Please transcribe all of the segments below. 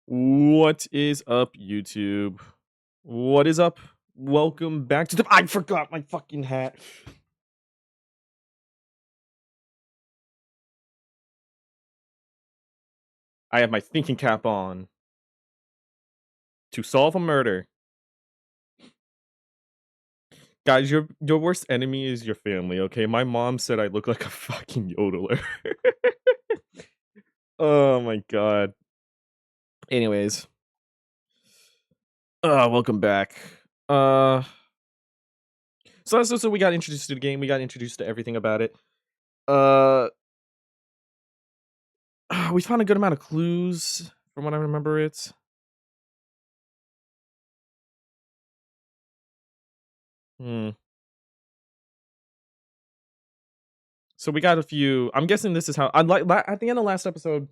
What is up, YouTube? What is up? Welcome back to the. I forgot my fucking hat. I have my thinking cap on. To solve a murder. Guys, your worst enemy is your family, okay? My mom said I look like a fucking yodeler. Oh my god. Anyways. Welcome back. So we got introduced to the game, we got introduced to everything about it. We found a good amount of clues from what I remember it. So we got a few. I'm guessing this is how. At the end of last episode,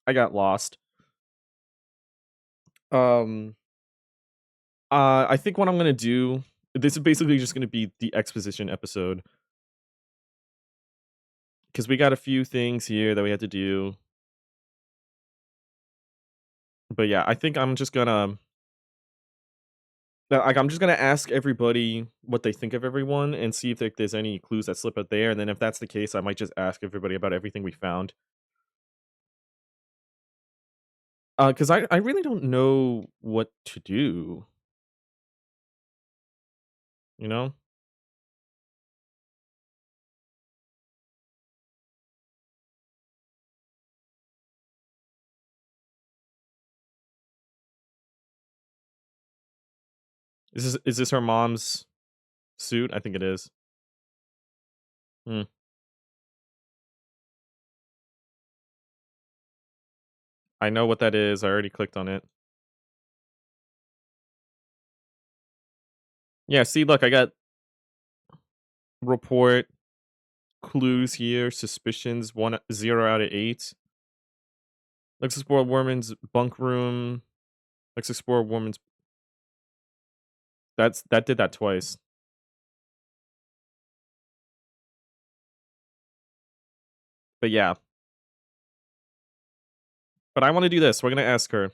I got lost. I think what I'm gonna do. This is basically just gonna be the exposition episode because we got a few things here that we had to do. But yeah, I think I'm just gonna. I'm just gonna ask everybody what they think of everyone and see if there's any clues that slip out there. And then if that's the case, I might just ask everybody about everything we found. Because I really don't know what to do. You know? Is this her mom's suit? I think it is. Hmm. I know what that is. I already clicked on it. Yeah, see, look, I got report, clues here, suspicions, 0 out of 8. Let's explore woman's bunk room. Let's explore woman's. That did that twice. But yeah. But I want to do this. We're gonna ask her.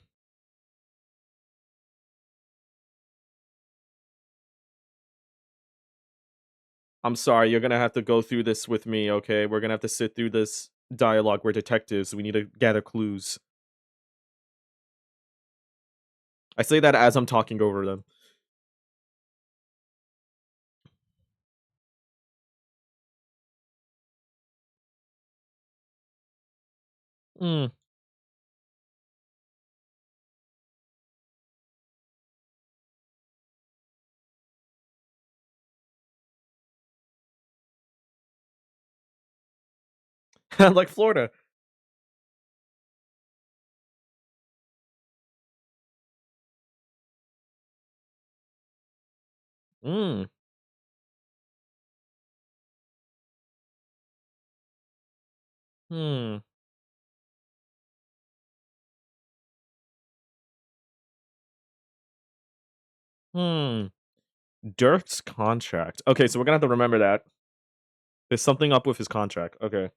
I'm sorry, you're gonna have to go through this with me, okay? We're gonna have to sit through this dialogue. We're detectives. We need to gather clues. I say that as I'm talking over them. Hmm. Like Florida. Hmm. Hmm. Hmm. Dirk's contract. Okay, so we're gonna have to remember that. There's something up with his contract. Okay.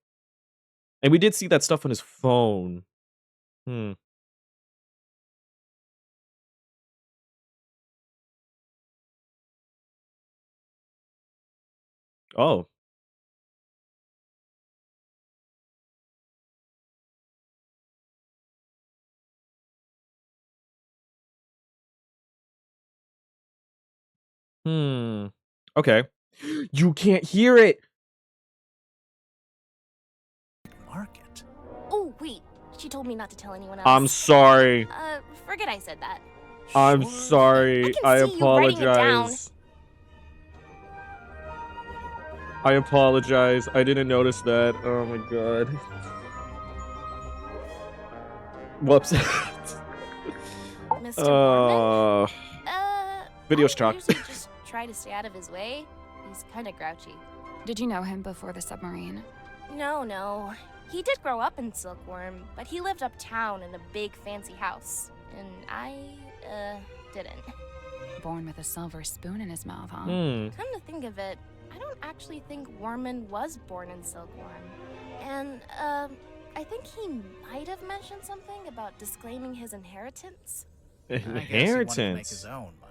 And we did see that stuff on his phone. Hmm. Oh. Hmm. Okay. You can't hear it. Market. Oh, wait. She told me not to tell anyone else. I'm sorry. Forget I said that. I'm Sure sorry. I I can see you writing it down. apologize. I apologize. I didn't notice that. Oh my god. Whoops. Mr. Warman? Video's I chalk. usually just try to stay out of his way. He's kind of grouchy. Did you know him before the submarine? No. He did grow up in Silkworm, but he lived uptown in a big fancy house. And I, didn't. Born with a silver spoon in his mouth, huh? Come to think of it, I don't actually think Warman was born in Silkworm. And, I think he might have mentioned something about disclaiming his inheritance, I guess he wanted to make Inheritance. his own money.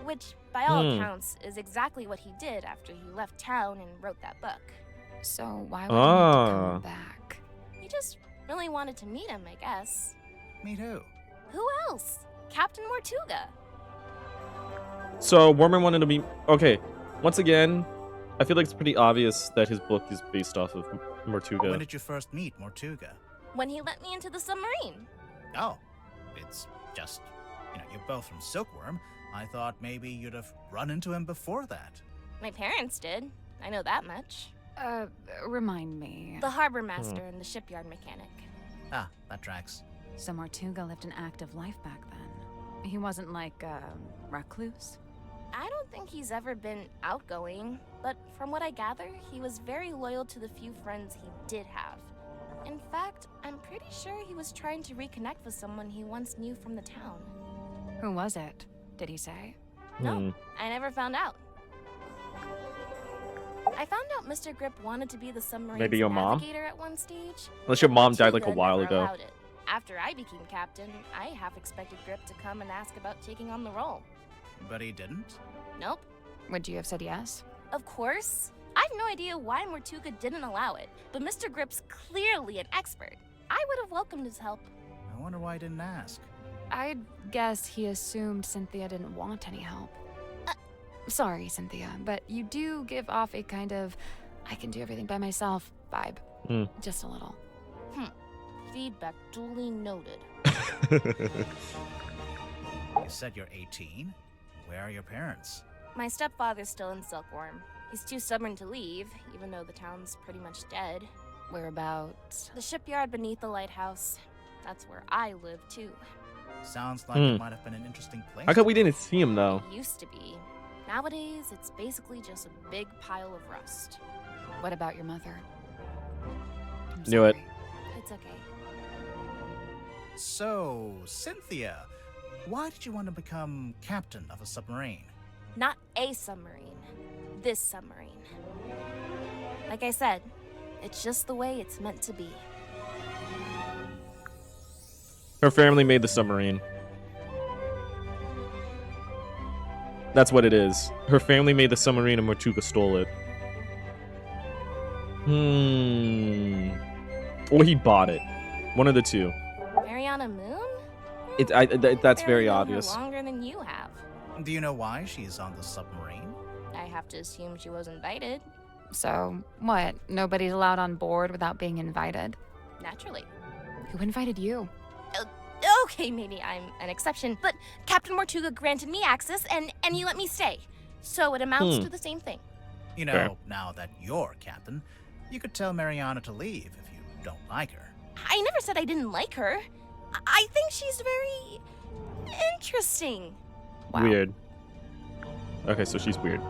which, by all accounts, is exactly what he did after he left town and wrote that book. So why would he need to Ah. come back? He just really wanted to meet him, I guess. Meet who? Who else? Captain Mortuga. So Wormer wanted to be okay. Once again, I feel like it's pretty obvious that his book is based off of Mortuga. When did you first meet Mortuga? When he let me into the submarine. Oh, it's just, you're both from Silkworm. I thought maybe you'd have run into him before that. My parents did. I know that much. Remind me. The harbor master and the shipyard mechanic. Ah, that tracks. So Mortuga lived an active life back then. He wasn't like a recluse? I don't think he's ever been outgoing, but from what I gather, he was very loyal to the few friends he did have. In fact, I'm pretty sure he was trying to reconnect with someone he once knew from the town. Who was it? Did he say? No, I never found out. I found out Mr. Grip wanted to be the submarine's Maybe your mom? navigator at one stage. Unless your mom died Tortuga like a while never ago. allowed it. After I became captain, I half expected Grip to come and ask about taking on the role. But he didn't? Nope. Would you have said yes? Of course. I have no idea why Mortuga didn't allow it, but Mr. Grip's clearly an expert. I would have welcomed his help. I wonder why he didn't ask. I'd guess he assumed Cynthia didn't want any help. Sorry, Cynthia, but you do give off a kind of I can do everything by myself vibe. Just a little. Feedback duly noted. You said you're 18? Where are your parents? My stepfather's still in Silkworm. He's too stubborn to leave, even though the town's pretty much dead. Whereabouts? The shipyard beneath the lighthouse. That's where I live, too. Sounds like it might have been an interesting place. How come we didn't see him though? It used to be. Nowadays, it's basically just a big pile of rust. What about your mother? I'm Knew it. sorry. It's okay. So, Cynthia, why did you want to become captain of a submarine? Not a submarine. This submarine. Like I said, it's just the way it's meant to be. Her family made the submarine. That's what it is. Her family made the submarine and Mortuga stole it. Or he bought it. One of the two. Mariana Moon? That's very Barely known her obvious. Longer than you have. Do you know why she's on the submarine? I have to assume she was invited. So, what? Nobody's allowed on board without being invited? Naturally. Who invited you? Okay, maybe I'm an exception, but Captain Mortuga granted me access and you let me stay. So it amounts to the same thing. You know, Fair. now that you're captain, you could tell Mariana to leave if you don't like her. I never said I didn't like her. I think she's very interesting. Wow. Weird. Okay, so she's weird.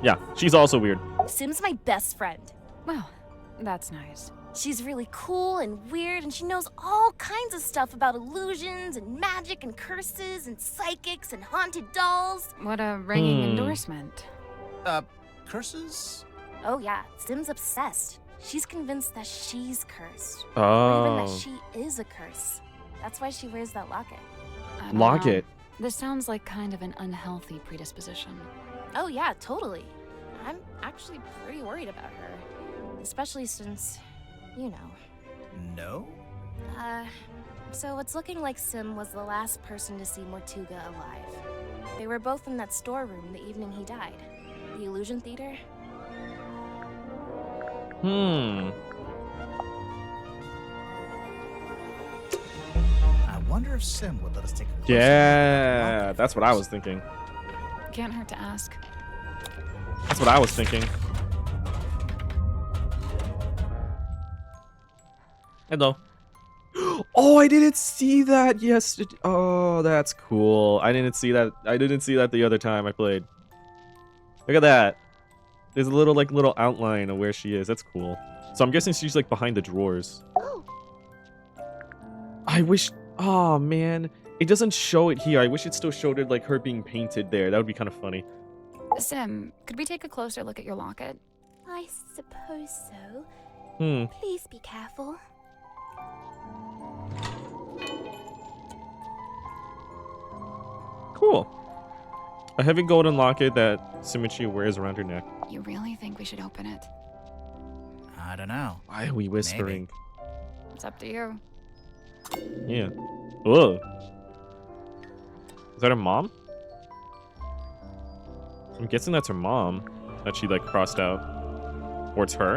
Yeah, she's also weird. Sim's my best friend. Well, that's nice. She's really cool and weird, and she knows all kinds of stuff about illusions and magic and curses and psychics and haunted dolls. What a ringing endorsement. Curses? Oh yeah, Sim's obsessed. She's convinced that she's cursed. Or even that Oh. she is a curse. That's why she wears that locket. I don't Locket. know. This sounds like kind of an unhealthy predisposition. Oh yeah, totally. I'm actually pretty worried about her. Especially since, you know. No? So it's looking like Sim was the last person to see Mortuga alive. They were both in that storeroom the evening he died. The Illusion Theater. I wonder if Sim would let us take a closer look at the Yeah, locket that's what I first. was thinking. Can't hurt to ask. That's what I was thinking. Hello. Oh, I didn't see that yesterday. Oh, that's cool. I didn't see that. I didn't see that the other time I played. Look at that. There's a little outline of where she is. That's cool. So I'm guessing she's like behind the drawers. Oh, I wish. Oh man, it doesn't show it here. I wish it still showed it like her being painted there. That would be kind of funny. Sim, could we take a closer look at your locket? I suppose so. Hmm. Please be careful. A heavy golden locket that Symmetry wears around her neck. You really think we should open it? I don't know. Why are we whispering? It's up to you. Yeah. Ugh. Is that her mom? I'm guessing that's her mom that she like crossed out. Or it's her.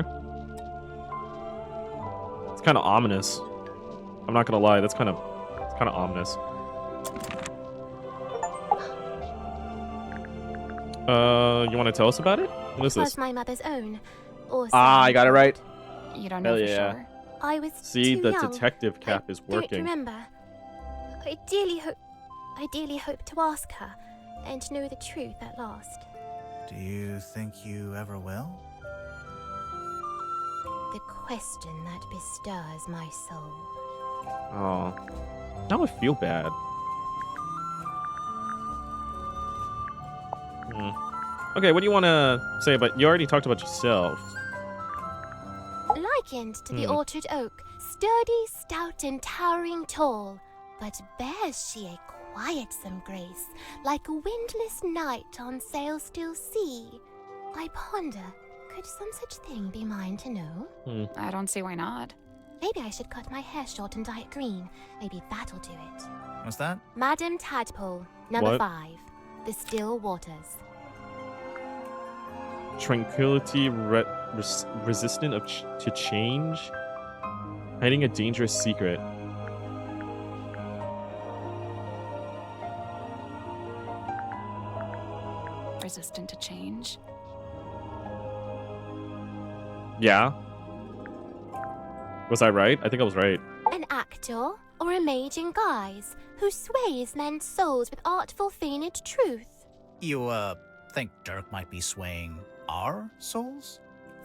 It's kind of ominous. I'm not gonna lie, it's kind of ominous. You want to tell us about it? What is Was this? my mother's own. Or I got it right. You don't know Hell for yeah. sure? I was See, too the young. detective cap is Don't working. remember. I dearly hope to ask her and know the truth at last. Do you think you ever will? The question that bestirs my soul. Oh, now I feel bad. Okay, what do you want to say about? You already talked about yourself. Likened to the orchard oak, sturdy, stout, and towering tall, but bears she a quietsome grace, like a windless night on sail-still sea. I ponder, could some such thing be mine to know? I don't see why not. Maybe I should cut my hair short and dye it green. Maybe that'll do it. What's that? Madam Tadpole, number What? 5, The Still Waters. Tranquility, resistant to change, hiding a dangerous secret. Resistant to change. Yeah. Was I right? I think I was right. An actor or a mage in guise who sways men's souls with artful feigned truth. You, think Dirk might be swaying our souls?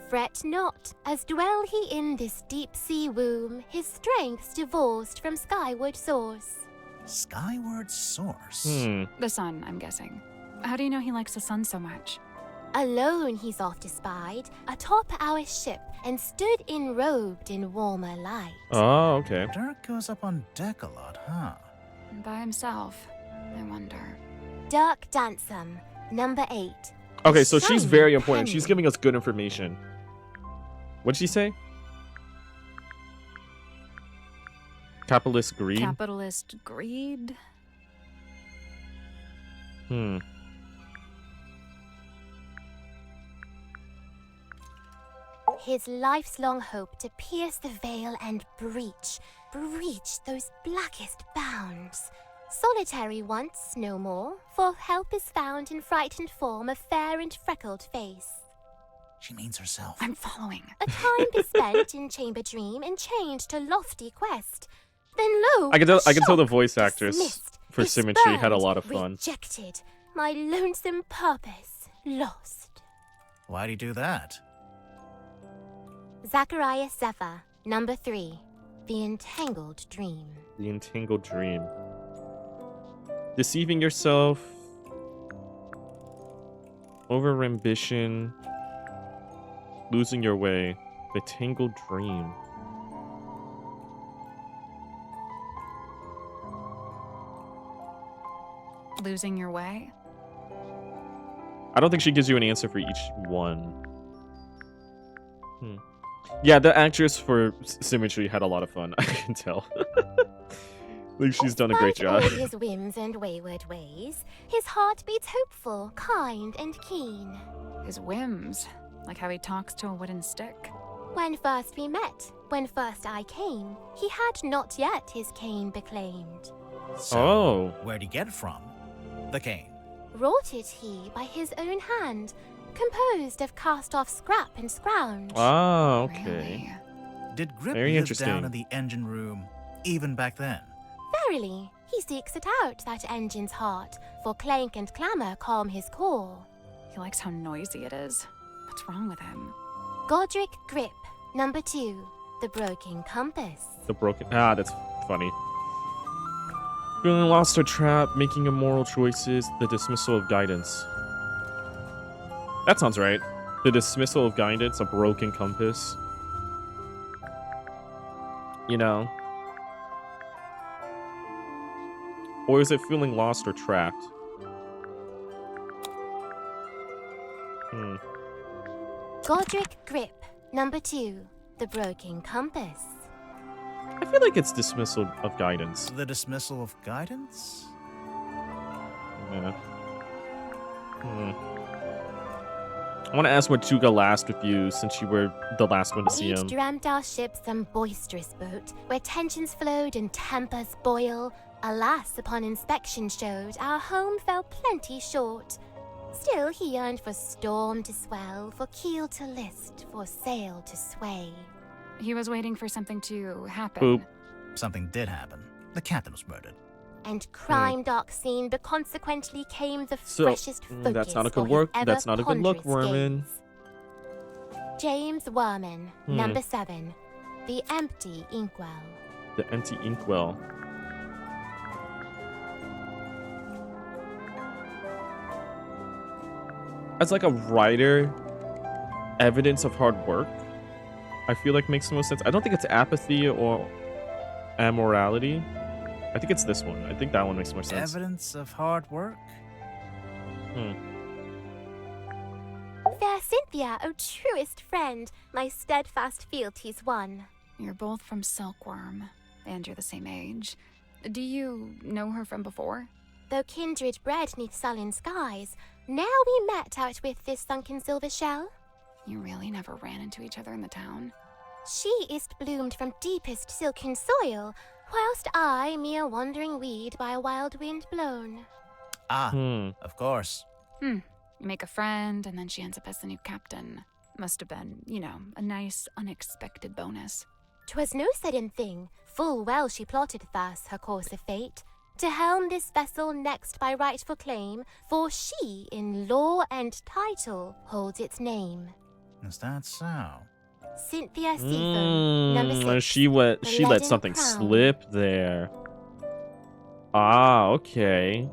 Fret not, as dwell he in this deep sea womb, his strength's divorced from skyward source. Skyward source? The sun, I'm guessing. How do you know he likes the sun so much? Alone he's oft espied, atop our ship, and stood enrobed in warmer light. Oh, okay. Dirk goes up on deck a lot, huh? By himself, I wonder. Dirk Dansom, number 8. Okay, so she's Shiny very important. She's penny. giving us good information. What'd she say? Capitalist greed? Capitalist greed? His life's long hope to pierce the veil and breach those blackest bounds. Solitary once, no more, for help is found in frightened form of fair and freckled face. She means herself. I'm following. A time bespent in chamber dream and chained to lofty quest. Then lo, I can tell the shock, voice actress dismissed, for Symmetry had a lot of spurned, fun. Rejected, my lonesome purpose lost. Why'd he do that? Zachariah Zephyr, number 3, The Entangled Dream. The entangled dream. Deceiving yourself. Over ambition. Losing your way. The tangled dream. Losing your way? I don't think she gives you an answer for each one. Yeah, the actress for Symmetry had a lot of fun. I can tell. Like she's done a great Despite job. all his whims and wayward ways, his heart beats hopeful, kind, and keen. His whims. Like how he talks to a wooden stick. When first we met, when first I came, he had not yet his cane beclaimed. So, Oh. where'd he get it from? The cane. Wrought it he by his own hand, composed of cast-off scrap and scrounge. Oh, okay. Really? Did Grip Very live interesting. down in the engine room, even back then? Verily, he seeks it out, that engine's heart, for clank and clamour calm his core. He likes how noisy it is. What's wrong with him? Godric Grip, number 2, The Broken Compass. The broken. Ah, that's funny. Feeling lost or trapped, making immoral choices, the dismissal of guidance. That sounds right. The dismissal of guidance, a broken compass. You know. Or is it feeling lost or trapped? Godric Grip. Number 2. The Broken Compass. I feel like it's dismissal of guidance. The dismissal of guidance? Yeah. I want to ask Machuga last with you, since you were the last one to see We'd him. dreamt our ship some boisterous boat, where tensions flowed and tempers boil. Alas, upon inspection showed, our home fell plenty short. Still he yearned for storm to swell, for keel to list, for sail to sway. He was waiting for something to happen. Boop. Something did happen. The captain was murdered. And crime dark scene, but consequently came the So, freshest focus. that's not a for good his work. ever That's not a good look, ponderous Werman. gaze. James Werman, number 7. The Empty Inkwell. The empty inkwell. As like a writer, evidence of hard work, I feel like makes the most sense. I don't think it's apathy or amorality. I think it's this one. I think that one makes more sense. Evidence of hard work? Fair Cynthia, O truest friend, my steadfast fealties won. You're both from Silkworm, and you're the same age. Do you know her from before? Though kindred bred neath sullen skies, now we met out with this sunken silver shell. You really never ran into each other in the town? She is bloomed from deepest silken soil, whilst I, mere wandering weed by a wild wind blown. Ah, of course. You make a friend, and then she ends up as the new captain. Must have been, you know, a nice, unexpected bonus. 'Twas no sudden thing, full well she plotted thus her course of fate, to helm this vessel next by rightful claim, for she, in law and title, holds its name. Is that so? Cynthia Seafoam, number 6. She let leaden something crown. slip there. Ah, okay.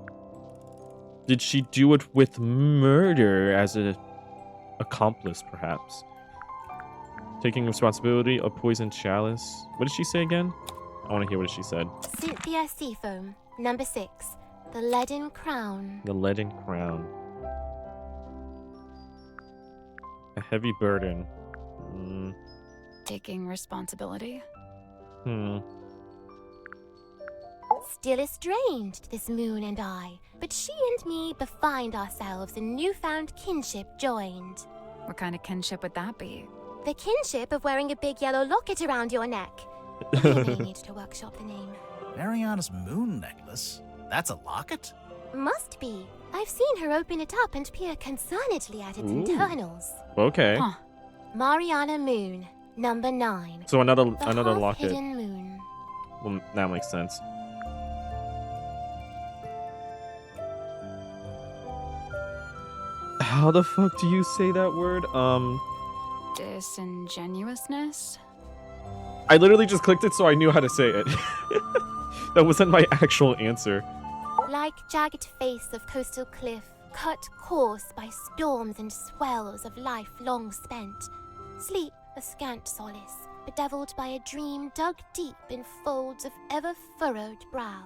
Did she do it with murder as an accomplice, perhaps? Taking responsibility of poisoned chalice. What did she say again? I want to hear what she said. Cynthia Seafoam, number 6. The leaden crown. The leaden crown. A heavy burden. Taking responsibility? Still estranged, this moon and I, but she and me befind ourselves in newfound kinship joined. What kind of kinship would that be? The kinship of wearing a big yellow locket around your neck. Really need to workshop the name. Mariana's moon necklace? That's a locket? Must be. I've seen her open it up and peer concernedly at its Ooh. internals. Okay. Huh. Mariana Moon, number 9. So another The locket. hidden moon. Well, that makes sense. How the fuck do you say that word? Disingenuousness? I literally just clicked it so I knew how to say it. That wasn't my actual answer. Like jagged face of coastal cliff, cut coarse by storms and swells of life long spent. Sleep a scant solace, bedeviled by a dream dug deep in folds of ever-furrowed brow.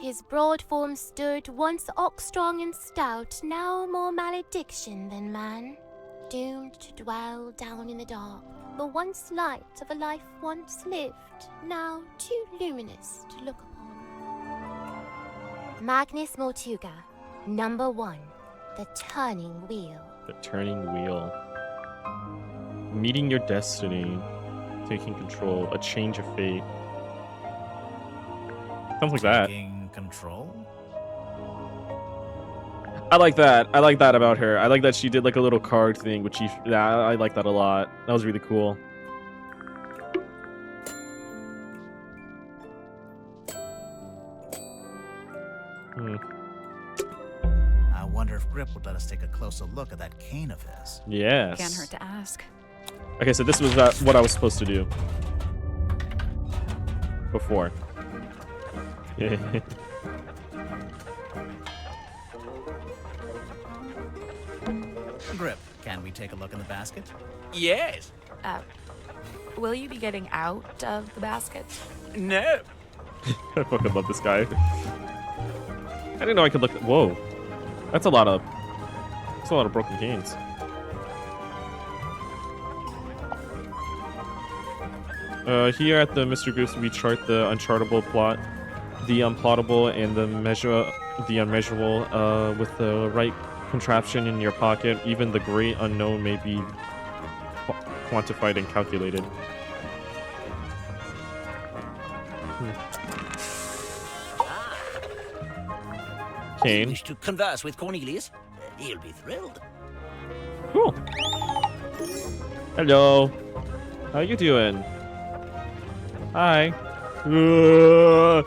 His broad form stood, once ox-strong and stout, now more malediction than man. Doomed to dwell down in the dark, the once light of a life once lived, now too luminous to look upon. Magnus Mortuga, number 1, the turning wheel. The turning wheel. Meeting your destiny. Taking control. A change of fate. Something like that. Taking control? I like that. I like that about her. I like that she did like a little card thing, which I like that a lot. That was really cool. I wonder if Grip would let us take a closer look at that cane of his. Yes. Can't hurt to ask. Okay, so this was what I was supposed to do. Before. Grip, can we take a look in the basket? Yes. Will you be getting out of the basket? No. I fucking love this guy. I didn't know I could look. Whoa, that's a lot of broken canes. Here at the Mr. Goose, we chart the unchartable plot, the unplottable, and the unmeasurable. With the right contraption in your pocket, even the great unknown may be quantified and calculated. You Kane. wish to converse with Cornelius? He'll be thrilled. Cool. Hello. How you doing? Hi. I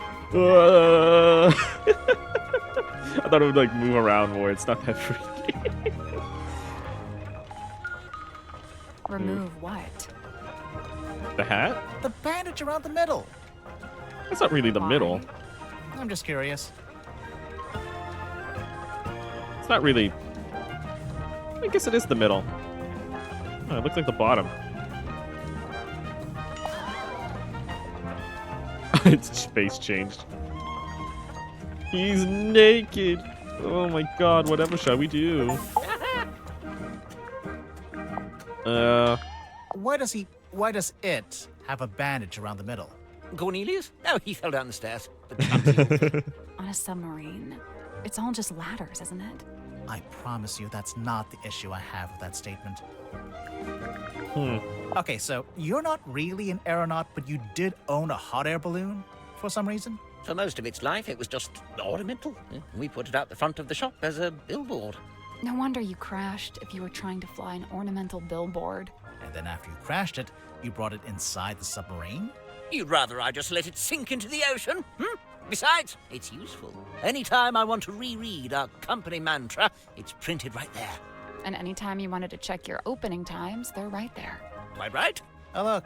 thought it would like move around more. It's not that freaky. Remove what? The hat? The bandage around the middle. That's not really the Why? middle. I'm just curious. It's not really. I guess it is the middle. Oh, it looks like the bottom. Its face changed. He's naked. Oh my god, whatever shall we do? Why does it have a bandage around the middle? Cornelius? Oh, he fell down the stairs. But clumsy. On a submarine. It's all just ladders, isn't it? I promise you that's not the issue I have with that statement. Hmm. Okay, so you're not really an aeronaut, but you did own a hot air balloon for some reason? For most of its life, it was just ornamental. We put it out the front of the shop as a billboard. No wonder you crashed if you were trying to fly an ornamental billboard. And then after you crashed it, you brought it inside the submarine? You'd rather I just let it sink into the ocean? Besides, it's useful. Anytime I want to reread our company mantra, it's printed right there. And anytime you wanted to check your opening times, they're right there. Quite right? Oh look,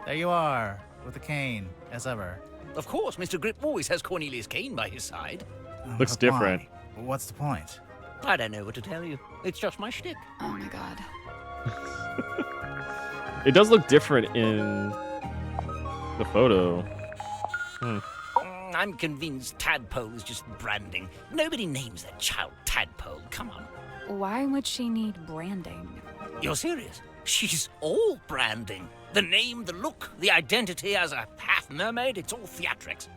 there you are, with the cane, as ever. Of course, Mr. Grip always has Cornelius Kane by his side. Looks But different. why? What's the point? I don't know what to tell you. It's just my shtick. Oh my god. It does look different in the photo. I'm convinced Tadpole is just branding. Nobody names their child Tadpole. Come on. Why would she need branding? You're serious? She's all branding. The name, the look, the identity as a half mermaid, it's all theatrics.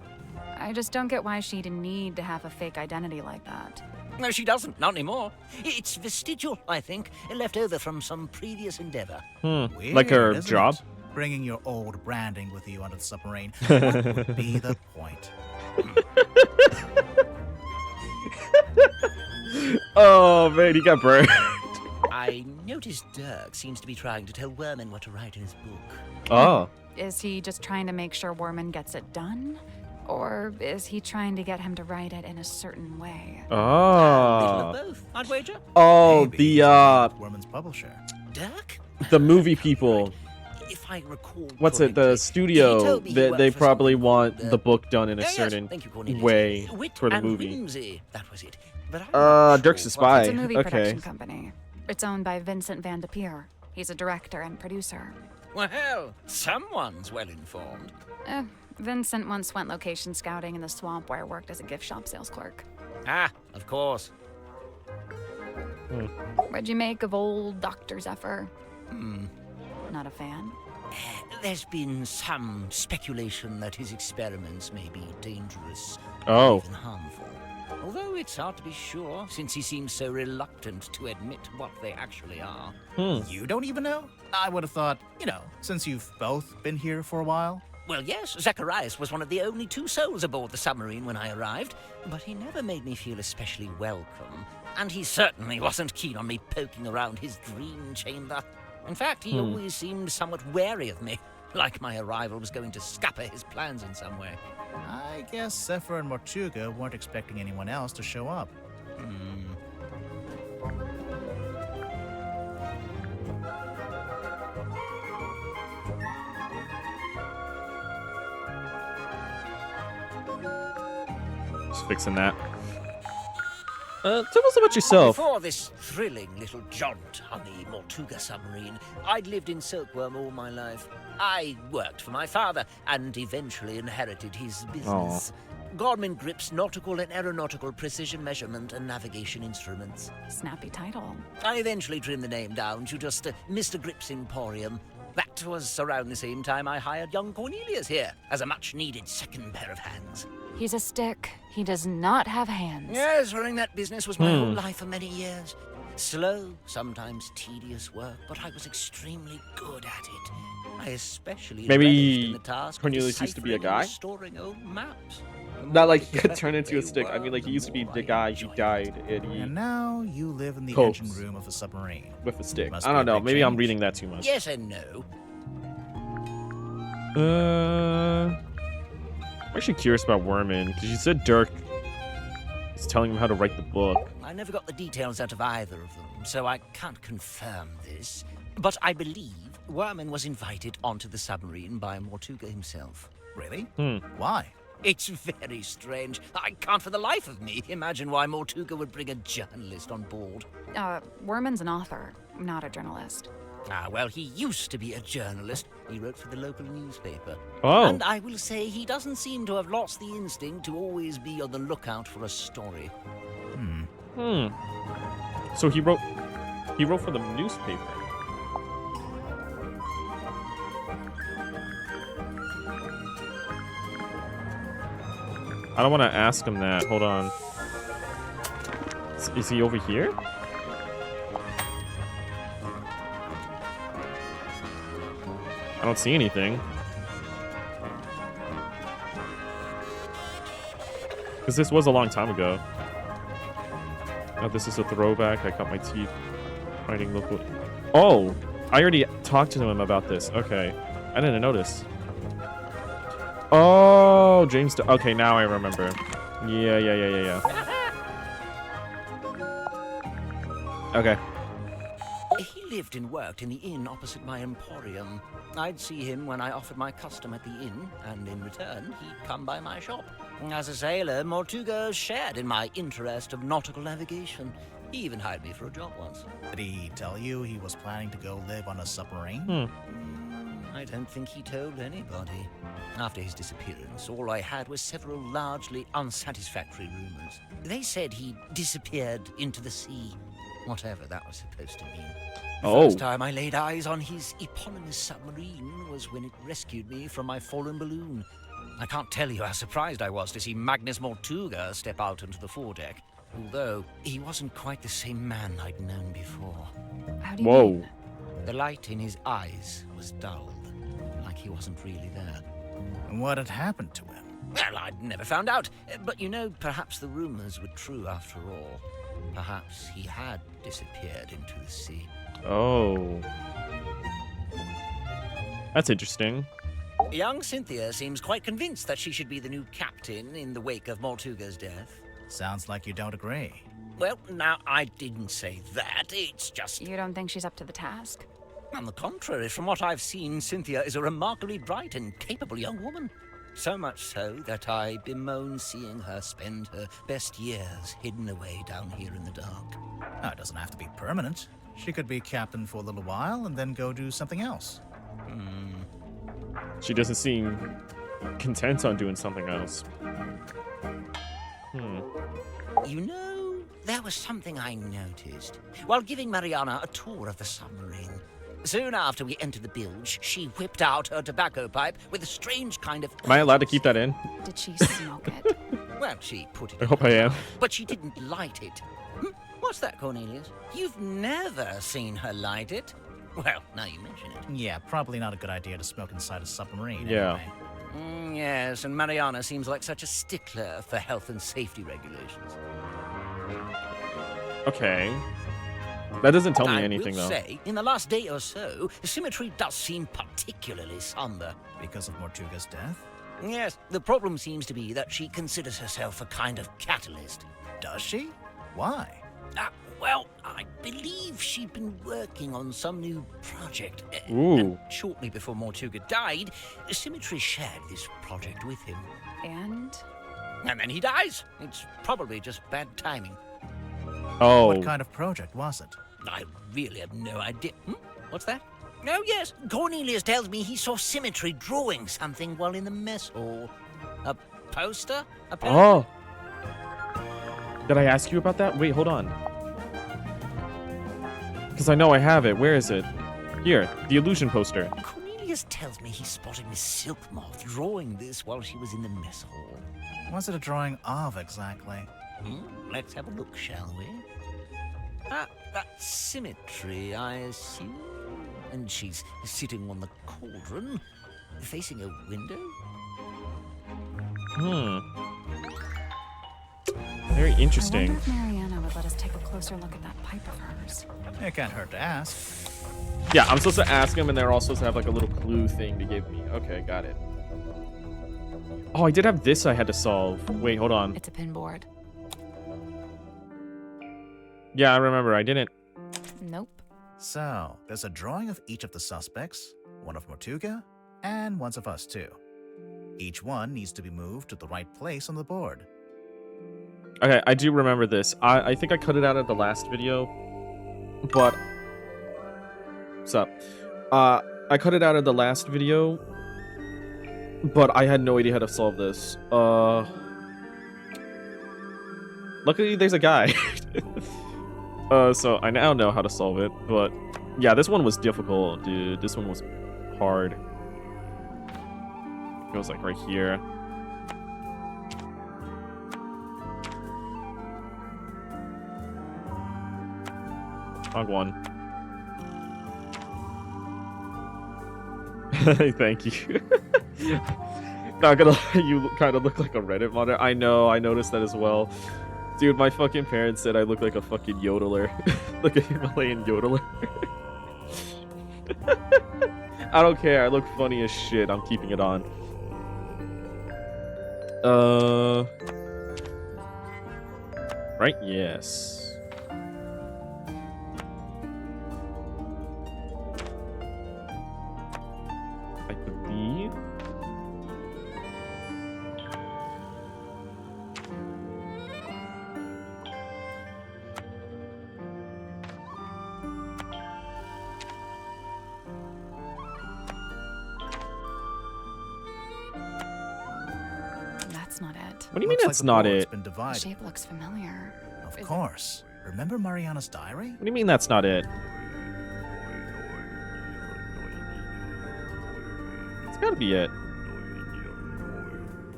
I just don't get why she'd need to have a fake identity like that. No, she doesn't. Not anymore. It's vestigial, I think, left over from some previous endeavor. Weird, Like her isn't job? it? Bringing your old branding with you onto the submarine. What would be the point? Oh man, he got burned. I noticed Dirk seems to be trying to tell Werman what to write in his book. Oh. Is he just trying to make sure Worman gets it done? Or is he trying to get him to write it in a certain way? A little Oh. of both, I'd wager. Oh, Maybe the he's Worman's publisher. Dirk? the movie people. If I recall What's it? The correctly, he studio. told me he They worked for probably something want called, the book done in a yes, certain thank you, Cornelius. way Wit for the and movie. Whimsy, that was it. But I'm not Dirk's sure a what spy. It's a movie Okay. production company. It's owned by Vincent Van de Peer. He's a director and producer. Well, someone's well informed. Vincent once went location scouting in the swamp where I worked as a gift shop sales clerk. Ah, of course. What'd you make of old Dr. Zephyr? Not a fan? There's been some speculation that his experiments may be dangerous, Oh. even harmful. Although it's hard to be sure, since he seems so reluctant to admit what they actually are. You don't even know? I would have thought, since you've both been here for a while. Well, yes, Zacharias was one of the only 2 souls aboard the submarine when I arrived, but he never made me feel especially welcome, and he certainly wasn't keen on me poking around his dream chamber. In fact, he always seemed somewhat wary of me, like my arrival was going to scupper his plans in some way. I guess Zephyr and Mortuga weren't expecting anyone else to show up. Just fixing that. Tell us about yourself. Before this thrilling little jaunt on the Mortuga submarine, I'd lived in Silkworm all my life. I worked for my father and eventually inherited his business. Godman Grip's nautical and aeronautical precision measurement and navigation instruments. Snappy title. I eventually trimmed the name down to just Mr. Grip's Emporium. That was around the same time I hired young Cornelius here as a much-needed second pair of hands. He's a stick. He does not have hands. Yes, running that business was my whole life for many years. Slow, sometimes tedious work, but I was extremely good at it. I especially relished in the task Cornelius used to be a guy? of storing old maps. Not like he could turn into a stick. I mean, like, he used to be the guy who died and he And now you live in the Copes. engine room of the submarine. with a stick. Must I be don't a know. big Maybe I'm change. reading that too much. Yes and no. I'm actually curious about Werman because you said Dirk is telling him how to write the book. I never got the details out of either of them, so I can't confirm this. But I believe Werman was invited onto the submarine by Mortuga himself. Really? Hmm. Why? It's very strange. I can't for the life of me imagine why Mortuga would bring a journalist on board. Werman's an author, not a journalist. Ah, well, he used to be a journalist. He wrote for the local newspaper. Oh. And I will say he doesn't seem to have lost the instinct to always be on the lookout for a story. So he wrote for the newspaper. I don't want to ask him that. Hold on. Is he over here? I don't see anything. Because this was a long time ago. Oh, this is a throwback. I cut my teeth finding local. Oh, I already talked to him about this. Okay, I didn't notice. Oh, James. Okay, now I remember. Yeah. Okay. He lived and worked in the inn opposite my emporium. I'd see him when I offered my custom at the inn, and in return, he'd come by my shop. As a sailor, Mortuga shared in my interest of nautical navigation. He even hired me for a job once. Did he tell you he was planning to go live on a submarine? I don't think he told anybody. After his disappearance, all I had was several largely unsatisfactory rumors. They said he disappeared into the sea, whatever that was supposed to mean. The first time I laid eyes on his eponymous submarine was when it rescued me from my fallen balloon. I can't tell you how surprised I was to see Magnus Mortuga step out onto the foredeck, although he wasn't quite the same man I'd known before. How do you mean? The light in his eyes was dulled, like he wasn't really there. And what had happened to him? Well, I'd never found out, but you know, perhaps the rumors were true after all. Perhaps he had disappeared into the sea. Oh. That's interesting. Young Cynthia seems quite convinced that she should be the new captain in the wake of Mortuga's death. Sounds like you don't agree. Well, now, I didn't say that. It's just... You don't think she's up to the task? On the contrary, from what I've seen, Cynthia is a remarkably bright and capable young woman. So much so that I bemoan seeing her spend her best years hidden away down here in the dark. Oh, it doesn't have to be permanent. She could be captain for a little while and then go do something else. She doesn't seem content on doing something else. You know, there was something I noticed while giving Mariana a tour of the submarine. Soon after we entered the bilge, she whipped out her tobacco pipe with a strange kind of... Am I allowed to keep that in? Did she smoke it? Well, she put it I hope I am. but she didn't light it. What's that, Cornelius? You've never seen her light it? Well, now you mention it. Yeah, probably not a good idea to smoke inside a submarine. Yeah. Anyway. Yes, and Mariana seems like such a stickler for health and safety regulations. Okay. That doesn't tell me I anything, will though. say, in the last day or so, the symmetry does seem particularly somber. Because of Mortuga's death? Yes, the problem seems to be that she considers herself a kind of catalyst. Does she? Why? Well, I believe she'd been working on some new project. Ooh. And shortly before Mortuga died, Symmetry shared this project with him. And? And then he dies. It's probably just bad timing. Oh. What kind of project was it? I really have no idea. What's that? Oh, yes. Cornelius tells me he saw Symmetry drawing something while in the mess hall. A poster? Apparently. Oh. Did I ask you about that? Wait, hold on. Because I know I have it. Where is it? Here, the illusion poster. Cornelius tells me he spotted Miss Silk Moth drawing this while she was in the mess hall. What's it a drawing of exactly? Let's have a look, shall we? Ah, that's symmetry, I assume. And she's sitting on the cauldron, facing a window. Very I interesting. wonder if Mariana would let us take a closer look at that pipe of hers. It can't hurt to ask. Yeah, I'm supposed to ask him, and they're all supposed to have like a little clue thing to give me. Okay, got it. Oh, I did have this I had to solve. Wait, hold on. It's a pin board. Yeah, I remember. I didn't. Nope. So, there's a drawing of each of the suspects, one of Mortuga, and one of us too. Each one needs to be moved to the right place on the board. Okay, I do remember this. I think I cut it out of the last video, but what's up? I cut it out of the last video, but I had no idea how to solve this. Luckily, there's a guy. So I now know how to solve it, but yeah, this one was difficult, dude. This one was hard. It goes like right here. Wrong one. Thank you. Not gonna lie, you kind of look like a Reddit modder. I know, I noticed that as well. Dude, my fucking parents said I look like a fucking yodeler. Like a Himalayan yodeler. I don't care, I look funny as shit. I'm keeping it on. Right? Yes. I believe. That's not it. What do you mean Looks like that's the not board's it? been The divided. shape looks familiar. Of course. Remember Mariana's diary? What do you mean that's not it? It's gotta be it.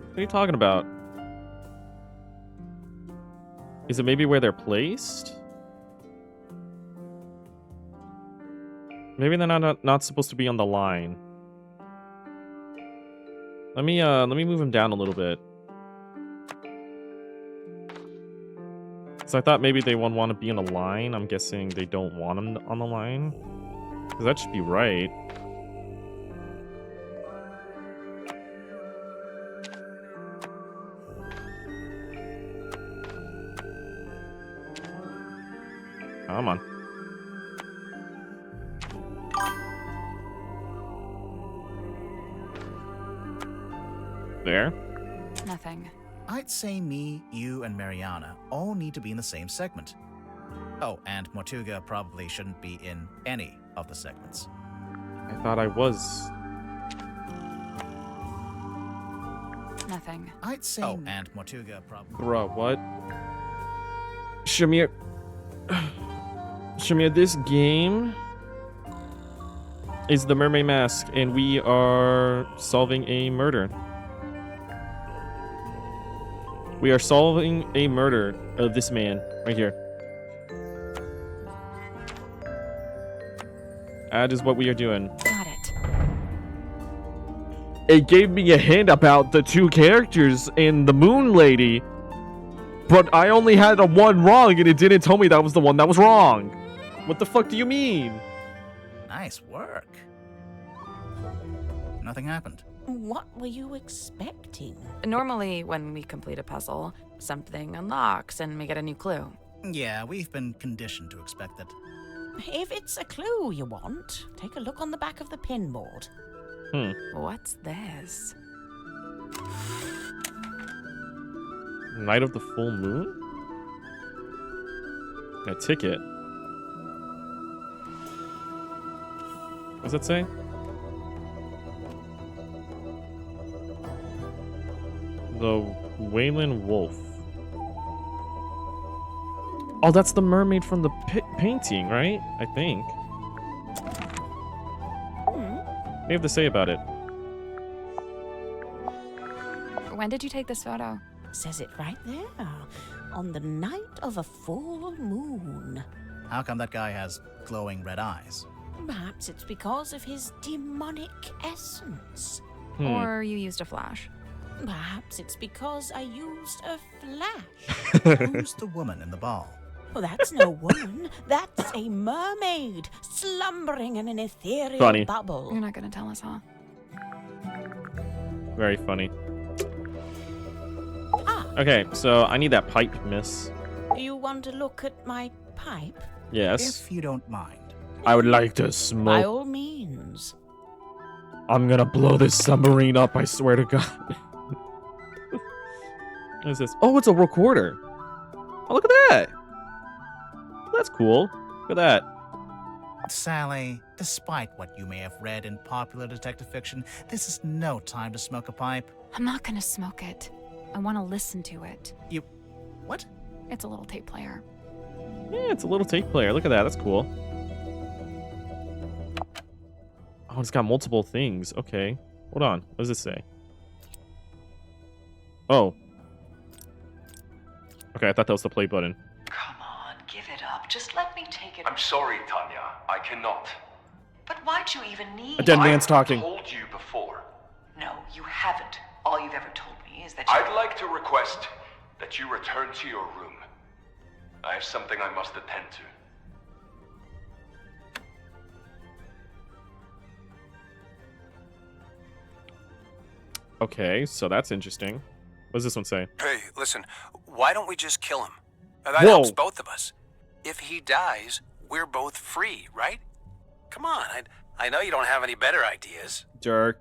What are you talking about? Is it maybe where they're placed? Maybe they're not supposed to be on the line. Let me move him down a little bit. So I thought maybe they would want to be on a line. I'm guessing they don't want them on the line. Because that should be right. Come on. There. Nothing. I'd say me, you, and Mariana all need to be in the same segment. Oh, and Mortuga probably shouldn't be in any of the segments. I thought I was. Nothing. I'd say and Mortuga probably... Bruh, what? Shamir... Shamir, this game is the Mermaid Mask, and we are solving a murder. We are solving a murder of this man right here. That is what we are doing. Got it. It gave me a hint about the two characters in the Moon Lady, but I only had a one wrong, and it didn't tell me that was the one that was wrong. What the fuck do you mean? Nice work. Nothing happened. What were you expecting? Normally, when we complete a puzzle, something unlocks and we get a new clue. Yeah, we've been conditioned to expect that. If it's a clue you want, take a look on the back of the pin board. What's this? Night of the full moon? A ticket. What does it say? The Wayland Wolf. Oh, that's the mermaid from the painting, right? I think. do you have to say about it? When did you take this photo? Says it right there. On the night of a full moon. How come that guy has glowing red eyes? Perhaps it's because of his demonic essence. Or you used a flash? Perhaps it's because I used a flash. Who's the woman in the ball? Well, that's no woman. That's a mermaid slumbering in an ethereal Funny. bubble. You're not gonna tell us, huh? Very funny. Ah, Okay, so I need that pipe, miss. you want to look at my pipe? Yes. If you don't mind. I would like to By smoke. all means. I'm gonna blow this submarine up, I swear to God. What is this? Oh, it's a recorder. Oh, look at that. That's cool. Look at that. Sally, despite what you may have read in popular detective fiction, this is no time to smoke a pipe. I'm not gonna smoke it. I wanna listen to it. You... What? It's a little tape player. Yeah, it's a little tape player. Look at that. That's cool. Oh, it's got multiple things. Okay. Hold on. What does this say? Oh. Okay, I thought that was the play button. Come on, give it up. Just let me take it. I'm sorry, Tanya. I cannot. But why'd you even need... A dead man's talking. I told you before. No, you haven't. All you've ever told me is that you... I'd like to request that you return to your room. I have something I must attend to. Okay, so that's interesting. What does this one say? Hey, listen, why don't we just kill him? That Whoa. helps both of us. If he dies, we're both free, right? Come on, I know you don't have any better ideas. Dirk.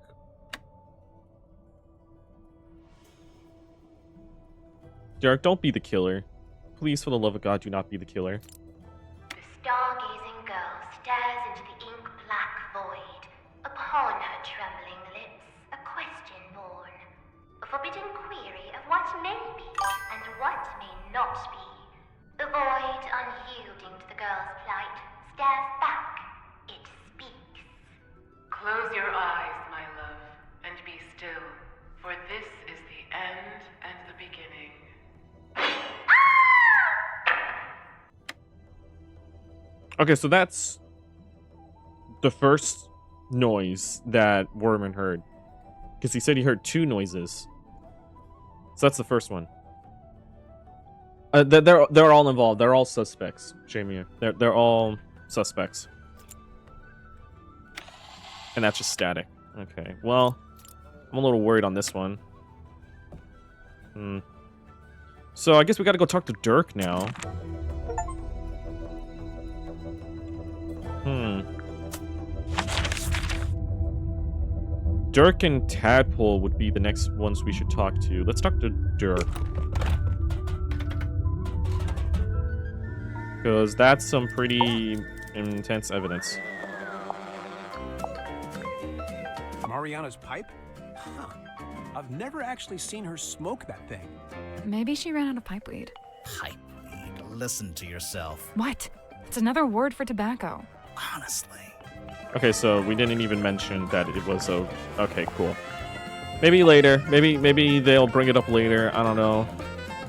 Dirk, don't be the killer. Please, for the love of God, do not be the killer. The stargazing girl stares into the ink-black void. Upon her trembling lips, a question born. A forbidden query of what may be and what may not be. The void, unyielding to the girl's plight, stares back. It speaks. Close your eyes, my love, and be still, for this is the end and the beginning. Okay, so that's the first noise that Worman heard. Because he said he heard two noises. So that's the first one. They're all involved. They're all suspects, Shamir. They're all suspects. And that's just static. Okay, well, I'm a little worried on this one. So I guess we gotta go talk to Dirk now. Dirk and Tadpole would be the next ones we should talk to. Let's talk to Dirk. Because that's some pretty intense evidence. Mariana's pipe? Huh. I've never actually seen her smoke that thing. Maybe she ran out of pipe weed. Pipe weed. Listen to yourself. What? It's another word for tobacco. Honestly. Okay, so we didn't even mention that it was a... Okay, cool. Maybe later. Maybe they'll bring it up later. I don't know.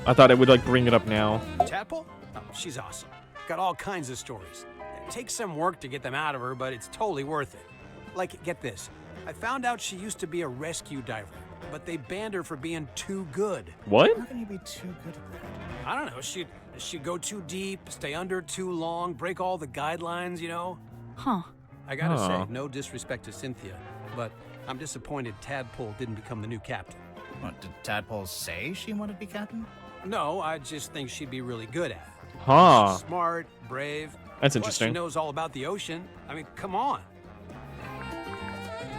I thought it would, like, bring it up now. Tadpole? Oh, she's awesome. Got all kinds of stories. It takes some work to get them out of her, but it's totally worth it. Like, get this. I found out she used to be a rescue diver, but they banned her for being too good. What? How can you be too good at that? I don't know. She'd go too deep, stay under too long, break all the guidelines, you know? Huh. I gotta say, no disrespect to Cynthia, but I'm disappointed Tadpole didn't become the new captain. What, did Tadpole say she wanted to be captain? No, I just think she'd be really good at it. Huh. She's smart, brave. That's Plus, interesting. she knows all about the ocean. I mean, come on.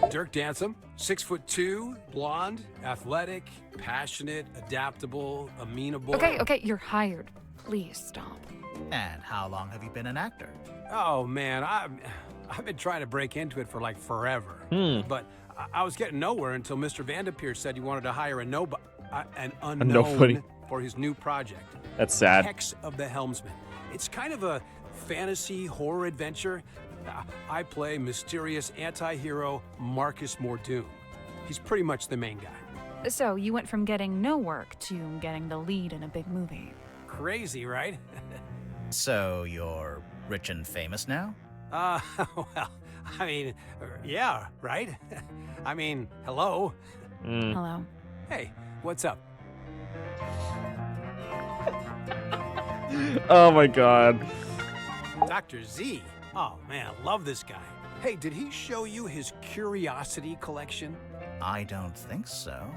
Dirk Dansom, 6'2", blonde, athletic, passionate, adaptable, amenable. Okay, you're hired. Please stop. And how long have you been an actor? Oh man, I've been trying to break into it for like forever. But I was getting nowhere until Mr. Vanderpeer said he wanted to hire an unknown nobody. for his new project. That's sad. Hex of the Helmsman. It's kind of a fantasy horror adventure. I play mysterious anti-hero Marcus Mordoon. He's pretty much the main guy. So you went from getting no work to getting the lead in a big movie. Crazy, right? So you're rich and famous now? Well, I mean, yeah, right? I mean, hello? Hello. Hey, what's up? Oh my god. Dr. Z? Oh man, I love this guy. Hey, did he show you his curiosity collection? I don't think so.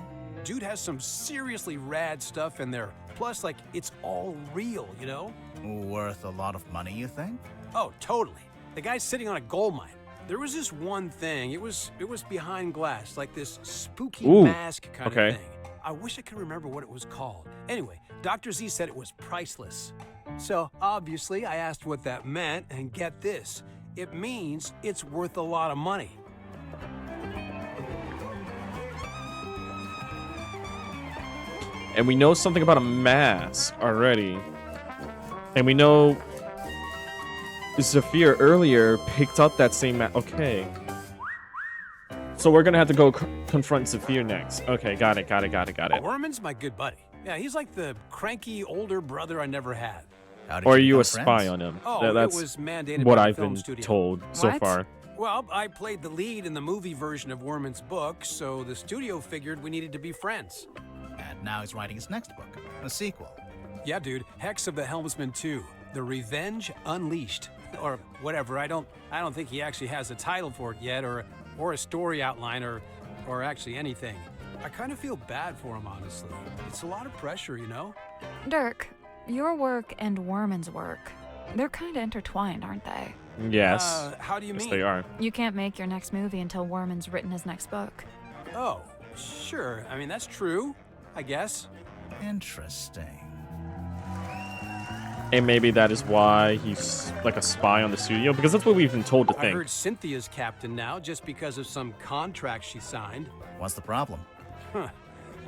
Dude has some seriously rad stuff in there. Plus, like, it's all real, you know? Worth a lot of money, you think? Oh, totally. The guy's sitting on a gold mine. There was this one thing. It was behind glass, like this spooky mask kind of thing. I wish I could remember what it was called. Anyway, Dr. Z said it was priceless. So, obviously, I asked what that meant, and get this. It means it's worth a lot of money. And we know something about a mask already. And we know Zafir earlier picked up that same mask. Okay. So we're gonna have to go confront Zafir next. Okay, got it. Worman's my good buddy. Yeah, he's like the cranky older brother I never had. Or are you a spy on him? Oh, That's it was mandated what by the I've film been studio. told so far. Well, I played the lead in the movie version of Worman's book, so the studio figured we needed to be friends. And now he's writing his next book, a sequel. Yeah, dude. Hex of the Helmsman 2, The Revenge Unleashed, or whatever. I don't think he actually has a title for it yet, or a story outline, or actually anything. I kind of feel bad for him, honestly. It's a lot of pressure, you know? Dirk, your work and Worman's work, they're kind of intertwined, aren't they? Yes. How do you mean? Yes, they are. You can't make your next movie until Worman's written his next book. Oh, sure. I mean, that's true, I guess. Interesting. And maybe that is why he's like a spy on the studio, because that's what we've been told to I think. heard Cynthia's captain now just because of some contract she signed. What's the problem? Huh.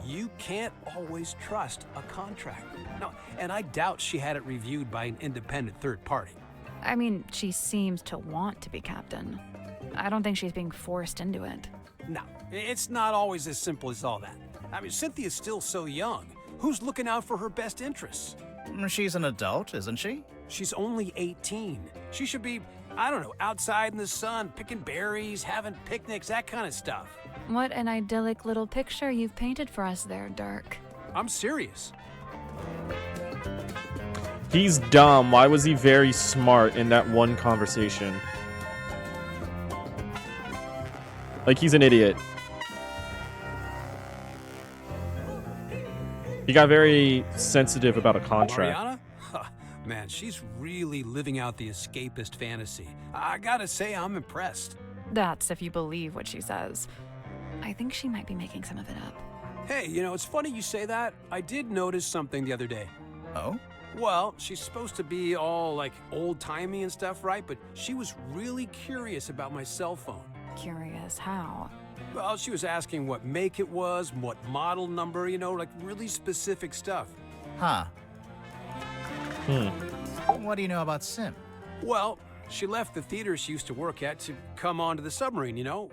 You can't always trust a contract. No, and I doubt she had it reviewed by an independent third party. I mean, she seems to want to be captain. I don't think she's being forced into it. No, it's not always as simple as all that. I mean, Cynthia's still so young. Who's looking out for her best interests? She's an adult, isn't she? She's only 18. She should be, I don't know, outside in the sun, picking berries, having picnics, that kind of stuff. What an idyllic little picture you've painted for us there, Dirk. I'm serious. He's dumb. Why was he very smart in that one conversation? Like, he's an idiot. He got very sensitive about a contract. Mariana? Man, she's really living out the escapist fantasy. I gotta say, I'm impressed. That's if you believe what she says. I think she might be making some of it up. Hey, you know, it's funny you say that. I did notice something the other day. Oh? Well, she's supposed to be all, like, old-timey and stuff, right? But she was really curious about my cell phone. Curious how? Well, she was asking what make it was, what model number, you know, like really specific stuff. Huh. What do you know about Sim? Well, she left the theater she used to work at to come onto the submarine, you know?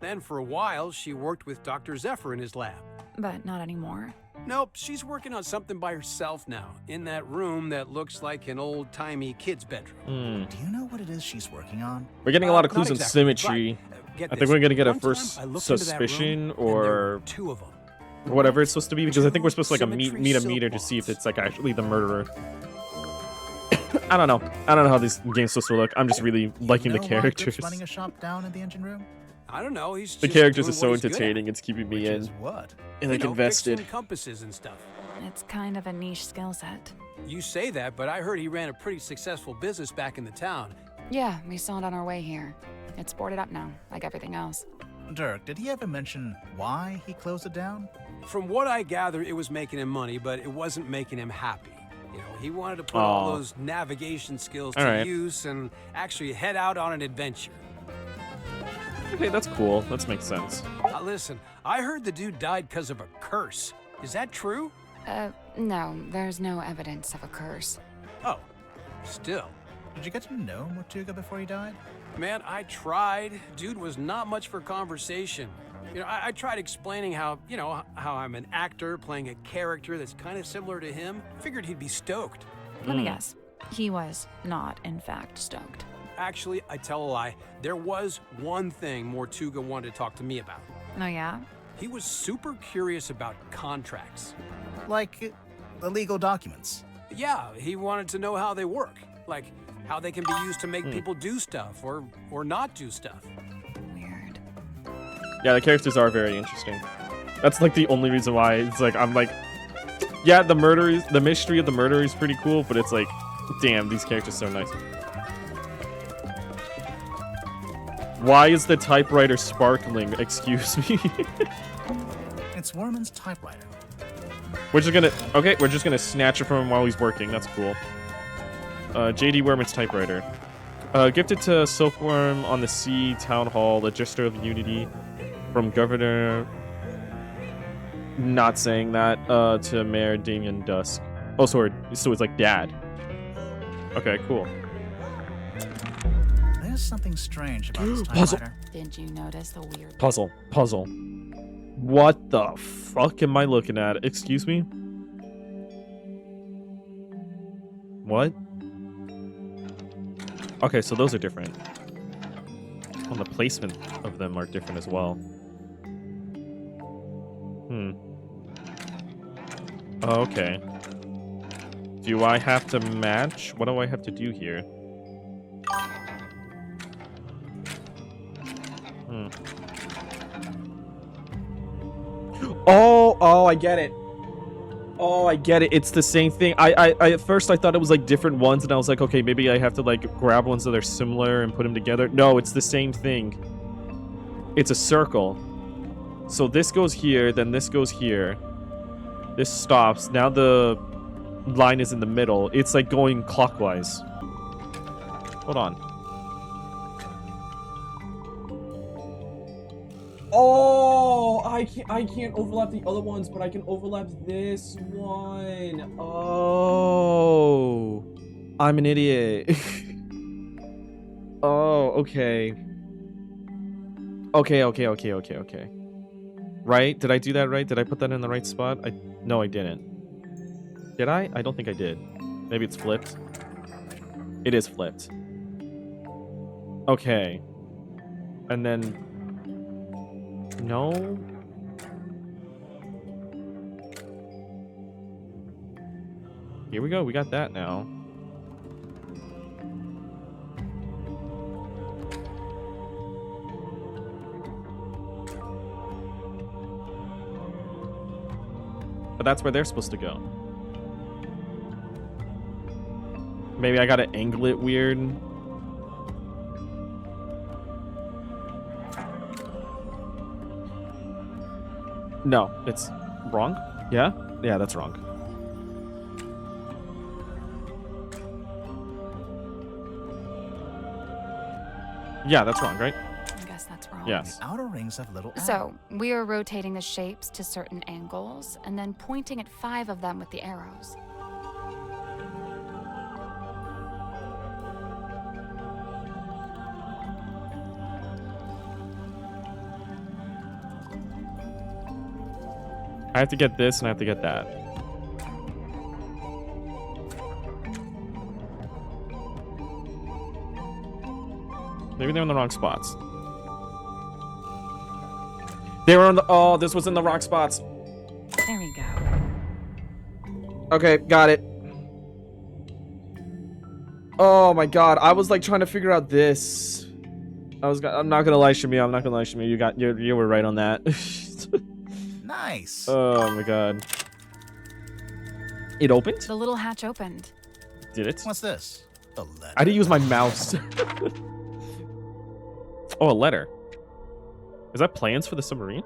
Then for a while, she worked with Dr. Zephyr in his lab. But not anymore. Nope, she's working on something by herself now, in that room that looks like an old-timey kid's bedroom. Do you know what it is she's working on? We're getting a lot of clues Not on exactly, symmetry. Get I think this. we're gonna get a One time first I looked into that suspicion, room, and there were or 2 of them. whatever it's supposed to be, because I think we're supposed to like Symmetry meet a silk meter to see if balls. it's like actually the murderer. I don't know how this game's supposed to look. I'm just really liking the You know why characters. Dirk's running a shop down in the engine room? I don't know, he's The just characters doing are so what he's good at. entertaining. It's keeping me Which in is what? and like You know, invested. fixing compasses and stuff. It's kind of a niche skill set. You say that, but I heard he ran a pretty successful business back in the town. Yeah, we saw it on our way here. It's boarded up now, like everything else. Dirk, did he ever mention why he closed it down? From what I gather, it was making him money, but it wasn't making him happy. You know, he wanted to put all those navigation skills to Alright. use and actually head out on an adventure. Okay, that's cool. That makes sense. Listen, I heard the dude died because of a curse. Is that true? No, there's no evidence of a curse. Oh, still. Did you get to know Mortuga before he died? Man, I tried. Dude was not much for conversation. You know, I tried explaining how, how I'm an actor playing a character that's kind of similar to him. Figured he'd be stoked. Let me guess. He was not, in fact, stoked. Actually, I tell a lie. There was one thing Mortuga wanted to talk to me about. Oh, yeah? He was super curious about contracts. Like the legal documents. Yeah, he wanted to know how they work. Like, how they can be used to make people do stuff or not do stuff. Weird. Yeah, the characters are very interesting. That's like the only reason why it's like I'm like, yeah, the mystery of the murder is pretty cool, but it's like, damn, these characters are so nice. Why is the typewriter sparkling? Excuse me. It's Worman's typewriter. We're just gonna snatch it from him while he's working. That's cool. JD Worman's typewriter. Gifted to Silkworm on the Sea Town Hall, a gesture of unity from Governor. Not saying that. To Mayor Damien Dusk. Oh, so it's like Dad. Okay, cool. There's something strange about this typewriter. Didn't you notice the weird Puzzle. What the fuck am I looking at? Excuse me? What? Okay, so those are different. And the placement of them are different as well. Okay. Do I have to match? What do I have to do here? Oh, I get it. Oh, I get it. It's the same thing. I at first I thought it was like different ones, and I was like, okay, maybe I have to like grab ones that are similar and put them together. No, it's the same thing. It's a circle. So this goes here, then this goes here. This stops. Now the line is in the middle. It's like going clockwise. Hold on. Oh, I can't overlap the other ones, but I can overlap this one. Oh, I'm an idiot. Oh, okay. Okay. Right? Did I do that right? Did I put that in the right spot? No, I didn't. Did I? I don't think I did. Maybe it's flipped. It is flipped. Okay. And then... No? Here we go. We got that now. But that's where they're supposed to go. Maybe I gotta angle it weird. No, it's wrong. Yeah? Yeah, that's wrong. Yeah, that's wrong, right? I guess that's wrong. Yes. The outer rings have little So, we are rotating the shapes to certain angles and then pointing at 5 of them with the arrows. I have to get this and I have to get that. Maybe they're in the wrong spots. They were on the... Oh, this was in the wrong spots. There we go. Okay, got it. Oh my god, I was like trying to figure out this. I'm not gonna lie, Shamil. I'm not gonna lie, Shamil. You were right on that. Nice. Oh my god. It opened? The little hatch opened. Did it? What's this? A letter. I didn't use my mouse. Oh, a letter. Is that plans for the submarine?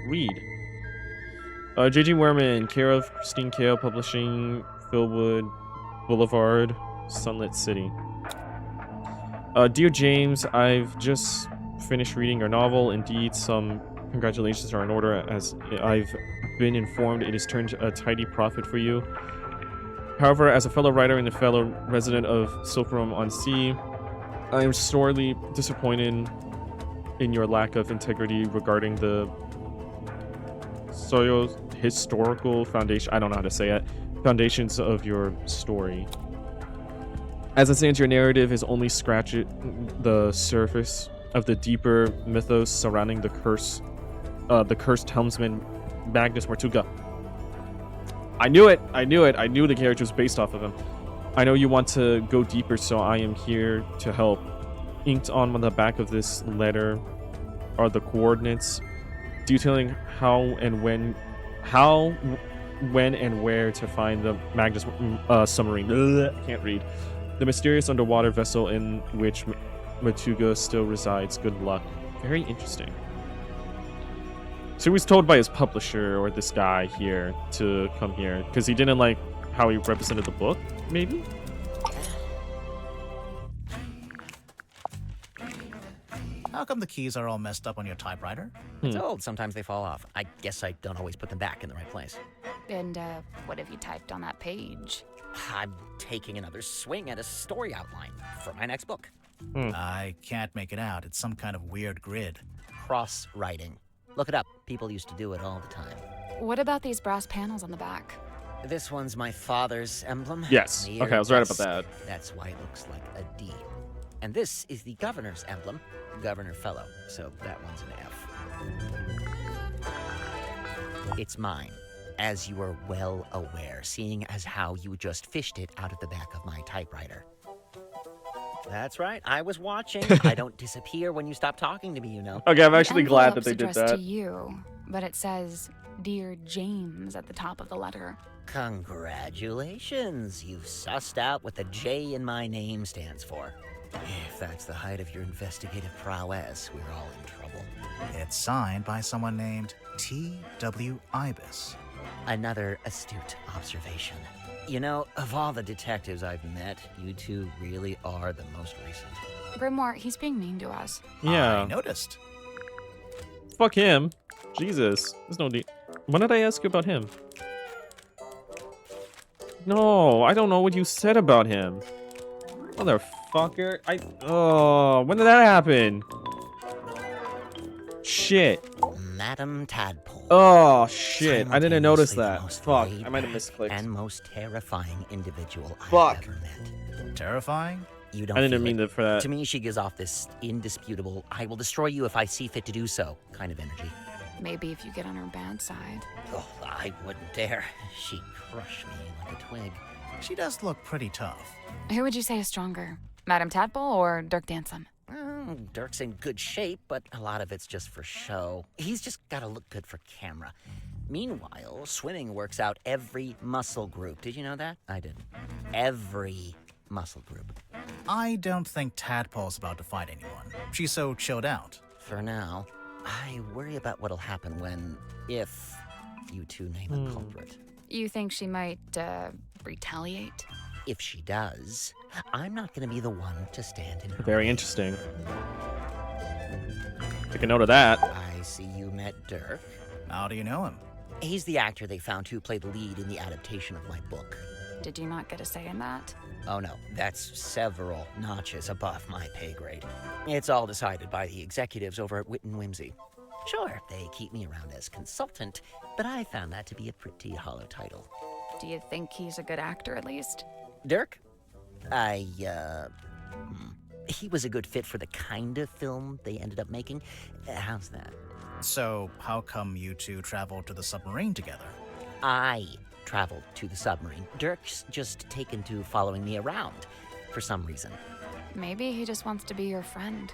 Read. J.G. Werman, care of Christine Kale, Publishing, Philwood Boulevard, Sunlit City. Dear James, I've just finished reading your novel. Indeed, some congratulations are in order, as I've been informed it has turned a tidy profit for you. However, as a fellow writer and a fellow resident of Silverum on Sea, I am sorely disappointed in your lack of integrity regarding the historical foundation. I don't know how to say it. Foundations of your story. As it stands, your narrative is only scratching the surface of the deeper mythos surrounding the cursed helmsman Magnus Martuga. I knew it. I knew the character was based off of him. I know you want to go deeper, so I am here to help. Inked on the back of this letter are the coordinates detailing how, when, and where to find the Magnus submarine. Can't read. The mysterious underwater vessel in which Matuga still resides. Good luck. Very interesting. So he was told by his publisher, or this guy here, to come here because he didn't like how he represented the book, maybe? How come the keys are all messed up on your typewriter? It's old. Sometimes they fall off. I guess I don't always put them back in the right place. And what have you typed on that page? I'm taking another swing at a story outline for my next book. I can't make it out. It's some kind of weird grid. Cross-writing. Look it up. People used to do it all the time. What about these brass panels on the back? This one's my father's emblem. Yes. Near Okay, I was right about dusk. that. That's why it looks like a D. And this is the governor's emblem, Governor Fellow. So that one's an F. It's mine, as you are well aware, seeing as how you just fished it out of the back of my typewriter. That's right. I was watching. I don't disappear when you stop talking to me, you know. Okay, I'm actually glad that Envelope's they did addressed that. to you, but it says, "Dear James" at the top of the letter. Congratulations. You've sussed out what the J in my name stands for. If that's the height of your investigative prowess, we're all in trouble. It's signed by someone named T.W. Ibis. Another astute observation. You know, of all the detectives I've met, you two really are the most recent. Grimoire, he's being mean to us. Yeah. I noticed. Fuck him. Jesus. There's no need. When did I ask you about him? No, I don't know what you said about him. Motherfucker. Oh, when did that happen? Shit. Madam Tadpole. Oh, shit. I didn't notice Simultaneously the that. most Fuck. laid I might have back misclicked. And most terrifying individual Fuck. I've ever met. Terrifying? You don't I didn't feel mean it. for that. To me, she gives off this indisputable, I will destroy you if I see fit to do so kind of energy. Maybe if you get on her bad side. Oh, I wouldn't dare. She'd crush me like a twig. She does look pretty tough. Who would you say is stronger, Madame Tadpole or Dirk Dansum? Well, Dirk's in good shape, but a lot of it's just for show. He's just gotta look good for camera. Meanwhile, swimming works out every muscle group. Did you know that? I didn't. Every muscle group. I don't think Tadpole's about to fight anyone. She's so chilled out. For now, I worry about what'll happen when, if, you two name a culprit. You think she might, retaliate? If she does, I'm not gonna be the one to stand in her Very way. interesting. Take a note of that. I see you met Dirk. How do you know him? He's the actor they found who played the lead in the adaptation of my book. Did you not get a say in that? Oh no, that's several notches above my pay grade. It's all decided by the executives over at Wit and Whimsy. Sure, they keep me around as consultant, but I found that to be a pretty hollow title. Do you think he's a good actor, at least? Dirk? He was a good fit for the kind of film they ended up making. How's that? So, how come you two traveled to the submarine together? I traveled to the submarine. Dirk's just taken to following me around for some reason. Maybe he just wants to be your friend.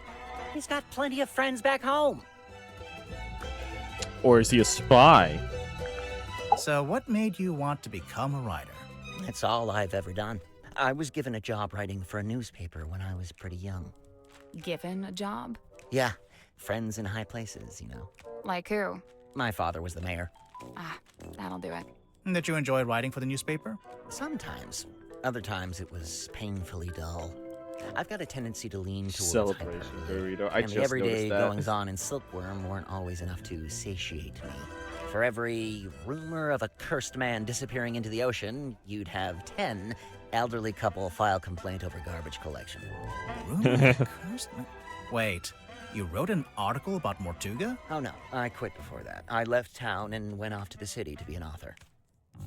He's got plenty of friends back home. Or is he a spy? So, what made you want to become a writer? That's all I've ever done. I was given a job writing for a newspaper when I was pretty young. Given a job? Yeah, friends in high places, you know. Like who? My father was the mayor. Ah, that'll do it. Did you enjoy writing for the newspaper? Sometimes. Other times it was painfully dull. I've got a tendency to lean towards Celebration hyperbole, burrito. I and the just everyday noticed that. goings-on in Silkworm weren't always enough to satiate me. For every rumor of a cursed man disappearing into the ocean, you'd have 10 elderly couple file complaint over garbage collection. Rumor of a cursed man? Wait, you wrote an article about Mortuga? Oh no, I quit before that. I left town and went off to the city to be an author.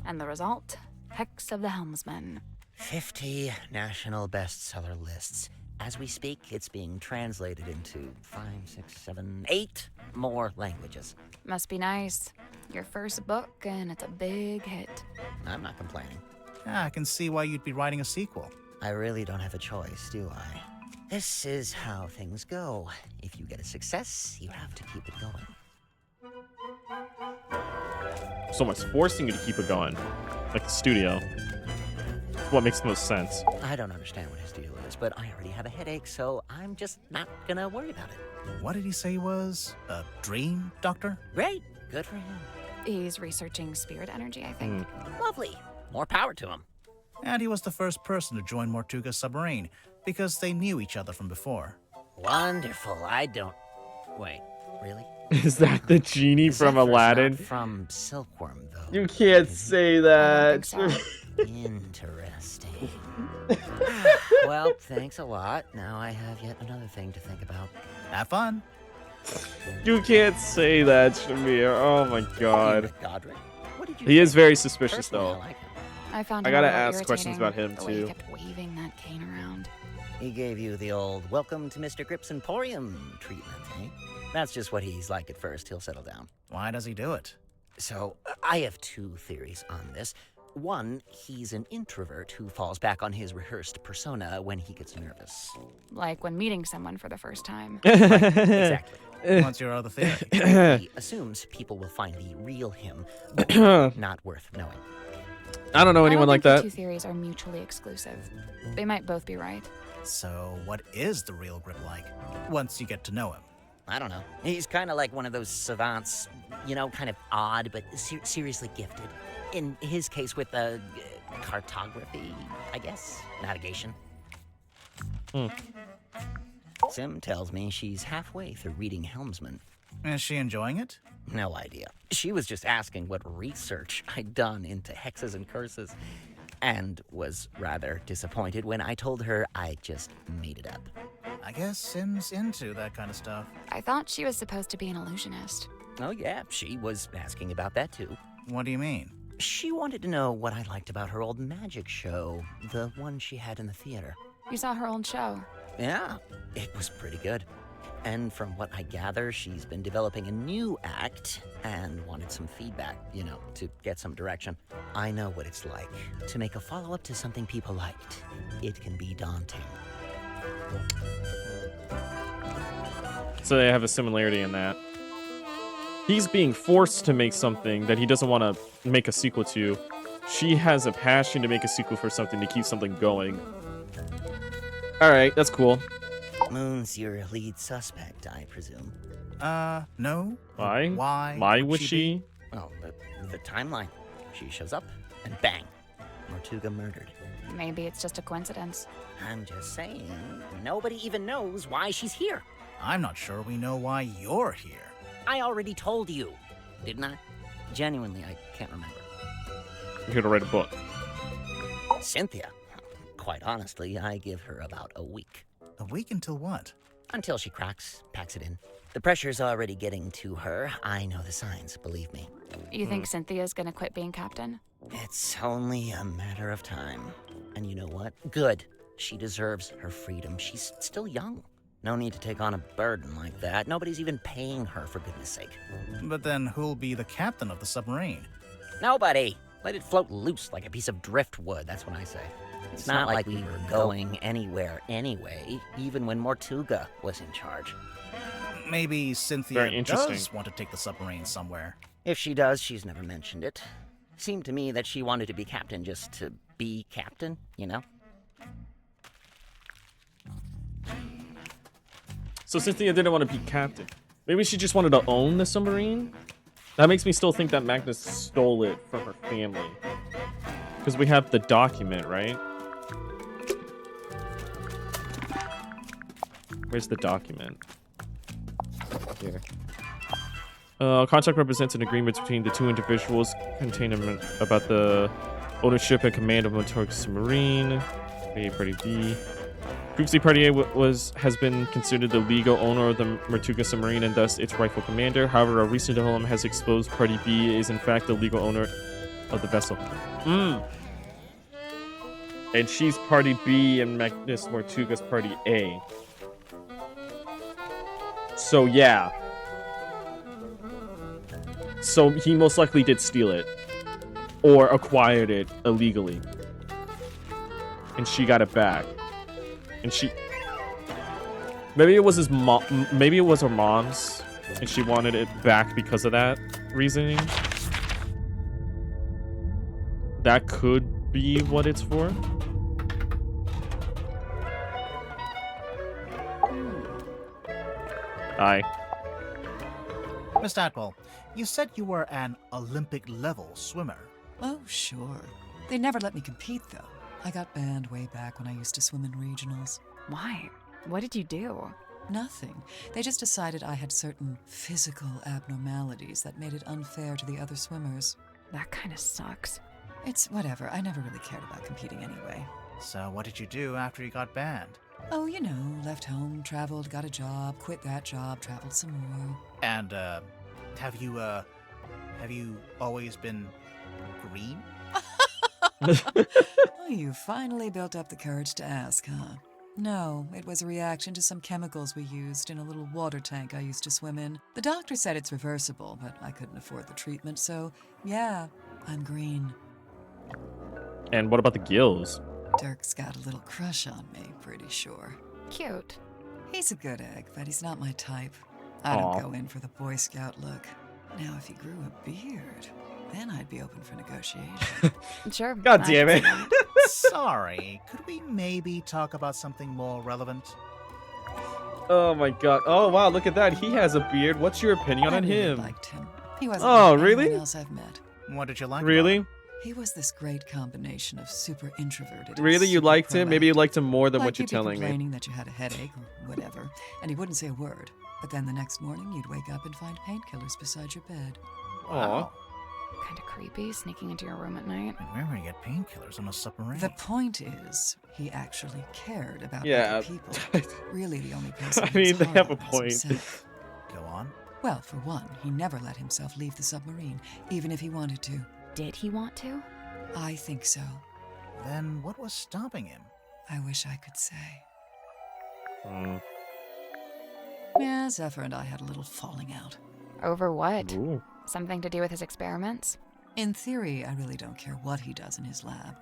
And the result? Hex of the Helmsman. 50 national bestseller lists. As we speak, it's being translated into 5, 6, 7, 8 more languages. Must be nice. Your first book, and it's a big hit. I'm not complaining. I can see why you'd be writing a sequel. I really don't have a choice, do I? This is how things go. If you get a success, you have to keep it going. Someone's forcing you to keep it going. Like the studio. What makes the most sense. I don't understand what his deal is, but I already have a headache, so I'm just not gonna worry about it. What did he say he was? A dream doctor? Great. Good for him. He's researching spirit energy, I think. Lovely. More power to him. And he was the first person to join Mortuga's submarine, because they knew each other from before. Wonderful. I don't... Wait, really? Is that the genie from Zephyr's Aladdin? Not from Silkworm, though. You can't say that. Interesting. Well, thanks a lot. Now I have yet another thing to think about. Have fun. You can't say that, Shamir. Oh my god. Godric? What did you He think? is very suspicious, Personally, though. I like him. I found I him gotta a little ask questions about him, irritating, the way too. He kept waving that cane around. He gave you the old welcome to Mr. Grip's Emporium treatment, eh? That's just what he's like at first. He'll settle down. Why does he do it? So, I have 2 theories on this. One, he's an introvert who falls back on his rehearsed persona when he gets nervous. Like when meeting someone for the first time. Exactly. What's your other theory? He assumes people will find the real him not worth knowing. I don't know anyone like The that. 2 theories are mutually exclusive. They might both be right. So, what is the real Grip like, once you get to know him? I don't know. He's kind of like one of those savants, you know, kind of odd, but seriously gifted. In his case with cartography, I guess. Navigation. Sim tells me she's halfway through reading Helmsman. Is she enjoying it? No idea. She was just asking what research I'd done into hexes and curses, and was rather disappointed when I told her I just made it up. I guess Sim's into that kind of stuff. I thought she was supposed to be an illusionist. Oh yeah, she was asking about that too. What do you mean? She wanted to know what I liked about her old magic show, the one she had in the theater. You saw her old show. Yeah, it was pretty good. And from what I gather, she's been developing a new act and wanted some feedback, you know, to get some direction. I know what it's like to make a follow-up to something people liked. It can be daunting. So they have a similarity in that. He's being forced to make something that he doesn't want to make a sequel to. She has a passion to make a sequel for something to keep something going. Alright, that's cool. Moon's your lead suspect, I presume. No. Why? Why would she? Well, the timeline. She shows up, and bang, Mortuga murdered. Maybe it's just a coincidence. I'm just saying, nobody even knows why she's here. I'm not sure we know why you're here. I already told you, didn't I? Genuinely, I can't remember. You're here to write a book. Cynthia, quite honestly, I give her about a week. A week until what? Until she cracks, packs it in. The pressure's already getting to her. I know the signs, believe me. You think Cynthia's gonna quit being captain? It's only a matter of time. And you know what? Good. She deserves her freedom. She's still young. No need to take on a burden like that. Nobody's even paying her, for goodness sake. But then who'll be the captain of the submarine? Nobody. Let it float loose like a piece of driftwood, that's what I say. It's not like we were going anywhere anyway, even when Mortuga was in charge. Maybe Cynthia Very interesting. does want to take the submarine somewhere. If she does, she's never mentioned it. Seemed to me that she wanted to be captain just to be captain, you know? So Cynthia didn't want to be captain. Maybe she just wanted to own the submarine? That makes me still think that Magnus stole it from her family. Because we have the document, right? Where's the document? Here. Contract represents an agreement between the two individuals containing about the ownership and command of Motorka submarine. Party B. Previously, Party A has been considered the legal owner of the Mertuga submarine and thus its rightful commander. However, a recent development has exposed Party B is in fact the legal owner of the vessel. And she's Party B and Magnus Mortuga's Party A. So yeah. So he most likely did steal it. Or acquired it illegally. And she got it back. And she... Maybe it was his mom. Maybe it was her mom's. And she wanted it back because of that reasoning. That could be what it's for. Aye. Miss Atwell, you said you were an Olympic-level swimmer. Oh, sure. They never let me compete, though. I got banned way back when I used to swim in regionals. Why? What did you do? Nothing. They just decided I had certain physical abnormalities that made it unfair to the other swimmers. That kind of sucks. It's whatever. I never really cared about competing anyway. So what did you do after you got banned? Oh, you know, left home, traveled, got a job, quit that job, traveled some more. And, have you always been green? Oh, you finally built up the courage to ask, huh? No, it was a reaction to some chemicals we used in a little water tank I used to swim in. The doctor said it's reversible, but I couldn't afford the treatment, so yeah, I'm green. And what about the gills? Dirk's got a little crush on me, pretty sure. Cute. He's a good egg, but he's not my type. I don't go in for the Boy Scout look. Now, if he grew a beard, then I'd be open for negotiation. Sure. God damn it. Sorry, could we maybe talk about something more relevant? Oh my god. Oh wow, look at that. He has a beard. What's your opinion on really him? Liked him. He wasn't Oh, like really? anyone else I've met. What did you like? Really? About him? He was this great combination of super introverted. Really? And You super liked him? Maybe you liked him more than like what you're you'd be telling me. complaining that you had a headache or whatever, and he wouldn't say a word. But then the next morning, you'd wake up and find painkillers beside your bed. Aw. Kind of creepy, sneaking into your room at night. And where would he get painkillers on a submarine? The point is, he actually cared about Yeah. other people. Really, the only person. I he was mean, they hard have a on was point. himself. Go on. Well, for one, he never let himself leave the submarine, even if he wanted to. Did he want to? I think so. Then what was stopping him? I wish I could say. Mm. Yeah, Zephyr and I had a little falling out. Over what? Ooh. Something to do with his experiments? In theory, I really don't care what he does in his lab.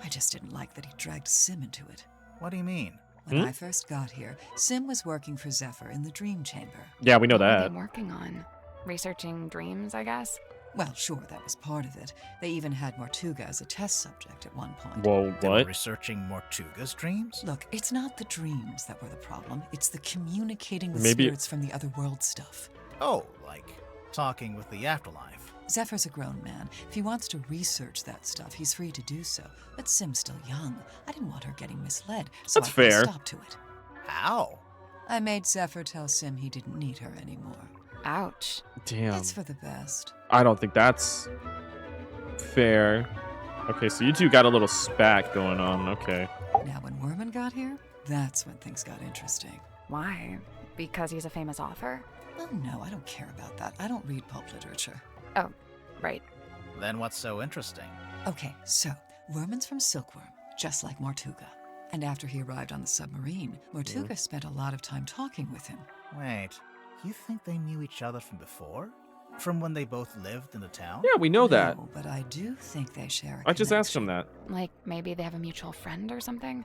I just didn't like that he dragged Sim into it. What do you mean? When I first got here, Sim was working for Zephyr in the Dream Chamber. Yeah, we know What were that. they working on? Researching dreams, I guess? Well, sure, that was part of it. They even had Mortuga as a test subject at one point. Whoa, They were what? researching Mortuga's dreams? Look, it's not the dreams that were the problem. It's the communicating with Maybe- spirits from the other world stuff. Oh, like talking with the afterlife. Zephyr's a grown man. If he wants to research that stuff, he's free to do so. But Sim's still young. I didn't want her getting misled, so That's I put a fair. stop to it. How? I made Zephyr tell Sim he didn't need her anymore. Ouch. Damn. It's for the best. I don't think that's fair. Okay, so you two got a little spat going on. Okay. Now, when Werman got here, that's when things got interesting. Why? Because he's a famous author? Oh, no, I don't care about that. I don't read pulp literature. Oh, right. Then what's so interesting? Okay, so Werman's from Silkworm, just like Mortuga. And after he arrived on the submarine, Mortuga spent a lot of time talking with him. Wait, you think they knew each other from before? From when they both lived in the town? Yeah, we know that. No, but I do think they share a I just asked him connection. that. Like, maybe they have a mutual friend or something?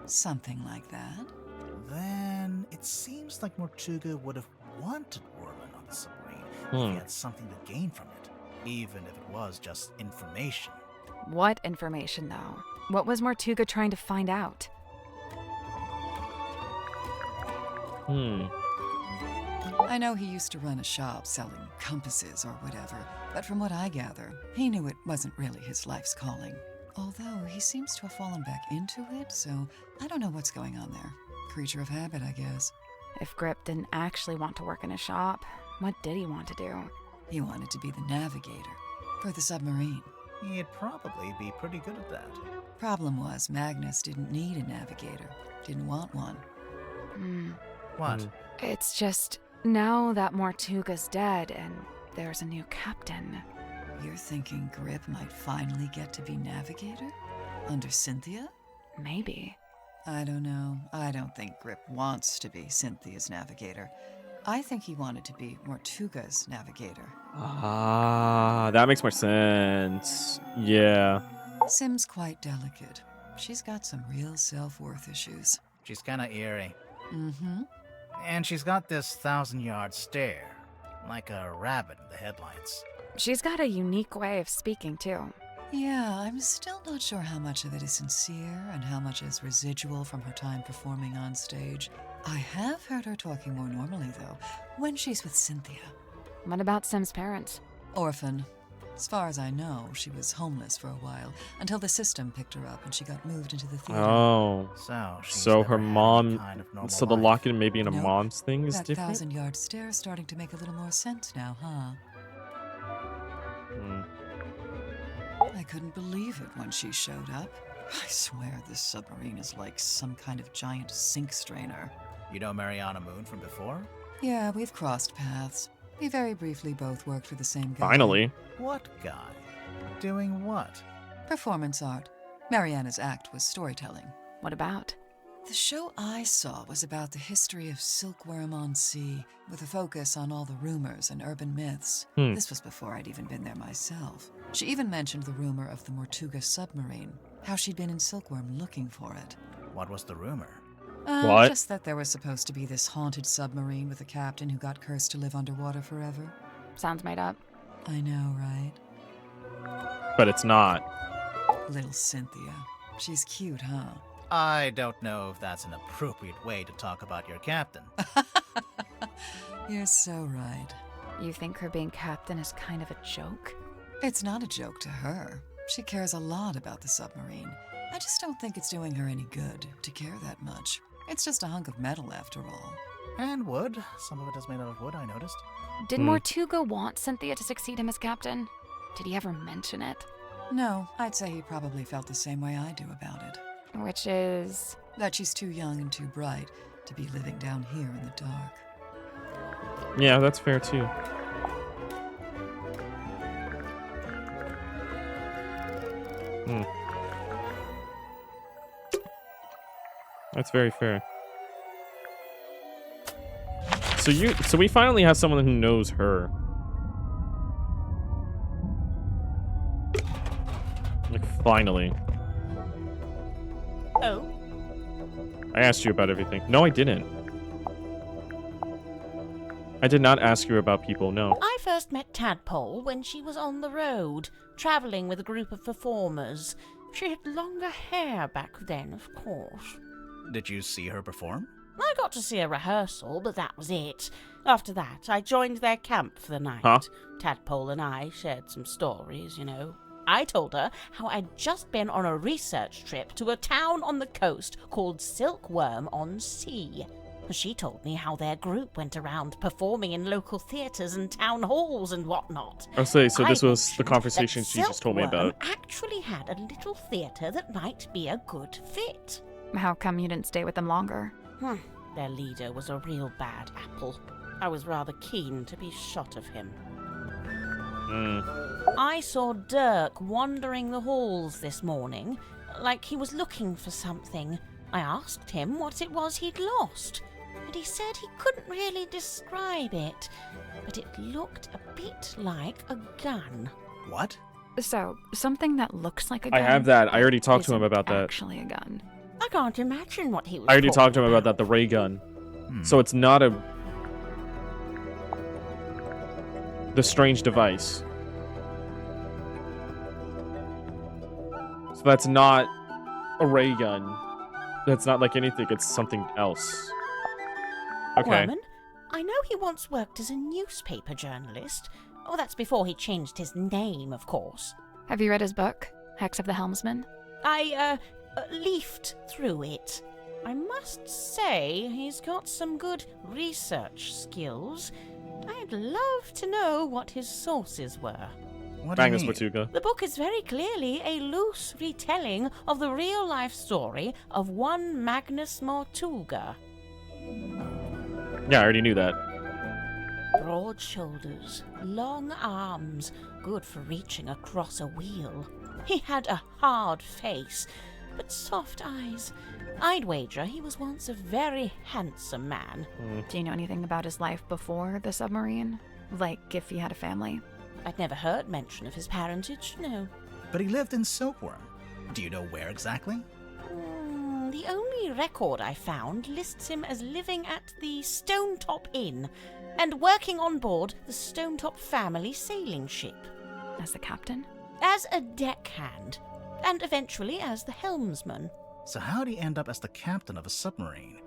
Something like that. Then it seems like Mortuga would have wanted Werman on the submarine if he had something to gain from it, even if it was just information. What information, though? What was Mortuga trying to find out? I know he used to run a shop selling compasses or whatever, but from what I gather, he knew it wasn't really his life's calling. Although he seems to have fallen back into it, so I don't know what's going on there. Creature of habit, I guess. If Grip didn't actually want to work in a shop, what did he want to do? He wanted to be the navigator for the submarine. He'd probably be pretty good at that. Problem was, Magnus didn't need a navigator. Didn't want one. What? It's just, now that Mortuga's dead and there's a new captain. You're thinking Grip might finally get to be navigator? Under Cynthia? Maybe. I don't know. I don't think Grip wants to be Cynthia's navigator. I think he wanted to be Mortuga's navigator. Ah, that makes more sense. Yeah. Sim's quite delicate. She's got some real self-worth issues. She's kinda eerie. Mm-hmm. And she's got this 1,000-yard stare, like a rabbit in the headlights. She's got a unique way of speaking, too. Yeah, I'm still not sure how much of it is sincere and how much is residual from her time performing on stage. I have heard her talking more normally, though, when she's with Cynthia. What about Sim's parents? Orphan. As far as I know, she was homeless for a while, until the system picked her up and she got moved into the theater. Oh. So her mom... So the lock-in maybe in a Nope. mom's thing is That different? 1,000-yard stare's starting to make a little more sense now, huh? I couldn't believe it when she showed up. I swear this submarine is like some kind of giant sink strainer. You know Mariana Moon from before? Yeah, we've crossed paths. We very briefly both worked for the same guy. Finally. What guy? Doing what? Performance art. Mariana's act was storytelling. What about? The show I saw was about the history of silkworm on sea, with a focus on all the rumors and urban myths. This was before I'd even been there myself. She even mentioned the rumor of the Mortuga submarine, how she'd been in Silkworm looking for it. What was the rumor? What? Just that there was supposed to be this haunted submarine with a captain who got cursed to live underwater forever. Sounds made up. I know, right? But it's not. Little Cynthia. She's cute, huh? I don't know if that's an appropriate way to talk about your captain. You're so right. You think her being captain is kind of a joke? It's not a joke to her. She cares a lot about the submarine. I just don't think it's doing her any good to care that much. It's just a hunk of metal after all. And wood. Some of it is made out of wood, I noticed. Did Mortuga want Cynthia to succeed him as captain? Did he ever mention it? No, I'd say he probably felt the same way I do about it. Which is? That she's too young and too bright to be living down here in the dark. Yeah, that's fair too. That's very fair. So we finally have someone who knows her. Like finally. Oh? I asked you about everything. No, I didn't. I did not ask you about people, no. I first met Tadpole when she was on the road, travelling with a group of performers. She had longer hair back then, of course. Did you see her perform? I got to see a rehearsal, but that was it. After that, I joined their camp for the night. Huh? Tadpole and I shared some stories, you know. I told her how I'd just been on a research trip to a town on the coast called Silkworm on Sea. She told me how their group went around performing in local theatres and town halls and whatnot. I'll say, so this I was the mentioned conversation that she just told me Silkworm about. actually had a little theatre that might be a good fit. How come you didn't stay with them longer? Their leader was a real bad apple. I was rather keen to be shot of him. I saw Dirk wandering the halls this morning, like he was looking for something. I asked him what it was he'd lost, and he said he couldn't really describe it, but it looked a bit like a gun. What? So, something that looks like a gun. I have that. I already talked to him isn't about that. Actually a gun. I can't imagine what he was I already talked to him talking about that, the ray gun. So it's not the strange device. So that's not a ray gun. That's not like anything, it's something else. Okay. Woman, I know he once worked as a newspaper journalist. Oh, that's before he changed his name, of course. Have you read his book, Hex of the Helmsman? I leafed through it. I must say he's got some good research skills. I'd love to know what his sources were. What do you Magnus mean? Mortuga. The book is very clearly a loose retelling of the real-life story of one Magnus Mortuga. Yeah, I already knew that. Broad shoulders, long arms, good for reaching across a wheel. He had a hard face, but soft eyes. I'd wager he was once a very handsome man. Do you know anything about his life before the submarine? Like if he had a family? I'd never heard mention of his parentage, no. But he lived in Silkworm. Do you know where exactly? The only record I found lists him as living at the Stonetop Inn and working on board the Stonetop family sailing ship. As the captain? As a deckhand, and eventually as the helmsman. So how'd he end up as the captain of a submarine?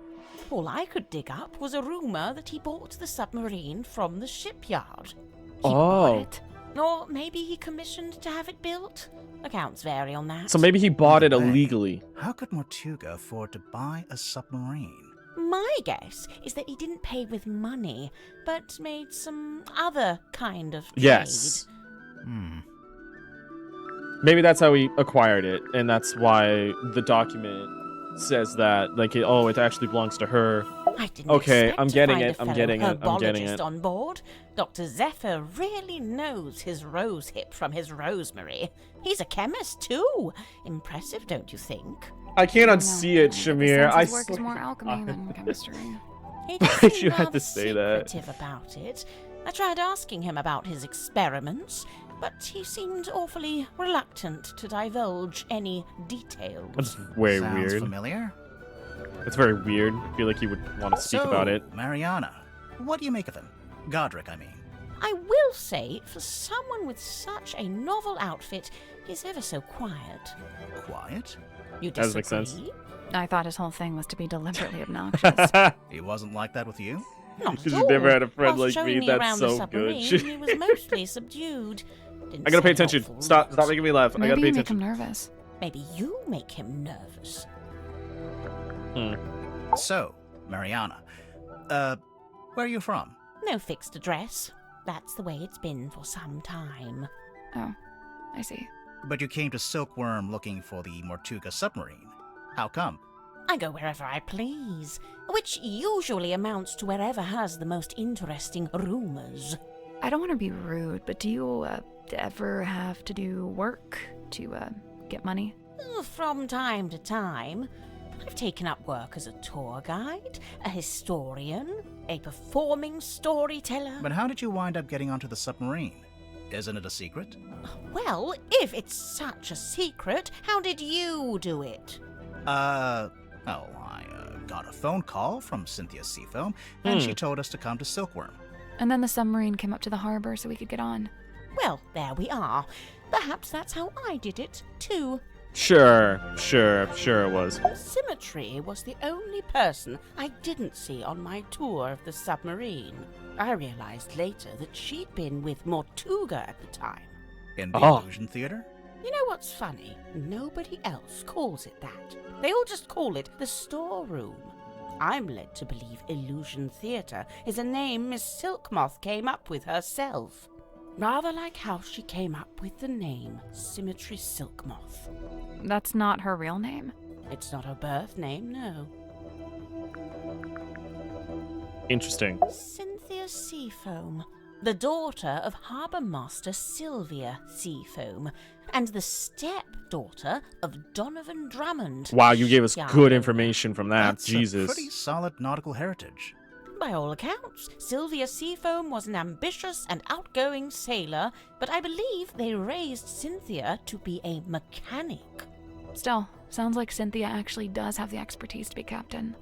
All I could dig up was a rumor that he bought the submarine from the shipyard. Oh. Or maybe he commissioned to have it built? Accounts vary on that. So maybe he bought it Either way, illegally. How could Mortuga afford to buy a submarine? My guess is that he didn't pay with money, but made some other kind of trade. Yes. Maybe that's how he acquired it, and that's why the document says that, like, it actually belongs to her. I didn't Okay, expect I'm to getting find it, a I'm fellow getting it, I'm getting herbologist it. on board. Dr. Zephyr really knows his rosehip from his rosemary. He's a chemist too. Impressive, don't you think? I can't unsee it, Shamir. His work is swear more to alchemy God. than chemistry. He Why did seem you had rather to say that? secretive about it. I tried asking him about his experiments, but he seemed awfully reluctant to divulge any details. That's way Sounds weird. familiar? It's very weird. I feel like he would want to speak about it. Mariana, what do you make of him? Godric, I mean. I will say, for someone with such a novel outfit, he's ever so quiet. Quiet? You That does make sense. disagree? I thought his whole thing was to be deliberately obnoxious. He wasn't like that with you? Not Because at you've never all. had a friend Whilst like me. showing me That's around the so submarine, good. he was mostly subdued. Didn't I gotta pay say attention. helpful Stop words. making me laugh. I gotta Maybe pay you make attention. him nervous. Maybe you make him nervous. So, Mariana, where are you from? No fixed address. That's the way it's been for some time. Oh, I see. But you came to Silkworm looking for the Mortuga submarine. How come? I go wherever I please, which usually amounts to wherever has the most interesting rumors. I don't want to be rude, but do you ever have to do work to get money? From time to time. I've taken up work as a tour guide, a historian, a performing storyteller. But how did you wind up getting onto the submarine? Isn't it a secret? Well, if it's such a secret, how did you do it? I got a phone call from Cynthia Seafoam, and she told us to come to Silkworm. And then the submarine came up to the harbor so we could get on. Well, there we are. Perhaps that's how I did it, too. Sure it was. Symmetry was the only person I didn't see on my tour of the submarine. I realized later that she'd been with Mortuga at the time. In the Oh. Illusion Theater? You know what's funny? Nobody else calls it that. They all just call it the storeroom. I'm led to believe Illusion Theater is a name Miss Silkmoth came up with herself. Rather like how she came up with the name Symmetry Silkmoth. That's not her real name? It's not her birth name, no. Interesting. Cynthia Seafoam, the daughter of Harbour Master Sylvia Seafoam, and the stepdaughter of Donovan Drummond. Wow, you gave us Yeah. good information from that. That's Jesus. a pretty solid nautical heritage. By all accounts, Sylvia Seafoam was an ambitious and outgoing sailor, but I believe they raised Cynthia to be a mechanic. Still, sounds like Cynthia actually does have the expertise to be captain.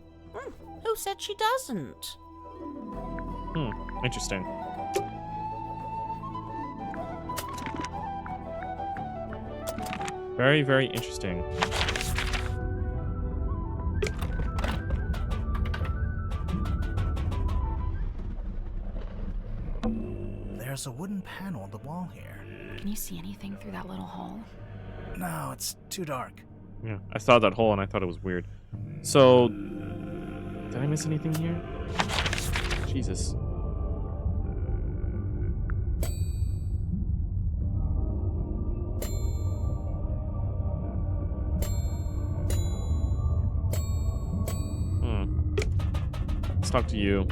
Who said she doesn't? Interesting. Very, very interesting. There's a wooden panel on the wall here. Can you see anything through that little hole? No, it's too dark. Yeah, I saw that hole and I thought it was weird. So, did I miss anything here? Jesus. talk to you.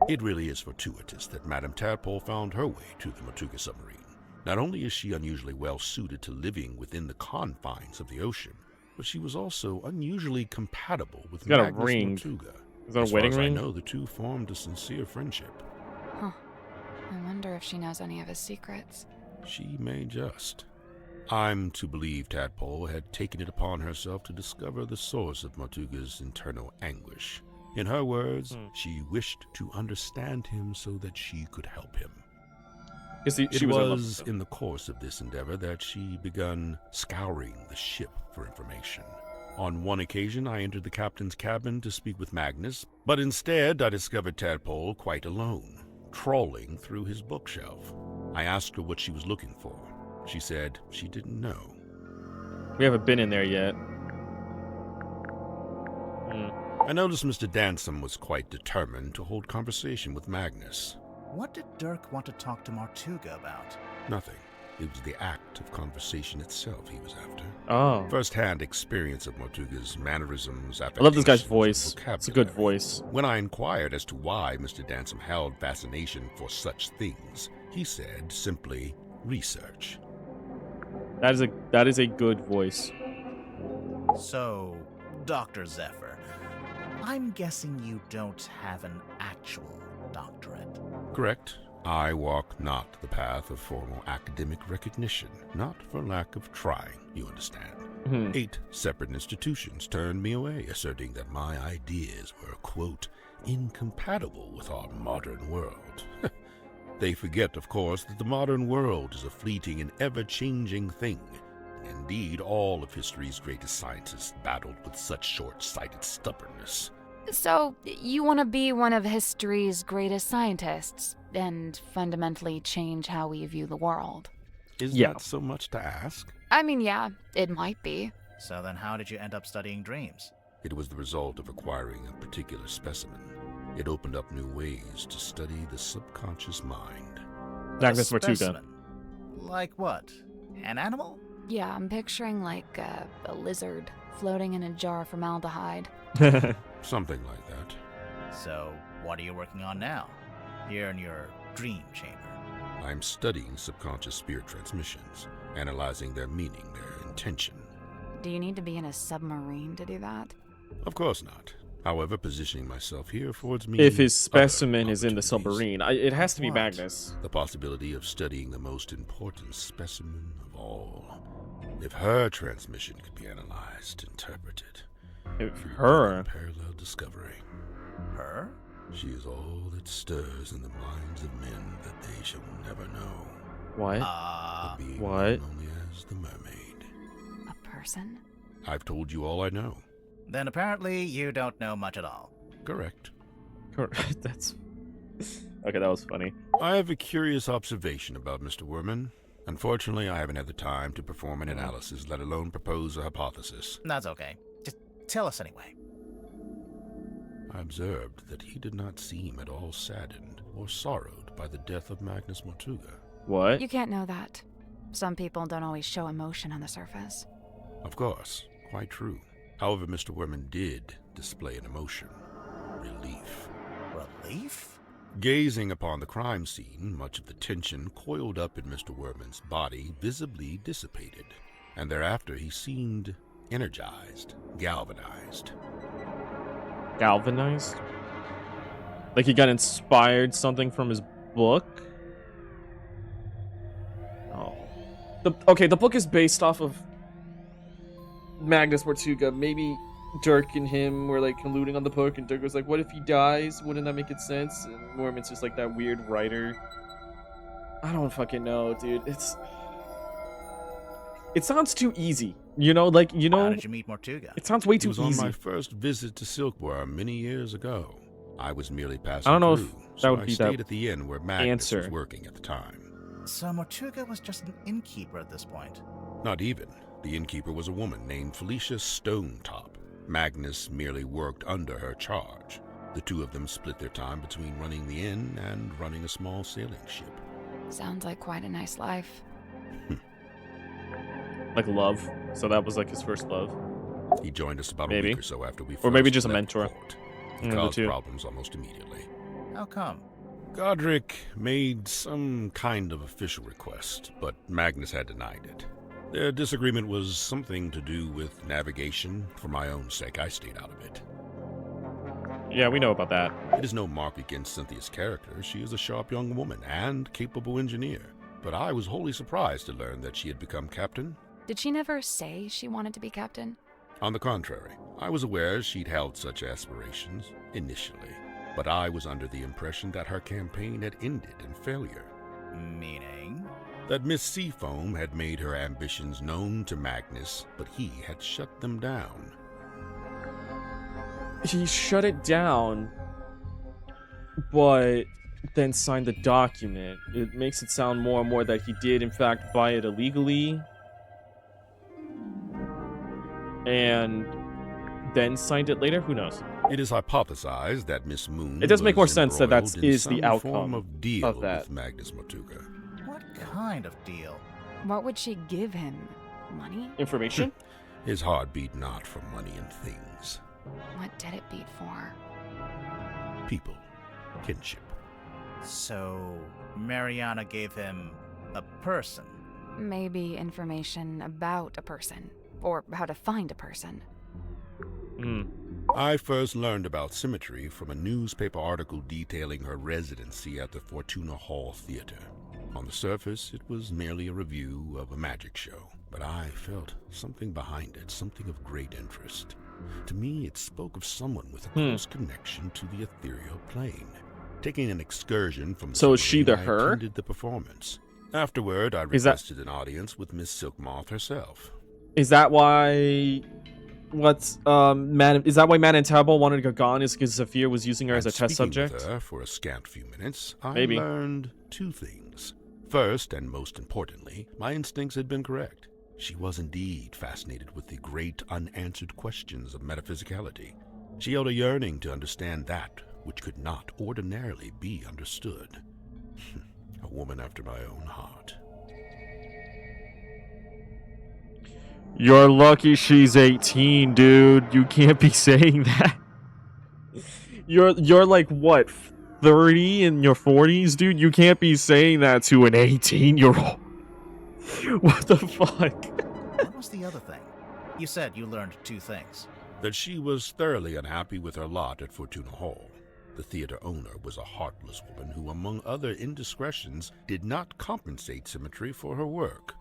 It really is fortuitous that Madame Tadpole found her way to the Motuga submarine. Not only is she unusually well suited to living within the confines of the ocean, but she was also unusually compatible with got a Magnus ring. Motuga. Is that as a wedding far as ring? I know, the two formed a sincere friendship. Huh. I wonder if she knows any of his secrets. She may just. I'm to believe Tadpole had taken it upon herself to discover the source of Motuga's internal anguish. In her words, she wished to understand him so that she could help him. It was in the course of this endeavor that she begun scouring the ship for information. On one occasion, I entered the captain's cabin to speak with Magnus, but instead I discovered Tadpole quite alone, trawling through his bookshelf. I asked her what she was looking for. She said she didn't know. We haven't been in there yet. I noticed Mr. Dansom was quite determined to hold conversation with Magnus. What did Dirk want to talk to Martuga about? Nothing. It was the act of conversation itself he was after. Oh. First-hand experience of Martuga's mannerisms, I love this guy's affectations, voice. and It's a good vocabulary. voice. When I inquired as to why Mr. Dansom held fascination for such things, he said simply, research. That is a good voice. So, Dr. Zephyr, I'm guessing you don't have an actual doctorate. Correct. I walk not the path of formal academic recognition, not for lack of trying, you understand. 8 separate institutions turned me away, asserting that my ideas were, quote, incompatible with our modern world. They forget, of course, that the modern world is a fleeting and ever-changing thing. Indeed, all of history's greatest scientists battled with such short-sighted stubbornness. So, you want to be one of history's greatest scientists and fundamentally change how we view the world? Is that so much to ask? I mean, yeah, it might be. So then how did you end up studying dreams? It was the result of acquiring a particular specimen. It opened up new ways to study the subconscious mind. Magnus Martuga. Specimen? Like what? An animal? Yeah, I'm picturing like a lizard floating in a jar of formaldehyde. Something like that. So, what are you working on now? Here in your dream chamber. I'm studying subconscious spirit transmissions, analyzing their meaning, their intention. Do you need to be in a submarine to do that? Of course not. However, positioning myself here affords me... If his specimen is in the submarine, it has to be Magnus. The possibility of studying the most important specimen of all. If her transmission could be analyzed, interpreted. If her... Parallel discovery. Her? She is all that stirs in the minds of men that they shall never know. What? A being What? known only as the Mermaid. A person? I've told you all I know. Then apparently you don't know much at all. Correct. That's... Okay, that was funny. I have a curious observation about Mr. Werman. Unfortunately, I haven't had the time to perform an analysis, let alone propose a hypothesis. That's okay. Just tell us anyway. I observed that he did not seem at all saddened or sorrowed by the death of Magnus Martuga. What? You can't know that. Some people don't always show emotion on the surface. Of course, quite true. However, Mr. Werman did display an emotion. Relief. Relief? Gazing upon the crime scene, much of the tension coiled up in Mr. Werman's body visibly dissipated, and thereafter he seemed energized, galvanized. Galvanized? Like he got inspired something from his book? Oh. The book is based off of Magnus Martuga. Maybe Dirk and him were like colluding on the book, and Dirk was like, what if he dies? Wouldn't that make it sense? And Mormon's just like that weird writer. I don't fucking know, dude. It sounds too easy. You know, like, you know... How did you meet Martuga? It sounds way too It was easy. on my first visit to Silkworm many years ago. I was merely passing I don't know through, if that so would I be stayed that at the inn where Magnus answer. was working at the time. So Martuga was just an innkeeper at this point? Not even. The innkeeper was a woman named Felicia Stonetop. Magnus merely worked under her charge. The two of them split their time between running the inn and running a small sailing ship. Sounds like quite a nice life. Like love. So that was like his first love. He joined us about Maybe. a week or so after we first Or maybe just a left mentor. port. He One of the caused two. problems almost immediately. How come? Godric made some kind of official request, but Magnus had denied it. Their disagreement was something to do with navigation. For my own sake, I stayed out of it. Yeah, we know about that. It is no mark against Cynthia's character. She is a sharp young woman and capable engineer. But I was wholly surprised to learn that she had become captain. Did she never say she wanted to be captain? On the contrary, I was aware she'd held such aspirations, initially. But I was under the impression that her campaign had ended in failure. Meaning? That Miss Seafoam had made her ambitions known to Magnus, but he had shut them down. He shut it down, but then signed the document. It makes it sound more and more that he did, in fact, buy it illegally. And then signed it later? Who knows? It is hypothesized that Miss Moon It does make more was sense that embroiled that in is the some outcome form of deal of that. with Magnus Motuga. What kind of deal? What would she give him? Money? Information? His heart beat not for money and things. What did it beat for? People. Kinship. So, Mariana gave him a person? Maybe information about a person, or how to find a person. I first learned about Symmetry from a newspaper article detailing her residency at the Fortuna Hall Theater. On the surface, it was merely a review of a magic show, but I felt something behind it, something of great interest. To me, it spoke of someone with a close connection to the ethereal plane. Taking an excursion from the So is she the submarine, her? I attended the performance. Afterward, I requested an audience with Miss Silkmoth herself. Is that why... is that why Man and Tabble wanted to go gone? Is because Zafir was using her as a test Speaking subject? with her for a scant few minutes, I Maybe. learned two things. First, and most importantly, my instincts had been correct. She was indeed fascinated with the great unanswered questions of metaphysicality. She held a yearning to understand that which could not ordinarily be understood. A woman after my own heart. You're lucky she's 18, dude. You can't be saying that. You're like, what, 30 in your 40s, dude? You can't be saying that to an 18-year-old. What the fuck? What was the other thing? You said you learned two things. That she was thoroughly unhappy with her lot at Fortuna Hall. The theater owner was a heartless woman who, among other indiscretions, did not compensate Symmetry for her work.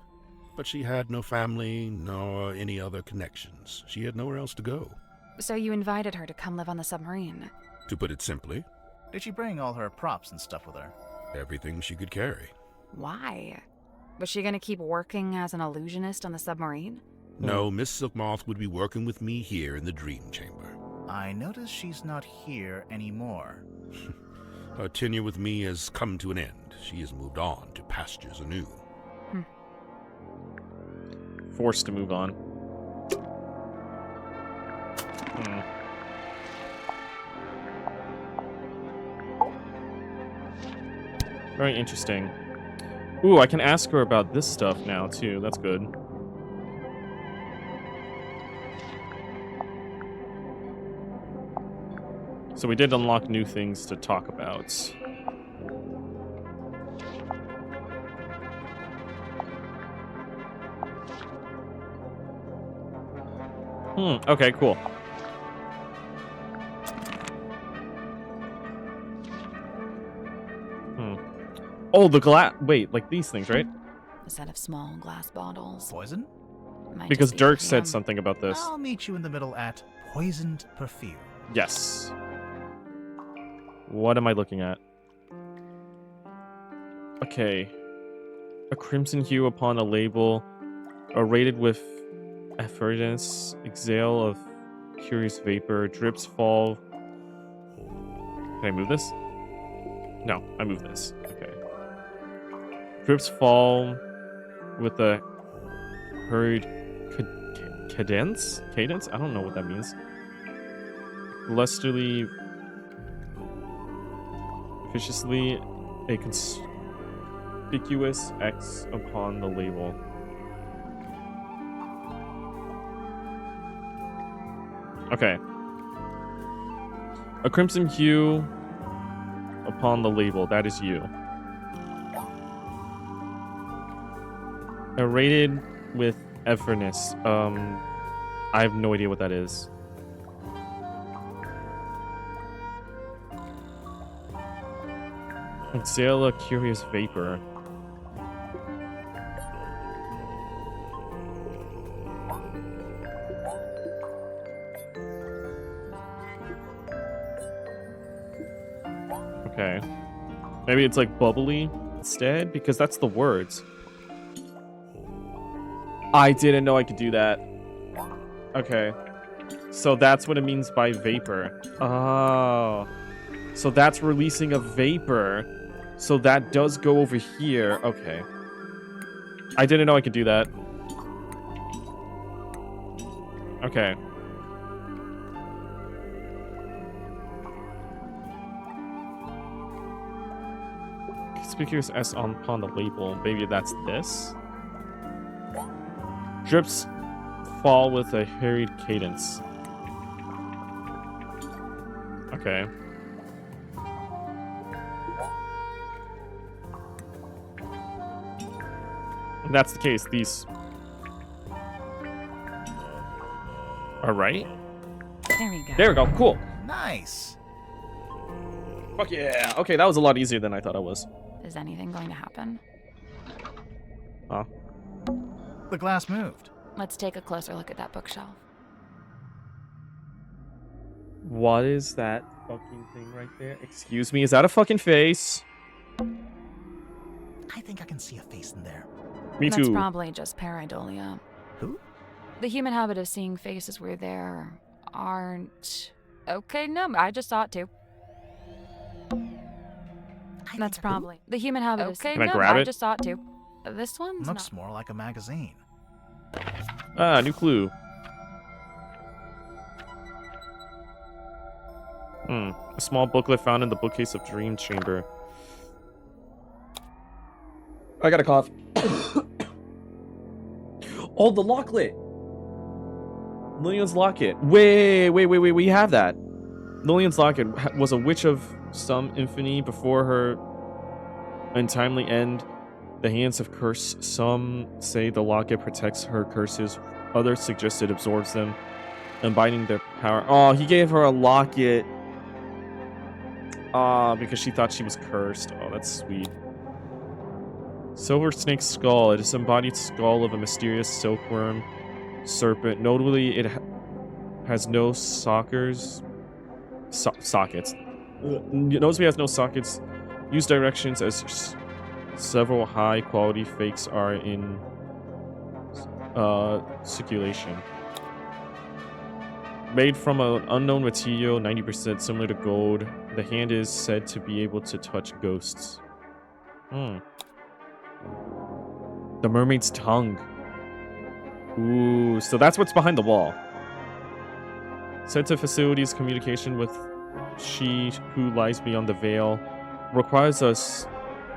But she had no family, nor any other connections. She had nowhere else to go. So you invited her to come live on the submarine? To put it simply, Did she bring all her props and stuff with her? everything she could carry. Why? Was she gonna keep working as an illusionist on the submarine? No, Miss Silkmoth would be working with me here in the Dream Chamber. I notice she's not here anymore. Her tenure with me has come to an end. She has moved on to pastures anew. Forced to move on. Very interesting. Ooh, I can ask her about this stuff now, too. That's good. So we did unlock new things to talk about. Okay, cool. Oh, the glass. Wait, like these things, right? A set of small glass bottles. Poison? Might Because just be Dirk said perfume. something about this. I'll meet you in the middle at poisoned perfume. Yes. What am I looking at? Okay. A crimson hue upon a label, rated with effulgence, exhale of curious vapor, drips fall. Can I move this? No, I move this. Okay. Drips fall with a hurried cadence? Cadence? I don't know what that means. Lustrily, viciously, a conspicuous X upon the label. Okay. A crimson hue upon the label. That is you. Rated with Everness. I have no idea what that is. Exhale a curious vapor. Okay. Maybe it's like bubbly instead, because that's the words. I didn't know I could do that. Okay. So that's what it means by vapor. Oh. So that's releasing a vapor. So that does go over here. Okay. I didn't know I could do that. Okay. Conspicuous S upon the label. Maybe that's this. Drips fall with a hurried cadence. Okay. If that's the case, these are right. There we go. There we go. Cool. Nice. Fuck yeah. Okay, that was a lot easier than I thought it was. Is anything going to happen? Huh? The glass moved. Let's take a closer look at that bookshelf. What is that fucking thing right there? Excuse me, is that a fucking face? I think I can see a face in there. Me That's too. probably just pareidolia. Who? The human habit of seeing faces where there aren't. Okay, no, I just saw it too. That's probably the human habit of. Okay, Can I no, grab I it? just saw it too. This one's Looks not. more like a magazine. Ah, new clue. A small booklet found in the bookcase of Dream Chamber. I got a cough. Oh, the locklet. Lillian's locket. Wait. We have that. Lillian's locket was a witch of some infamy before her untimely end. The hands of curse. Some say the locket protects her curses. Others suggest it absorbs them, embodying their power. Oh, he gave her a locket. Because she thought she was cursed. Oh, that's sweet. Silver Snake's skull. It is embodied skull of a mysterious silkworm serpent. Notably, it has no sockets. Notably, has no sockets. Use directions as several high-quality fakes are in circulation. Made from an unknown material, 90% similar to gold. The hand is said to be able to touch ghosts. The mermaid's tongue. Ooh, so that's what's behind the wall. Said to facilities communication with she who lies beyond the veil. Requires a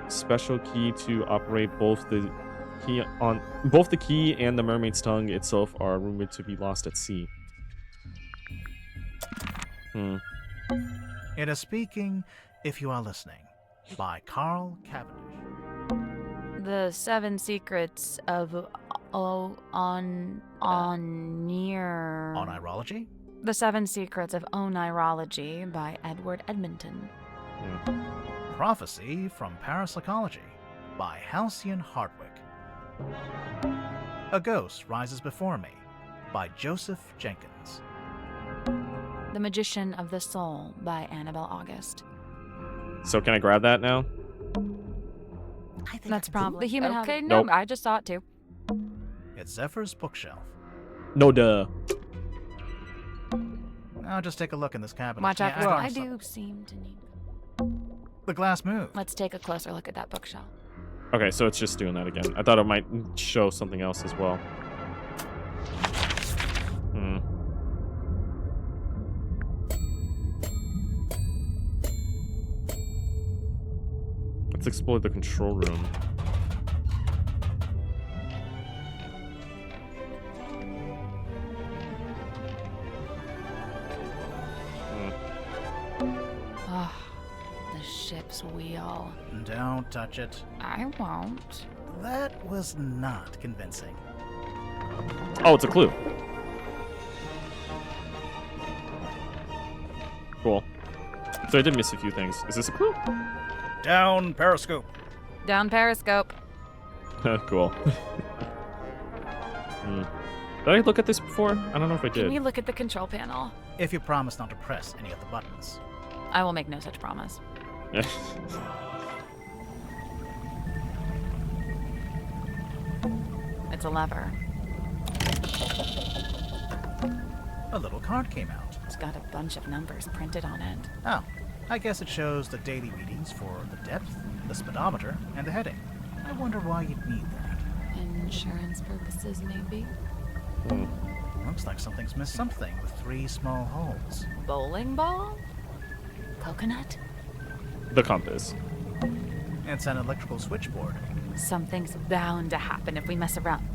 special key to operate both the key and the mermaid's tongue itself are rumored to be lost at sea. It is Speaking, If You Are Listening, by Carl Cavendish. The Seven Secrets of Onirology? The Seven Secrets of Onirology by Edward Edmonton. Prophecy from Parapsychology by Halcyon Hardwick. A Ghost Rises Before Me by Joseph Jenkins. The Magician of the Soul by Annabelle August. So can I grab that now? That's probably the human habit. Okay, Nope. no, I just saw it too. It's Zephyr's bookshelf. No duh. Now just take a look in this cabinet. Watch out, Yeah, I do seem to need. The glass moved. Let's take a closer look at that bookshelf. Okay, so it's just doing that again. I thought it might show something else as well. Let's explore the control room. Snape's wheel. Don't touch it. I won't. That was not convincing. Oh, it's a clue. Cool. So I did miss a few things. Is this a clue? Down periscope. Down periscope. Cool. Did I look at this before? I don't know if I did. Can we look at the control panel? If you promise not to press any of the buttons. I will make no such promise. It's a lever. A little card came out. It's got a bunch of numbers printed on it. Oh, I guess it shows the daily readings for the depth, the speedometer, and the heading. I wonder why you'd need that. Insurance purposes, maybe? Looks like something's missed something with 3 small holes. Bowling ball? Coconut? The compass. It's an electrical switchboard. Something's bound to happen if we mess around.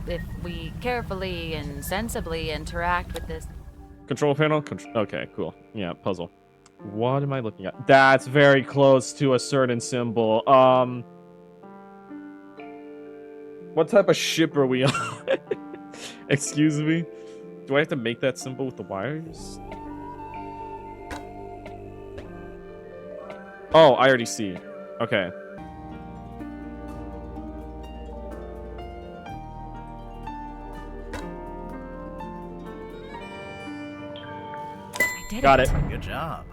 If we carefully and sensibly interact with this. Control panel? Okay, cool. Yeah, puzzle. What am I looking at? That's very close to a certain symbol. What type of ship are we on? Excuse me? Do I have to make that symbol with the wires? Oh, I already see. Okay. Got it. Good job.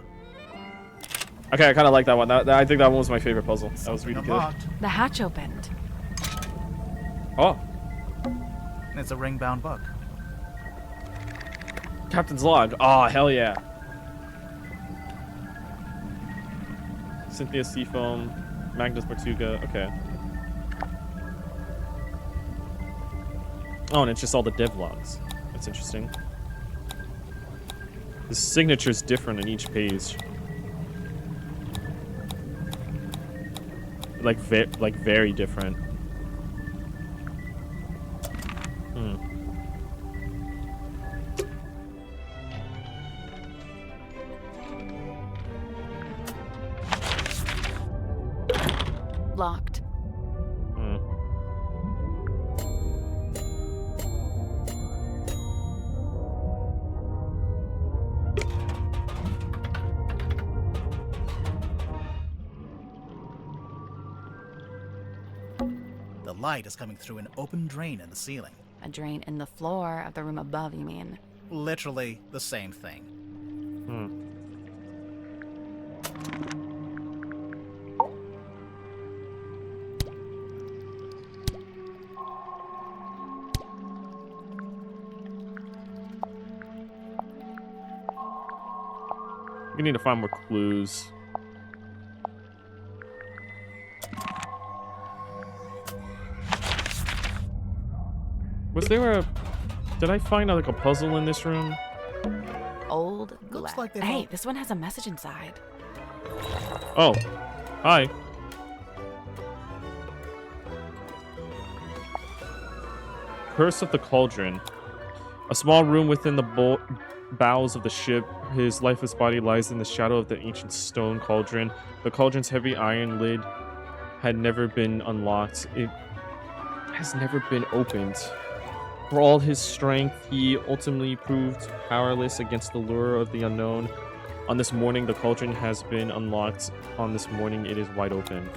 Okay, I kind of like that one. I think that one was my favorite puzzle. That was really good. The hatch opened. Oh. It's a ring-bound book. Captain's log. Oh, hell yeah. Cynthia Seafoam, Magnus Tortuga. Okay. Oh, and it's just all the dev logs. That's interesting. The signature's different in each page. Like very different. Locked. The light is coming through an open drain in the ceiling. A drain in the floor of the room above, you mean? Literally the same thing. We need to find more clues. Was there a... Did I find like a puzzle in this room? Old Looks glass. like they Hey, don't- this one has a message inside. Oh. Hi. Curse of the Cauldron. A small room within the bowels of the ship. His lifeless body lies in the shadow of the ancient stone cauldron. The cauldron's heavy iron lid had never been unlocked. It has never been opened. For all his strength, he ultimately proved powerless against the lure of the unknown. On this morning, the cauldron has been unlocked. On this morning, it is wide open.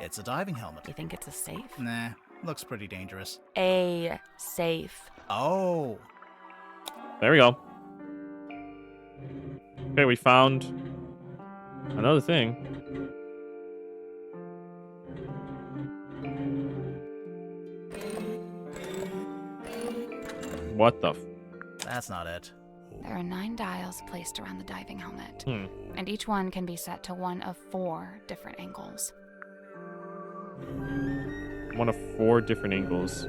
It's a diving helmet. Do you think it's a safe? Nah, looks pretty dangerous. A safe. Oh. There we go. Okay, we found another thing. What the That's not it. There are 9 dials placed around the diving helmet, Hmm. and each one can be set to one of 4 different angles. One of 4 different angles.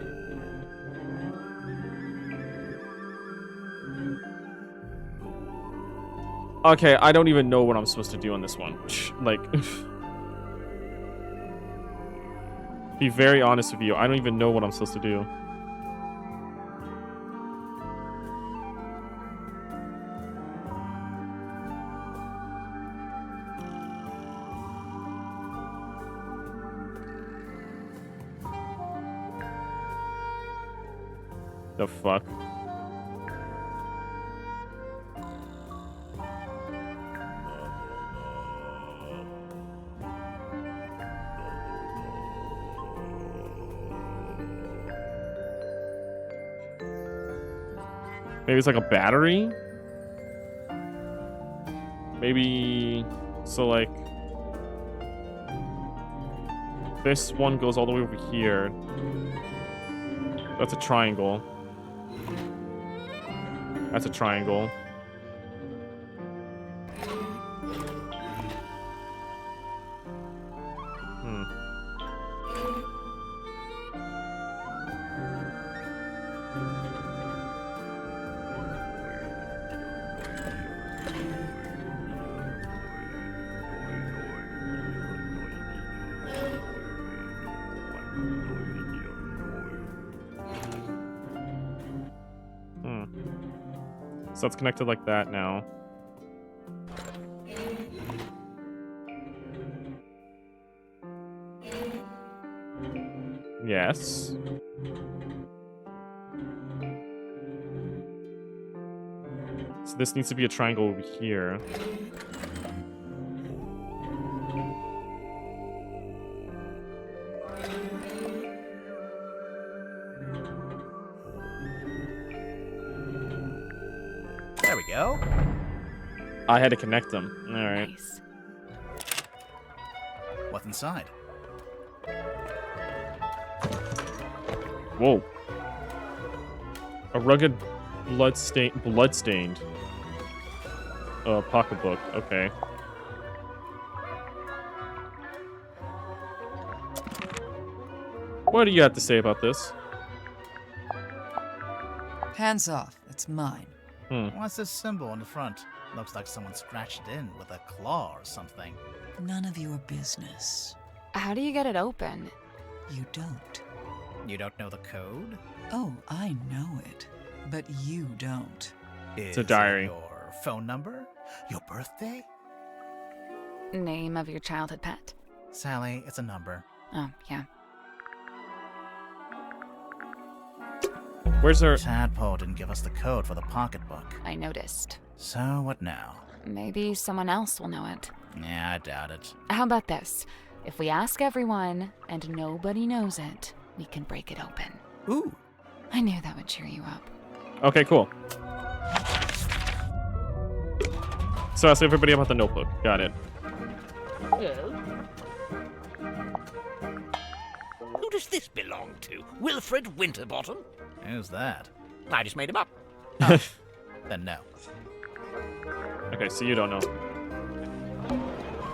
Okay, I don't even know what I'm supposed to do on this one. Like, be very honest with you, I don't even know what I'm supposed to do. The fuck? Maybe it's like a battery? Maybe... So, like... This one goes all the way over here. That's a triangle. That's a triangle. So it's connected like that now. Yes. So this needs to be a triangle over here. There we go. I had to connect them. All right. Nice. What's inside? Whoa. A rugged, bloodstained pocketbook. Okay. What do you have to say about this? Hands off. It's mine. What's this symbol on the front? Looks like someone scratched it in with a claw or something. None of your business. How do you get it open? You don't. You don't know the code? Oh, I know it. But you don't. It's a diary. Your phone number? Your birthday? Name of your childhood pet? Sally, it's a number. Oh, yeah. Where's her... Tadpole didn't give us the code for the pocketbook. I noticed. So what now? Maybe someone else will know it. Yeah, I doubt it. How about this? If we ask everyone and nobody knows it, we can break it open. Ooh. I knew that would cheer you up. Okay, cool. So ask everybody about the notebook. Got it. Who does this belong to? Wilfred Winterbottom? Who's that? I just made him up. Then no. Okay, so you don't know.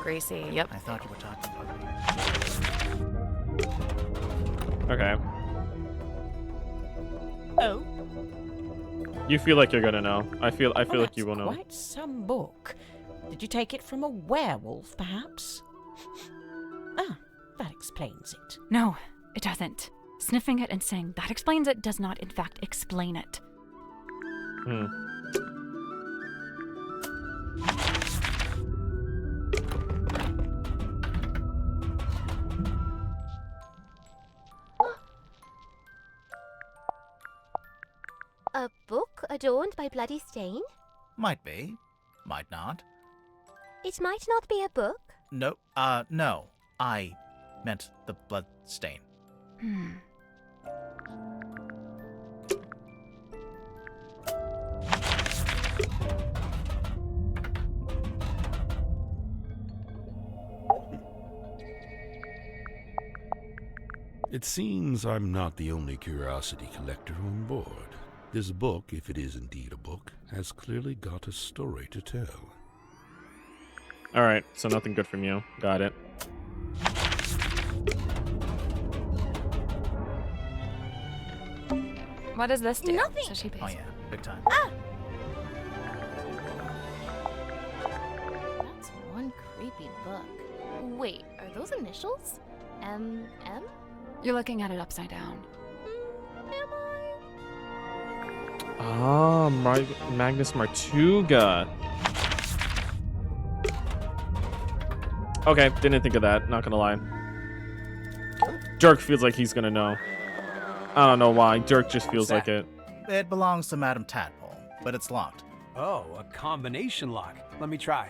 Gracie, yep. I thought you were talking about me. Okay. Oh. You feel like you're gonna know. I feel like you will know. Quite some book. Did you take it from a werewolf, perhaps? Ah, that explains it. No, it doesn't. Sniffing it and saying that explains it does not, in fact, explain it. A book adorned by bloody stain? Might be. Might not. It might not be a book. No, no. I meant the blood stain. It seems I'm not the only curiosity collector on board. This book, if it is indeed a book, has clearly got a story to tell. Alright, so nothing good from you. Got it. What does this do? Nothing. So she pays. Oh yeah, big time. That's one creepy book. Wait, are those initials? M? You're looking at it upside down. Am I? Ah, Magnus Martuga. Okay, didn't think of that, not gonna lie. Dirk feels like he's gonna know. I don't know why. Dirk just feels like it. It belongs to Madame Tadpole, but it's locked. Oh, a combination lock. Let me try.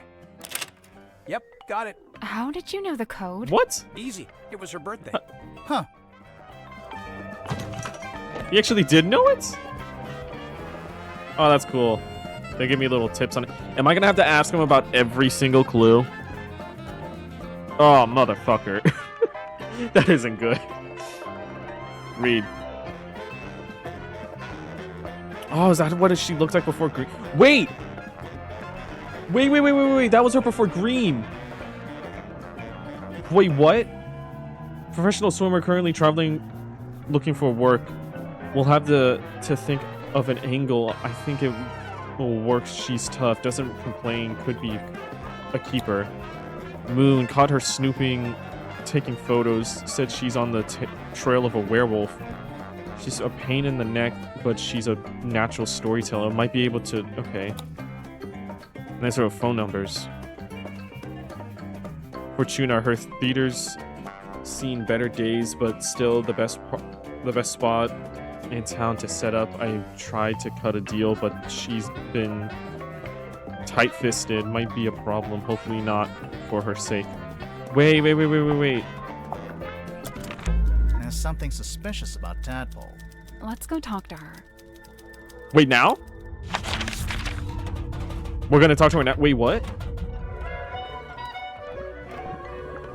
Yep, got it. How did you know the code? What? Easy. It was her birthday. Huh. He actually did know it? Oh, that's cool. They give me little tips on it. Am I gonna have to ask him about every single clue? Oh, motherfucker. That isn't good. Read. Oh, is that what she looked like before Green? Wait! Wait. That was her before Green. Wait, what? Professional swimmer currently traveling, looking for work. We'll have to think of an angle. I think it will work. She's tough. Doesn't complain. Could be a keeper. Moon caught her snooping, taking photos. Said she's on the trail of a werewolf. She's a pain in the neck, but she's a natural storyteller. Might be able to... Okay. Nice sort of phone numbers. Fortuna, her theater's seen better days, but still the best spot in town to set up. I tried to cut a deal, but she's been tight-fisted. Might be a problem. Hopefully not for her sake. Wait. There's something suspicious about Tadpole. Let's go talk to her. Wait, now? We're gonna talk to her now? Wait, what?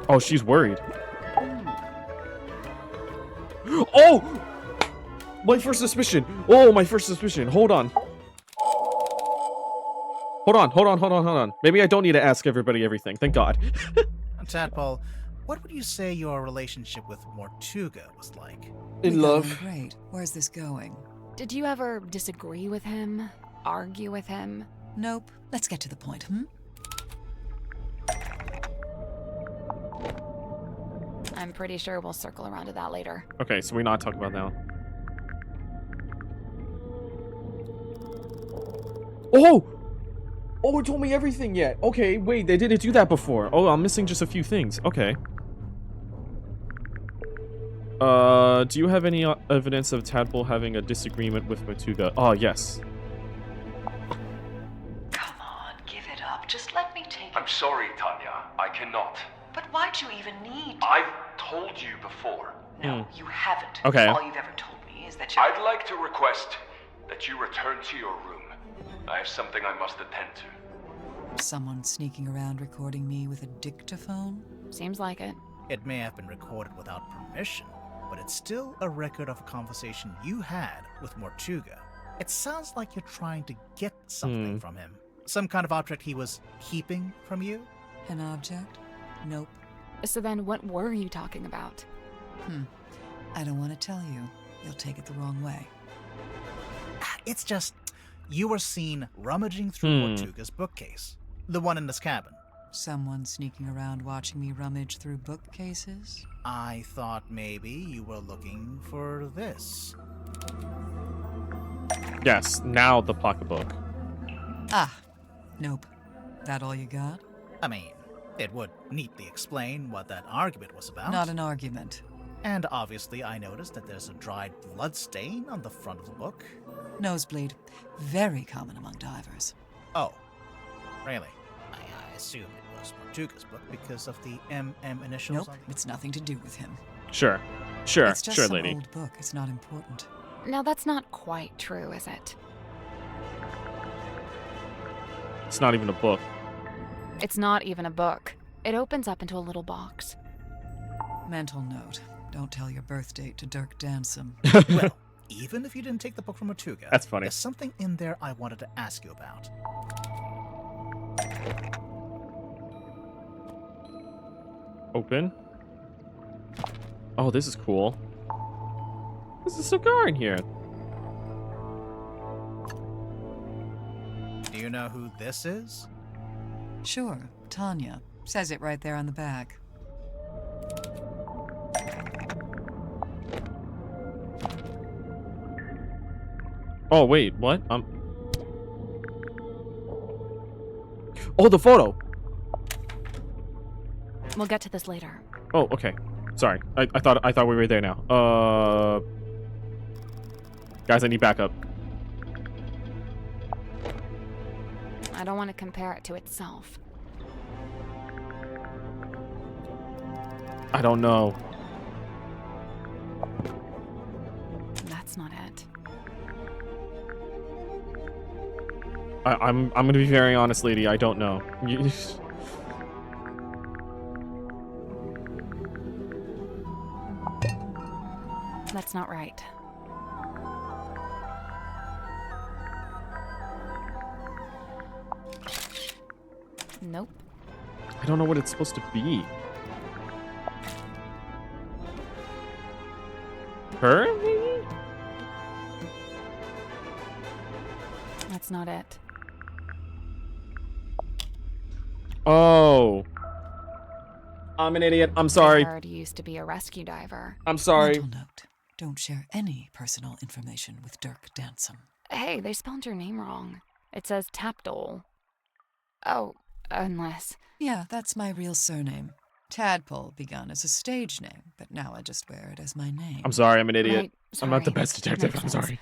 Oh, she's worried. Oh! My first suspicion. Oh, my first suspicion. Hold on. Hold on. Maybe I don't need to ask everybody everything. Thank God. Tadpole, what would you say your relationship with Mortuga was like? In love. Great. Where's this going? Did you ever disagree with him? Argue with him? Nope. Let's get to the point, hmm? I'm pretty sure we'll circle around to that later. Okay, so we're not talking about now. Oh! Oh, it told me everything yet. Okay, wait, they didn't do that before. Oh, I'm missing just a few things. Okay. Do you have any evidence of Tadpole having a disagreement with Mortuga? Oh, yes. Come on, give it up. Just let me take it. I'm sorry, Tanya. I cannot. But why'd you even need... I've told you before. No, you haven't. Okay. All you've ever told me is that you... I'd like to request that you return to your room. I have something I must attend to. Someone sneaking around recording me with a dictaphone? Seems like it. It may have been recorded without permission, but it's still a record of a conversation you had with Mortuga. It sounds like you're trying to get something from him. Some kind of object he was keeping from you? An object? Nope. So then what were you talking about? I don't want to tell you. You'll take it the wrong way. It's just, you were seen rummaging through Mortuga's bookcase. The one in this cabin. Someone sneaking around watching me rummage through bookcases? I thought maybe you were looking for this. Yes, now the pocketbook. Ah, nope. That all you got? I mean, it would neatly explain what that argument was about. Not an argument. And obviously I noticed that there's a dried blood stain on the front of the book. Nosebleed. Very common among divers. Oh, really? I assumed it was Mortuga's book because of the MM initials. Nope, it's nothing to do with him. Sure, It's just some lady. old book. It's not important. Now that's not quite true, is it? It's not even a book. It's not even a book. It opens up into a little box. Mental note. Don't tell your birth date to Dirk Dansom. Well, even if you didn't take the book from Mortuga, That's funny. there's something in there I wanted to ask you about. Open. Oh, this is cool. There's a cigar in here. Do you know who this is? Sure, Tanya. Says it right there on the back. Oh, wait, what? Oh, the photo! We'll get to this later. Oh, okay. Sorry. I thought we were there now. Guys, I need backup. I don't want to compare it to itself. I don't know. That's not it. I'm gonna be very honest, lady. I don't know. That's not right. Nope. I don't know what it's supposed to be. Her, maybe? That's not it. Oh. I'm an idiot. I'm sorry. I heard you used to be a rescue diver. I'm sorry. Mental note. Don't share any personal information with Dirk Dansom. Hey, they spelled your name wrong. It says Tapdole. Oh, unless... Yeah, that's my real surname. Tadpole begun as a stage name, but now I just wear it as my name. I'm sorry, I'm an idiot. Right, I'm not the sorry. best detective, Makes I'm sense. sorry.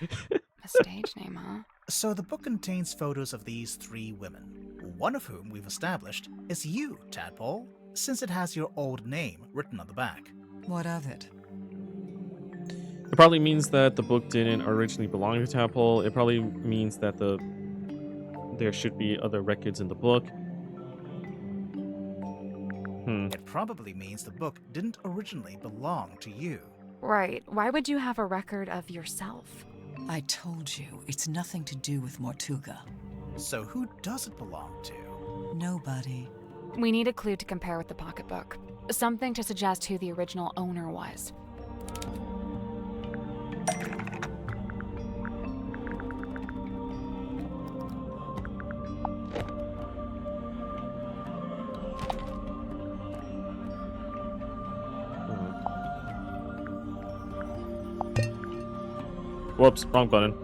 A stage name, huh? So the book contains photos of these 3 women, one of whom we've established is you, Tadpole, since it has your old name written on the back. What of it? It probably means that the book didn't originally belong to Tadpole. It probably means that there should be other records in the book. It probably means the book didn't originally belong to you. Right. Why would you have a record of yourself? I told you, it's nothing to do with Mortuga. So who does it belong to? Nobody. We need a clue to compare with the pocketbook. Something to suggest who the original owner was. Whoops, wrong button.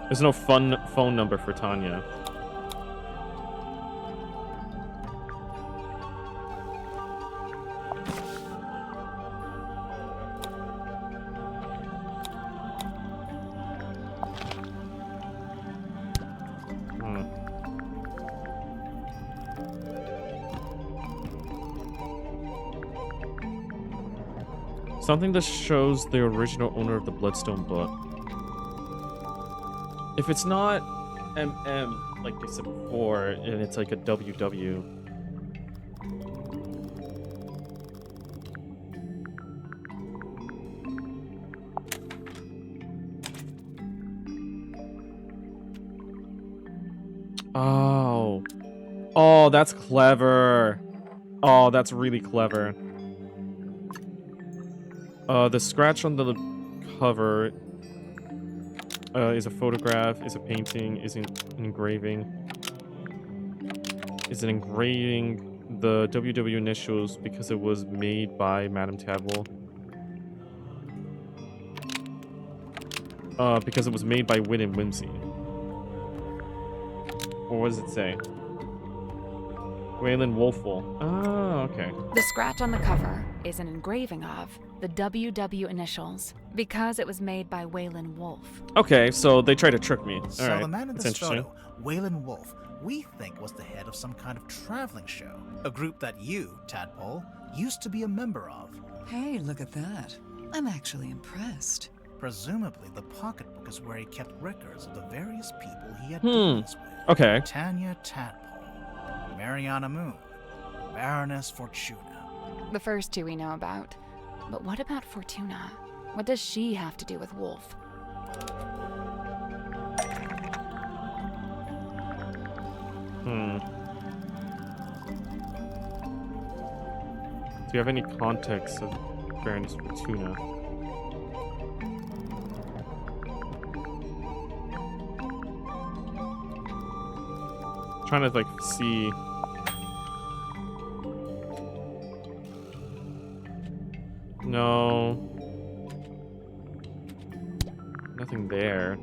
There's no phone number for Tanya. Something that shows the original owner of the Bloodstone book. If it's not MM, like you said before, and it's like a WW. Oh. Oh, that's clever. Oh, that's really clever. The scratch on the cover is a photograph, is a painting, is an engraving. Is an engraving the WW initials because it was made by Madame Tadpole. Because it was made by Wit and Whimsy. Or what does it say? Waylon Wolfel. Oh, okay. The scratch on the cover is an engraving of the WW initials because it was made by Waylon Wolf. Okay, so they try to trick me. So All right, the man in that's this interesting. photo, Waylon Wolf, we think was the head of some kind of traveling show, a group that you, Tadpole, used to be a member of. Hey, look at that. I'm actually impressed. Presumably, the pocketbook is where he kept records of the various people he had dealings with. Okay. Tanya Tadpole, Mariana Moon, Baroness Fortuna. The first 2 we know about. But what about Fortuna? What does she have to do with Wolf? Do you have any context of Baroness Fortuna? Trying to like see. No. Nothing there.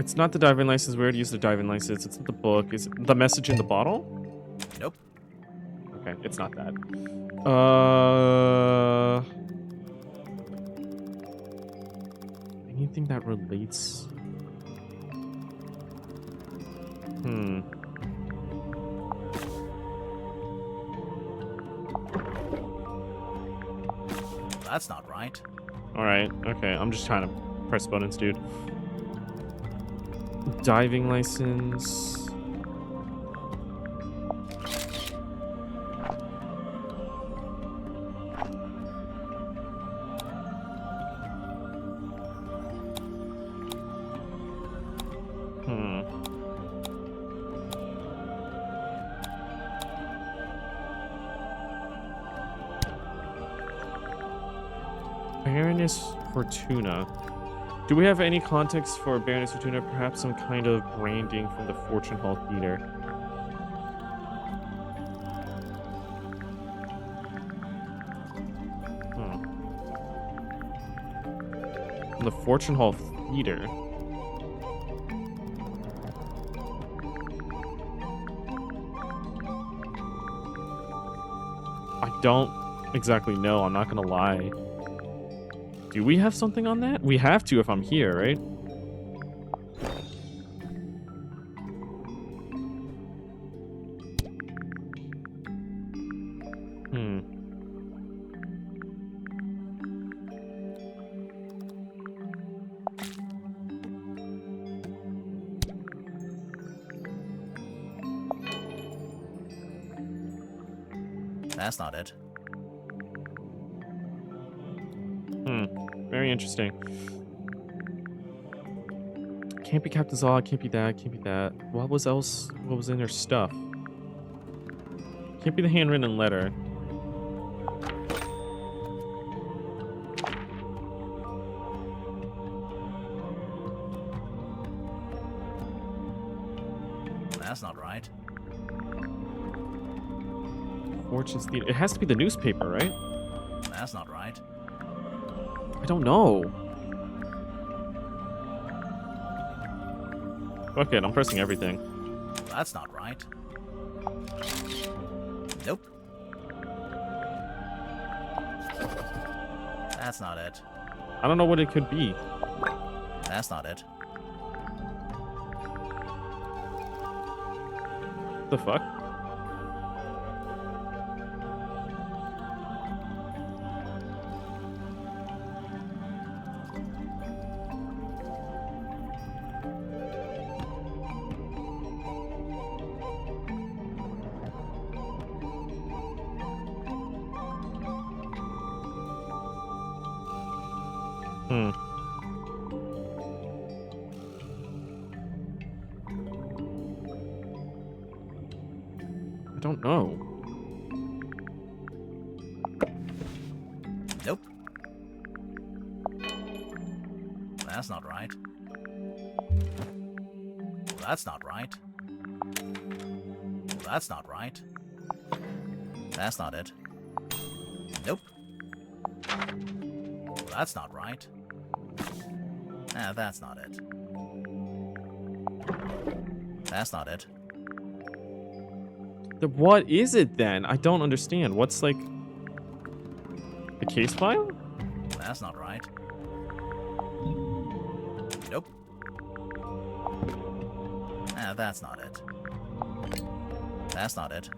It's not the diving license. We already used the diving license. It's not the book. Is it the message in the bottle? Nope. Okay, it's not that. Anything that relates? That's not right. Alright, okay. I'm just trying to press buttons, dude. Diving license. Baroness Fortuna. Do we have any context for Baroness Fortuna? Perhaps some kind of branding from the Fortune Hall Theater. From the Fortune Hall Theater. I don't exactly know, I'm not gonna lie. Do we have something on that? We have to if I'm here, right? That's not it. Very interesting. Can't be Captain Zod, can't be that, can't be that. What was else? What was in her stuff? Can't be the handwritten letter. That's not right. Fortune's Theater. It has to be the newspaper, right? That's not right. I don't know. Fuck it, I'm pressing everything. That's not right. Nope. That's not it. I don't know what it could be. That's not it. What the fuck? I don't know. Nope. That's not right. That's not right. That's not right. That's not it. Nope. That's not right. That's not it. That's not it. What is it then? I don't understand. What's like the case file? That's not right. Nope. That's not it. That's not it.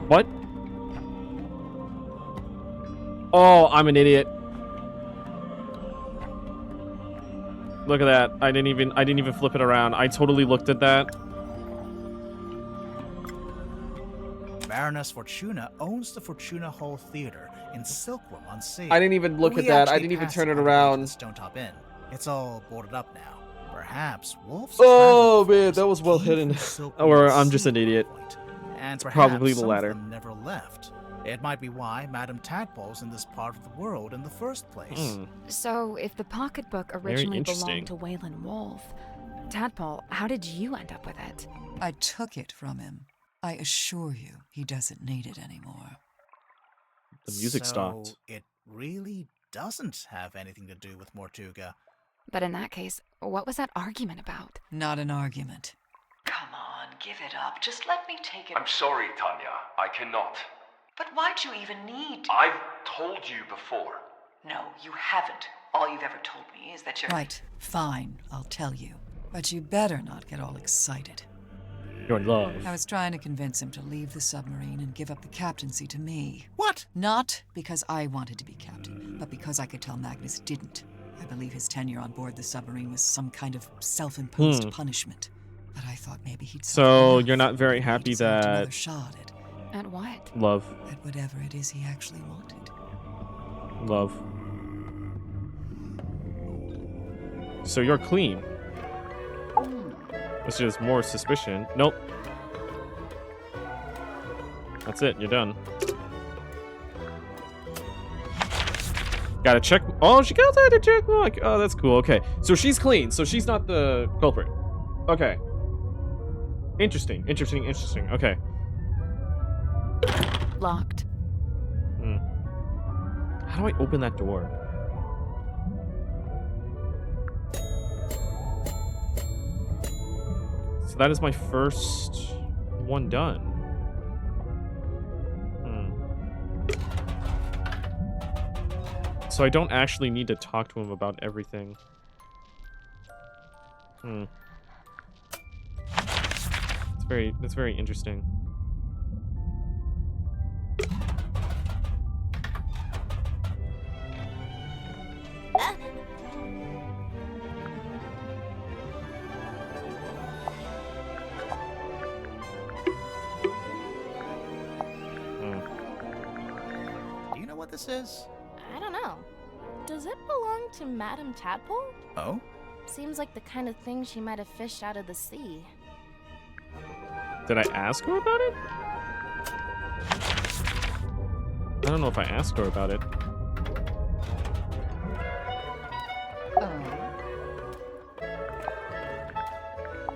What? Oh, I'm an idiot. Look at that. I didn't even flip it around. I totally looked at that. Baroness Fortuna owns the Fortuna Hall Theater in Silkworm on Sea. I didn't even look at that. I didn't even turn it around. Don't hop in. It's all boarded up now. Perhaps Wolf's Oh man, that was well hidden. Or I'm just an idiot. And it's probably the latter. Never left. It might be why Madame Tadpole's in this part of the world in the first place. So, if the pocketbook originally belonged to Waylon Wolf, Tadpole, how did you end up with it? I took it from him. I assure you, he doesn't need it anymore. The music stopped. So it really doesn't have anything to do with Mortuga. But in that case, what was that argument about? Not an argument. Come on, give it up. Just let me take it. I'm sorry, Tanya. I cannot. But why'd you even need... I've told you before. No, you haven't. All you've ever told me is that you're... Right, fine, I'll tell you. But you better not get all excited. Your love. I was trying to convince him to leave the submarine and give up the captaincy to me. What? Not because I wanted to be captain, but because I could tell Magnus didn't. I believe his tenure on board the submarine was some kind of self-imposed punishment. But I thought maybe he'd... So you're not very happy that... another shot at what? Love. At whatever it is he actually wanted. Love. So you're clean. Which is more suspicion. Nope. That's it. You're done. Gotta check. Oh, she goes out to check. Like, oh, that's cool. Okay. So she's clean. So she's not the culprit. Okay. Interesting. Interesting. Interesting. Okay. Locked. How do I open that door? So that is my first one done. So I don't actually need to talk to him about everything. That's very interesting. Do you know what this is? I don't know. Does it belong to Madame Tadpole? Oh? Seems like the kind of thing she might have fished out of the sea. Did I ask her about it? I don't know if I asked her about it.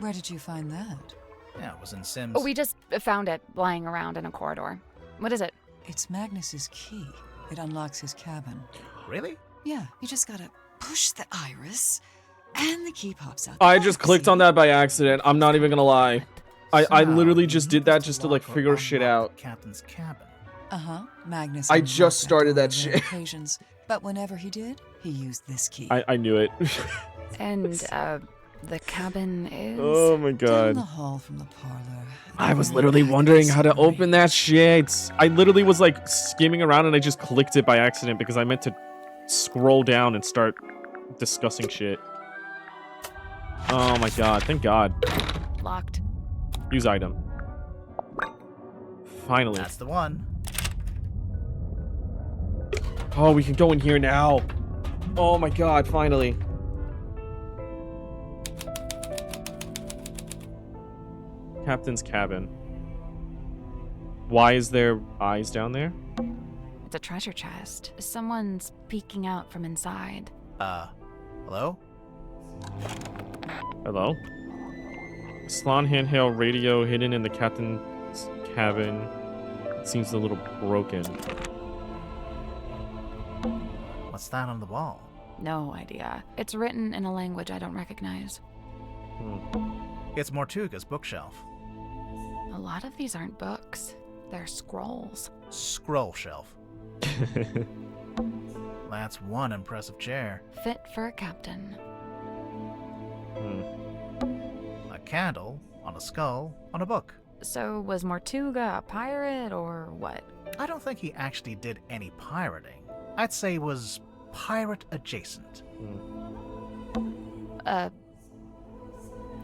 Where did you find that? Yeah, it was in Sims. Oh, we just found it lying around in a corridor. What is it? It's Magnus's key. It unlocks his cabin. Really? Yeah, you just gotta push the iris, and the key pops out. I just clicked on that by accident. I'm not even gonna lie. I literally just did that just to like figure shit out. Captain's cabin. Magnus. I just started that shit. shit. Occasions, but whenever he did, he used this key. I knew it. And the cabin is... Oh my Down god. the hall from the parlor. I was literally wondering how to open that shit. I literally was like skimming around and I just clicked it by accident because I meant to scroll down and start discussing shit. Oh my god, thank god. Locked. Use item. Finally. That's the one. Oh, we can go in here now. Oh my god, finally. Captain's cabin. Why is there eyes down there? It's a treasure chest. Someone's peeking out from inside. Hello? Hello? Salon handheld radio hidden in the captain's cabin. It seems a little broken. What's that on the wall? No idea. It's written in a language I don't recognize. It's Mortuga's bookshelf. A lot of these aren't books. They're scrolls. Scroll shelf. That's one impressive chair. Fit for a captain. A candle on a skull on a book. So was Mortuga a pirate or what? I don't think he actually did any pirating. I'd say he was pirate adjacent.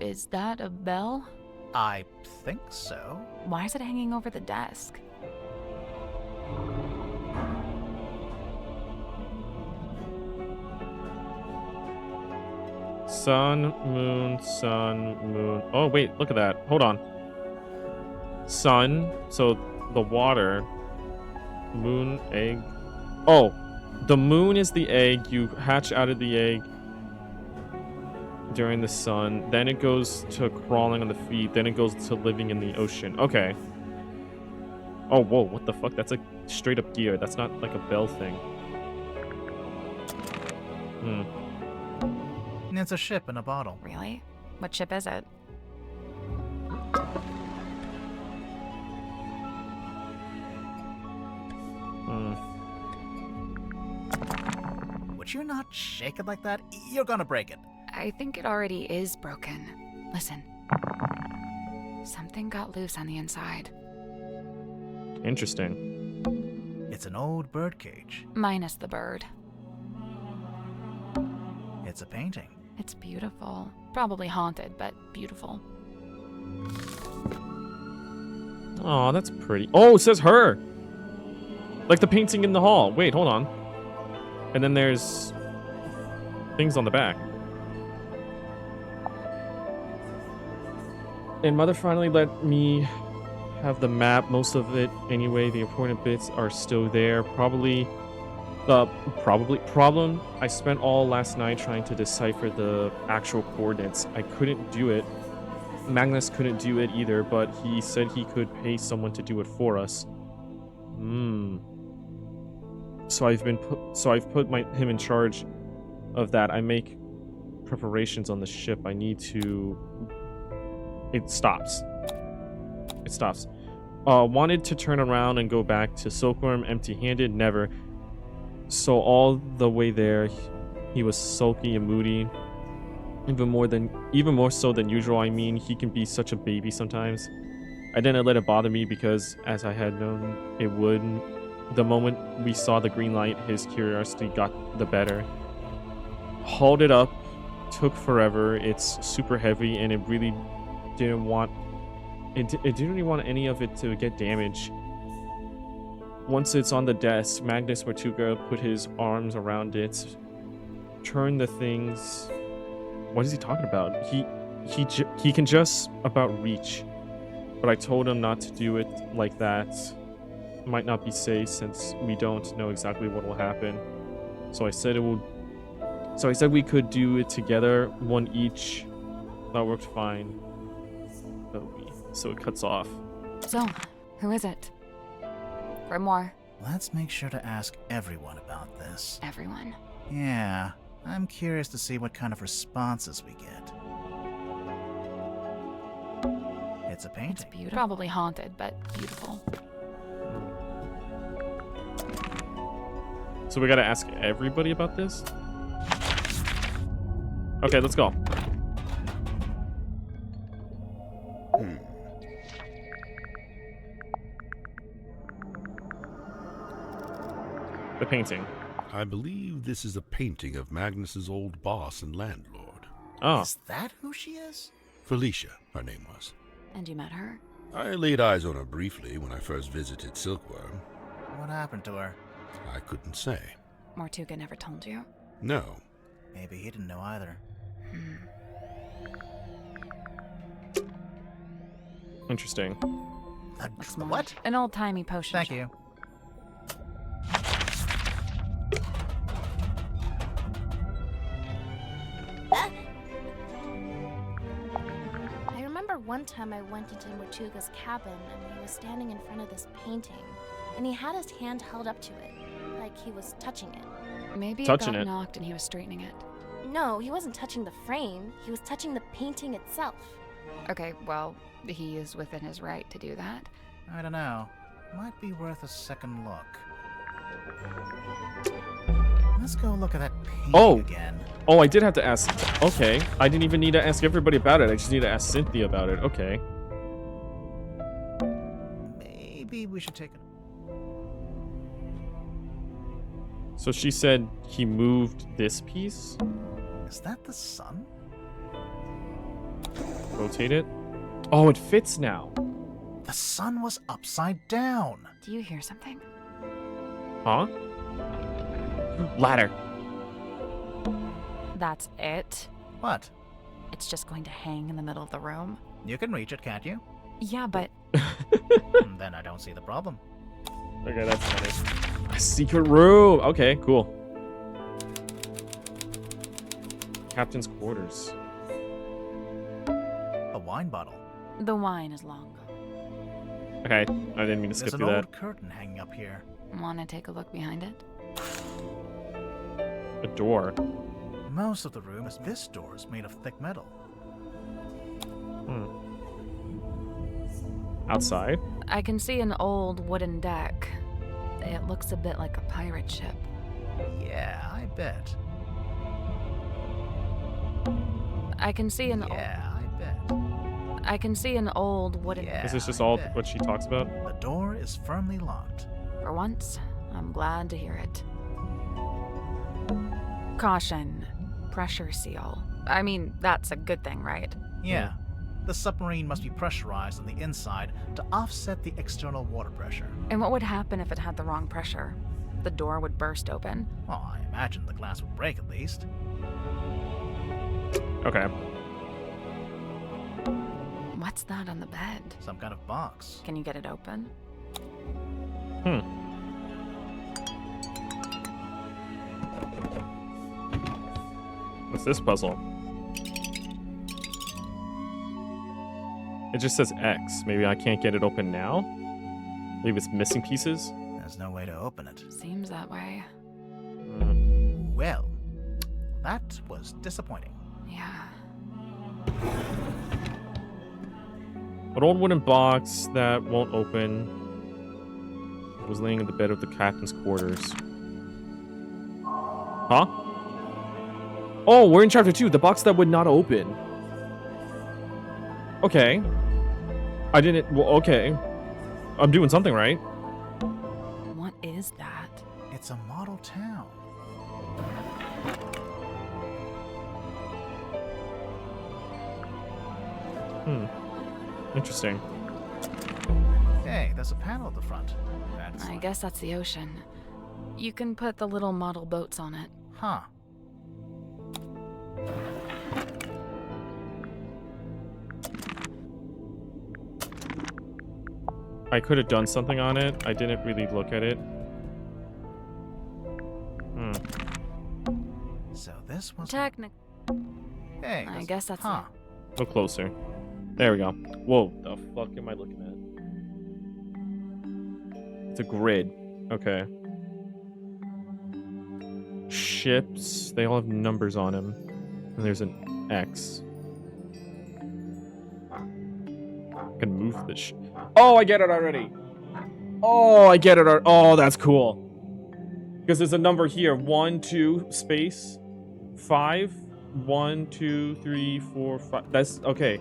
Is that a bell? I think so. Why is it hanging over the desk? Sun, moon. Oh, wait, look at that. Hold on. Sun, so the water. Moon, egg. Oh, the moon is the egg. You hatch out of the egg during the sun. Then it goes to crawling on the feet. Then it goes to living in the ocean. Okay. Oh, whoa, what the fuck? That's a straight up gear. That's not like a bell thing. It's a ship in a bottle. Really? What ship is it? Would you not shake it like that? You're gonna break it. I think it already is broken. Listen. Something got loose on the inside. Interesting. It's an old bird cage. Minus the bird. It's a painting. It's beautiful. Probably haunted, but beautiful. Oh, that's pretty. Oh, it says her. Like the painting in the hall. Wait, hold on. And then there's things on the back. And Mother finally let me have the map. Most of it, anyway. The important bits are still there. Probably. Problem. I spent all last night trying to decipher the actual coordinates. I couldn't do it. Magnus couldn't do it either, but he said he could pay someone to do it for us. So I've put him in charge of that. I make preparations on the ship. I need to. It stops. Wanted to turn around and go back to Silkworm empty-handed. Never. So all the way there, he was sulky and moody. Even more so than usual. I mean, he can be such a baby sometimes. I didn't let it bother me because, as I had known it would, the moment we saw the green light, his curiosity got the better. Hauled it up, took forever. It's super heavy, and it really didn't want. It didn't really want any of it to get damaged. Once it's on the desk, Magnus Mortuga put his arms around it, turned the things. What is he talking about? He can just about reach, but I told him not to do it like that. Might not be safe since we don't know exactly what will happen. So I said we could do it together, one each. That worked fine. So it cuts off. So, who is it? Grimoire. Let's make sure to ask everyone about this. Everyone. Yeah, I'm curious to see what kind of responses we get. It's a painting. It's beautiful. Probably haunted, but beautiful. So we gotta ask everybody about this? Okay, let's go. The painting. I believe this is a painting of Magnus's old boss and landlord. Oh. Is that who she is? Felicia, her name was. And you met her? I laid eyes on her briefly when I first visited Silkworm. What happened to her? I couldn't say. Mortuga never told you? No. Maybe he didn't know either. Interesting. What? An old-timey potion. Thank you. I remember one time I went into Mortuga's cabin and he was standing in front of this painting, and he had his hand held up to it, like he was touching it. Maybe it got knocked and he was straightening it. No, he wasn't touching the frame. He was touching the painting itself. Okay, well, he is within his right to do that. I don't know. Might be worth a second look. Let's go look at that painting again. Oh, I did have to ask. Okay. I didn't even need to ask everybody about it. I just need to ask Cynthia about it. Okay. Maybe we should take it. So she said he moved this piece? Is that the sun? Rotate it. Oh, it fits now. The sun was upside down. Do you hear something? Huh? Ladder. That's it? What? It's just going to hang in the middle of the room? You can reach it, can't you? Yeah, but... Then I don't see the problem. Okay, that's funny. A secret room. Okay, cool. Captain's quarters. A wine bottle. The wine is long gone. Okay, I didn't mean to skip There's through an that. old curtain hanging up here. Want to take a look behind it? A door. most of the room, as this door is made of thick metal. Outside? I can see an old wooden deck. It looks a bit like a pirate ship. Yeah, I bet. I can see an I can see an old wooden. Yeah, Is this just all what she talks about? The door is firmly locked. For once, I'm glad to hear it. Caution. Pressure seal. I mean, that's a good thing, right? Yeah. The submarine must be pressurized on the inside to offset the external water pressure. And what would happen if it had the wrong pressure? The door would burst open. Well, I imagine the glass would break at least. Okay. What's that on the bed? Some kind of box. Can you get it open? What's this puzzle? It just says X. Maybe I can't get it open now? Maybe it's missing pieces? There's no way to open it. Seems that way. Well, that was disappointing. Yeah. An old wooden box that won't open. It was laying in the bed of the captain's quarters. Huh? Oh, we're in chapter 2. The box that would not open. Okay. I didn't... Well, okay. I'm doing something right. What is that? It's a model town. Interesting. Hey, there's a panel at the front. I guess that's the ocean. You can put the little model boats on it. Huh. I could have done something on it. I didn't really look at it. So this was... Hey, I guess that's it. Go closer. There we go. Whoa, the fuck am I looking at? It's a grid. Okay. Ships. They all have numbers on them. And there's an X. I can move this Oh, I get it already. Oh, I get it. Oh, that's cool. Because there's a number here. 1, 2, space. 5. 1, 2, 3, 4, 5. That's okay.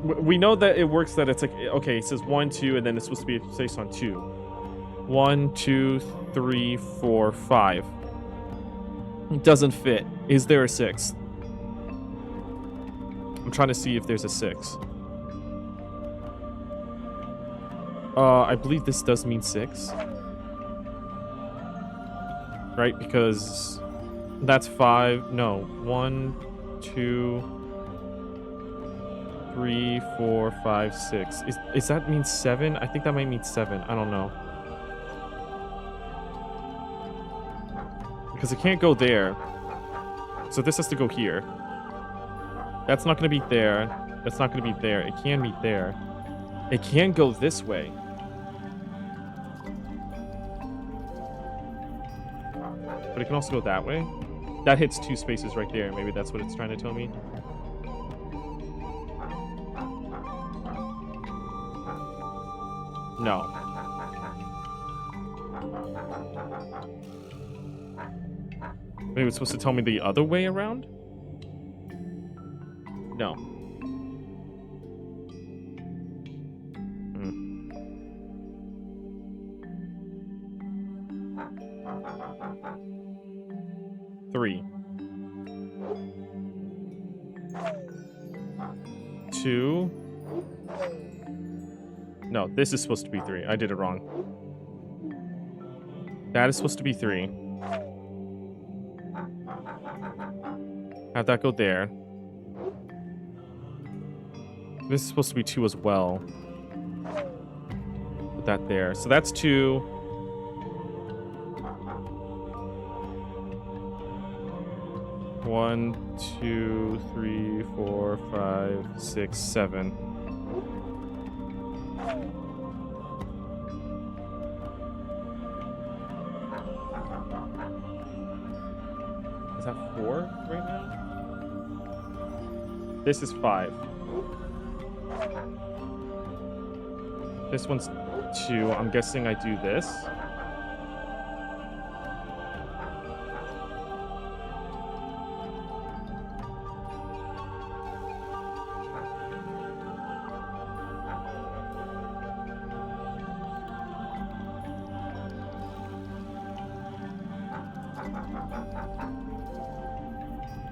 We know that it works that it's like, okay, it says 1, 2, and then it's supposed to be a space on 2. 1, 2, 3, 4, 5. It doesn't fit. Is there a 6th? I'm trying to see if there's a 6. I believe this does mean 6. Right? Because that's 5. No. 1, 2, 3, 4, 5, 6. Is that mean 7? I think that might mean 7. I don't know. Because it can't go there. So this has to go here. That's not going to be there. That's not going to be there. It can be there. It can go this way. But it can also go that way. That hits 2 spaces right there. Maybe that's what it's trying to tell me. No. Maybe it's supposed to tell me the other way around? No. Three. 2. No, this is supposed to be 3. I did it wrong. That is supposed to be 3. Have that go there. This is supposed to be 2 as well. Put that there. So that's 2. 1, 2, 3, 4, 5, 6, 7. 4 right now. This is 5. This one's 2. I'm guessing I do this.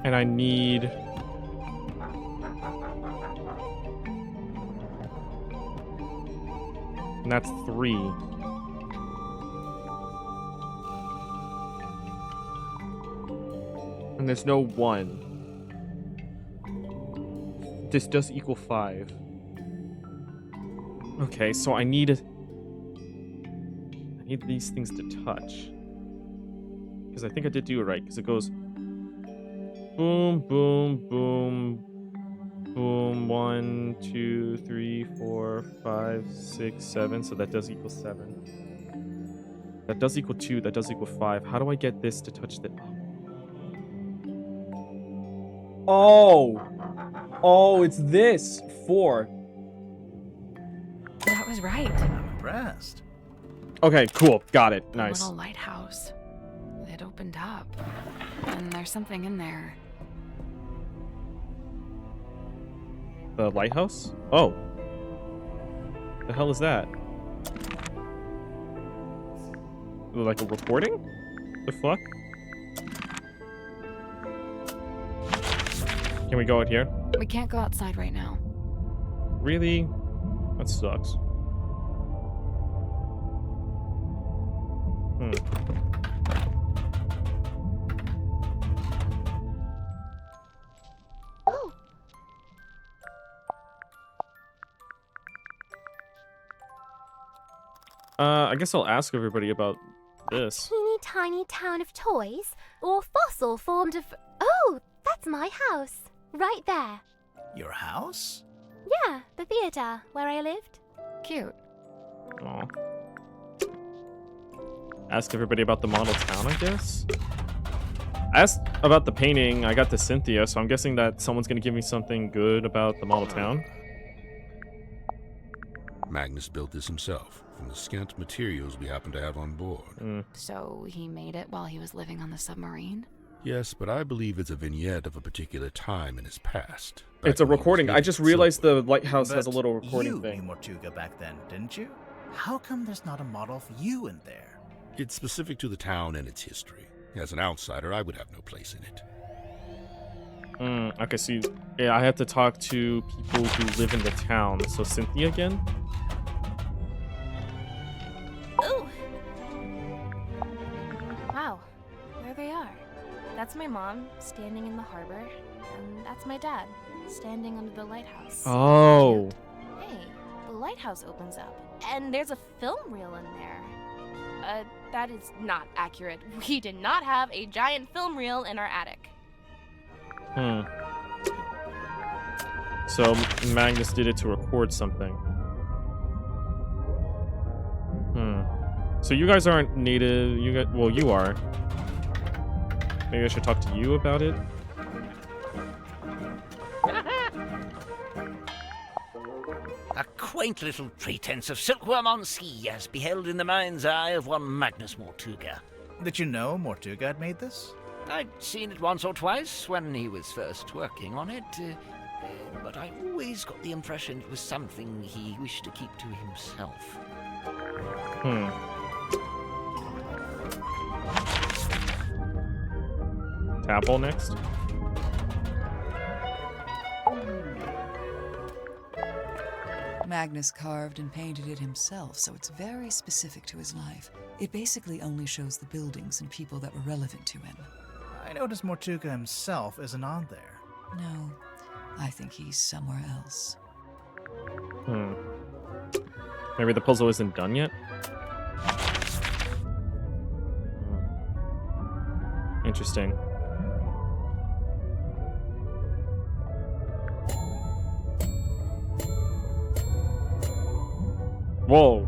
And I need... And that's 3. And there's no 1. This does equal 5. Okay, so I need these things to touch. Because I think I did do it right, because it goes boom, boom, boom, boom, 1, 2, 3, 4, 5, 6, 7. So that does equal 7. That does equal 2. That does equal 5. How do I get this to touch the... Oh! Oh, it's this. 4. That was right. I'm impressed. Okay, cool. Got it. The Nice. little lighthouse. It opened up. And there's something in there. The lighthouse? Oh. The hell is that? Like a recording? The fuck? Can we go out here? We can't go outside right now. Really? That sucks. Oh, I guess I'll ask everybody about this. teeny tiny town of toys, or fossil formed of... Oh, that's my house. Right there. Your house? Yeah, the theater where I lived. Cute. Aw. Ask everybody about the model town, I guess? I asked about the painting. I got to Cynthia, so I'm guessing that someone's gonna give me something good about the model town. Magnus built this himself, from the scant materials we happen to have on board. So he made it while he was living on the submarine? Yes, but I believe it's a vignette of a particular time in his past. It's a recording. I just realized the lighthouse has a But little recording you thing. knew Mortuga back then, didn't you? How come there's not a model of you in there? It's specific to the town and its history. As an outsider, I would have no place in it. Okay, so yeah, I have to talk to people who live in the town. So Cynthia again? Ooh! Wow, there they are. That's my mom, standing in the harbor, and that's my dad, standing under the lighthouse. Oh. Hey, the lighthouse opens up, and there's a film reel in there. That is not accurate. We did not have a giant film reel in our attic. So Magnus did it to record something. So you guys aren't native. You guys, well, you are. Maybe I should talk to you about it. A quaint little pretense of silkworm on sea, as beheld in the mind's eye of one Magnus Mortuga. Did you know Mortuga had made this? I'd seen it once or twice when he was first working on it, but I always got the impression it was something he wished to keep to himself. Tapple next. Magnus carved and painted it himself, so it's very specific to his life. It basically only shows the buildings and people that were relevant to him. I noticed Mortuga himself isn't on there. No, I think he's somewhere else. Maybe the puzzle isn't done yet? Interesting. Whoa.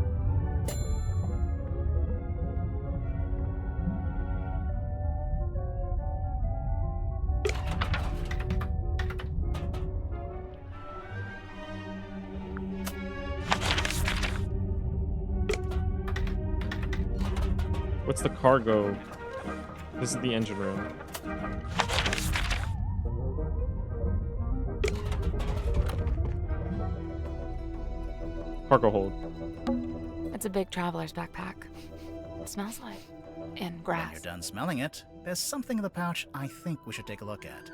What's the cargo? This is the engine room. Cargo hold. It's a big traveler's backpack. It smells like in When grass. you're done smelling it, there's something in the pouch I think we should take a look at.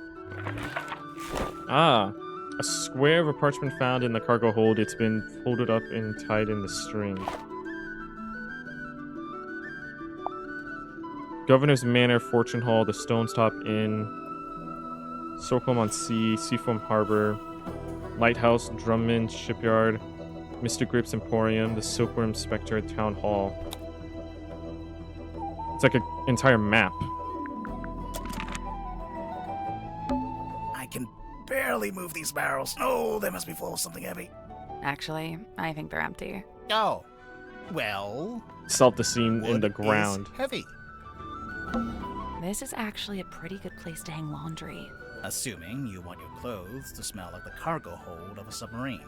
Ah, a square of a parchment found in the cargo hold. It's been folded up and tied in the string. Governor's Manor, Fortune Hall, the Stones Top Inn, Stockholm on Sea, Seafoam Harbor, Lighthouse, Drummond Shipyard, Mr. Grip's Emporium, the Silkworm Spectre Town Hall. It's like an entire map. I can barely move these barrels. Oh, they must be full of something heavy. Actually, I think they're empty. Oh, well. Self-esteem in wood the is ground. heavy. This is actually a pretty good place to hang laundry. Assuming you want your clothes to smell like the cargo hold of a submarine.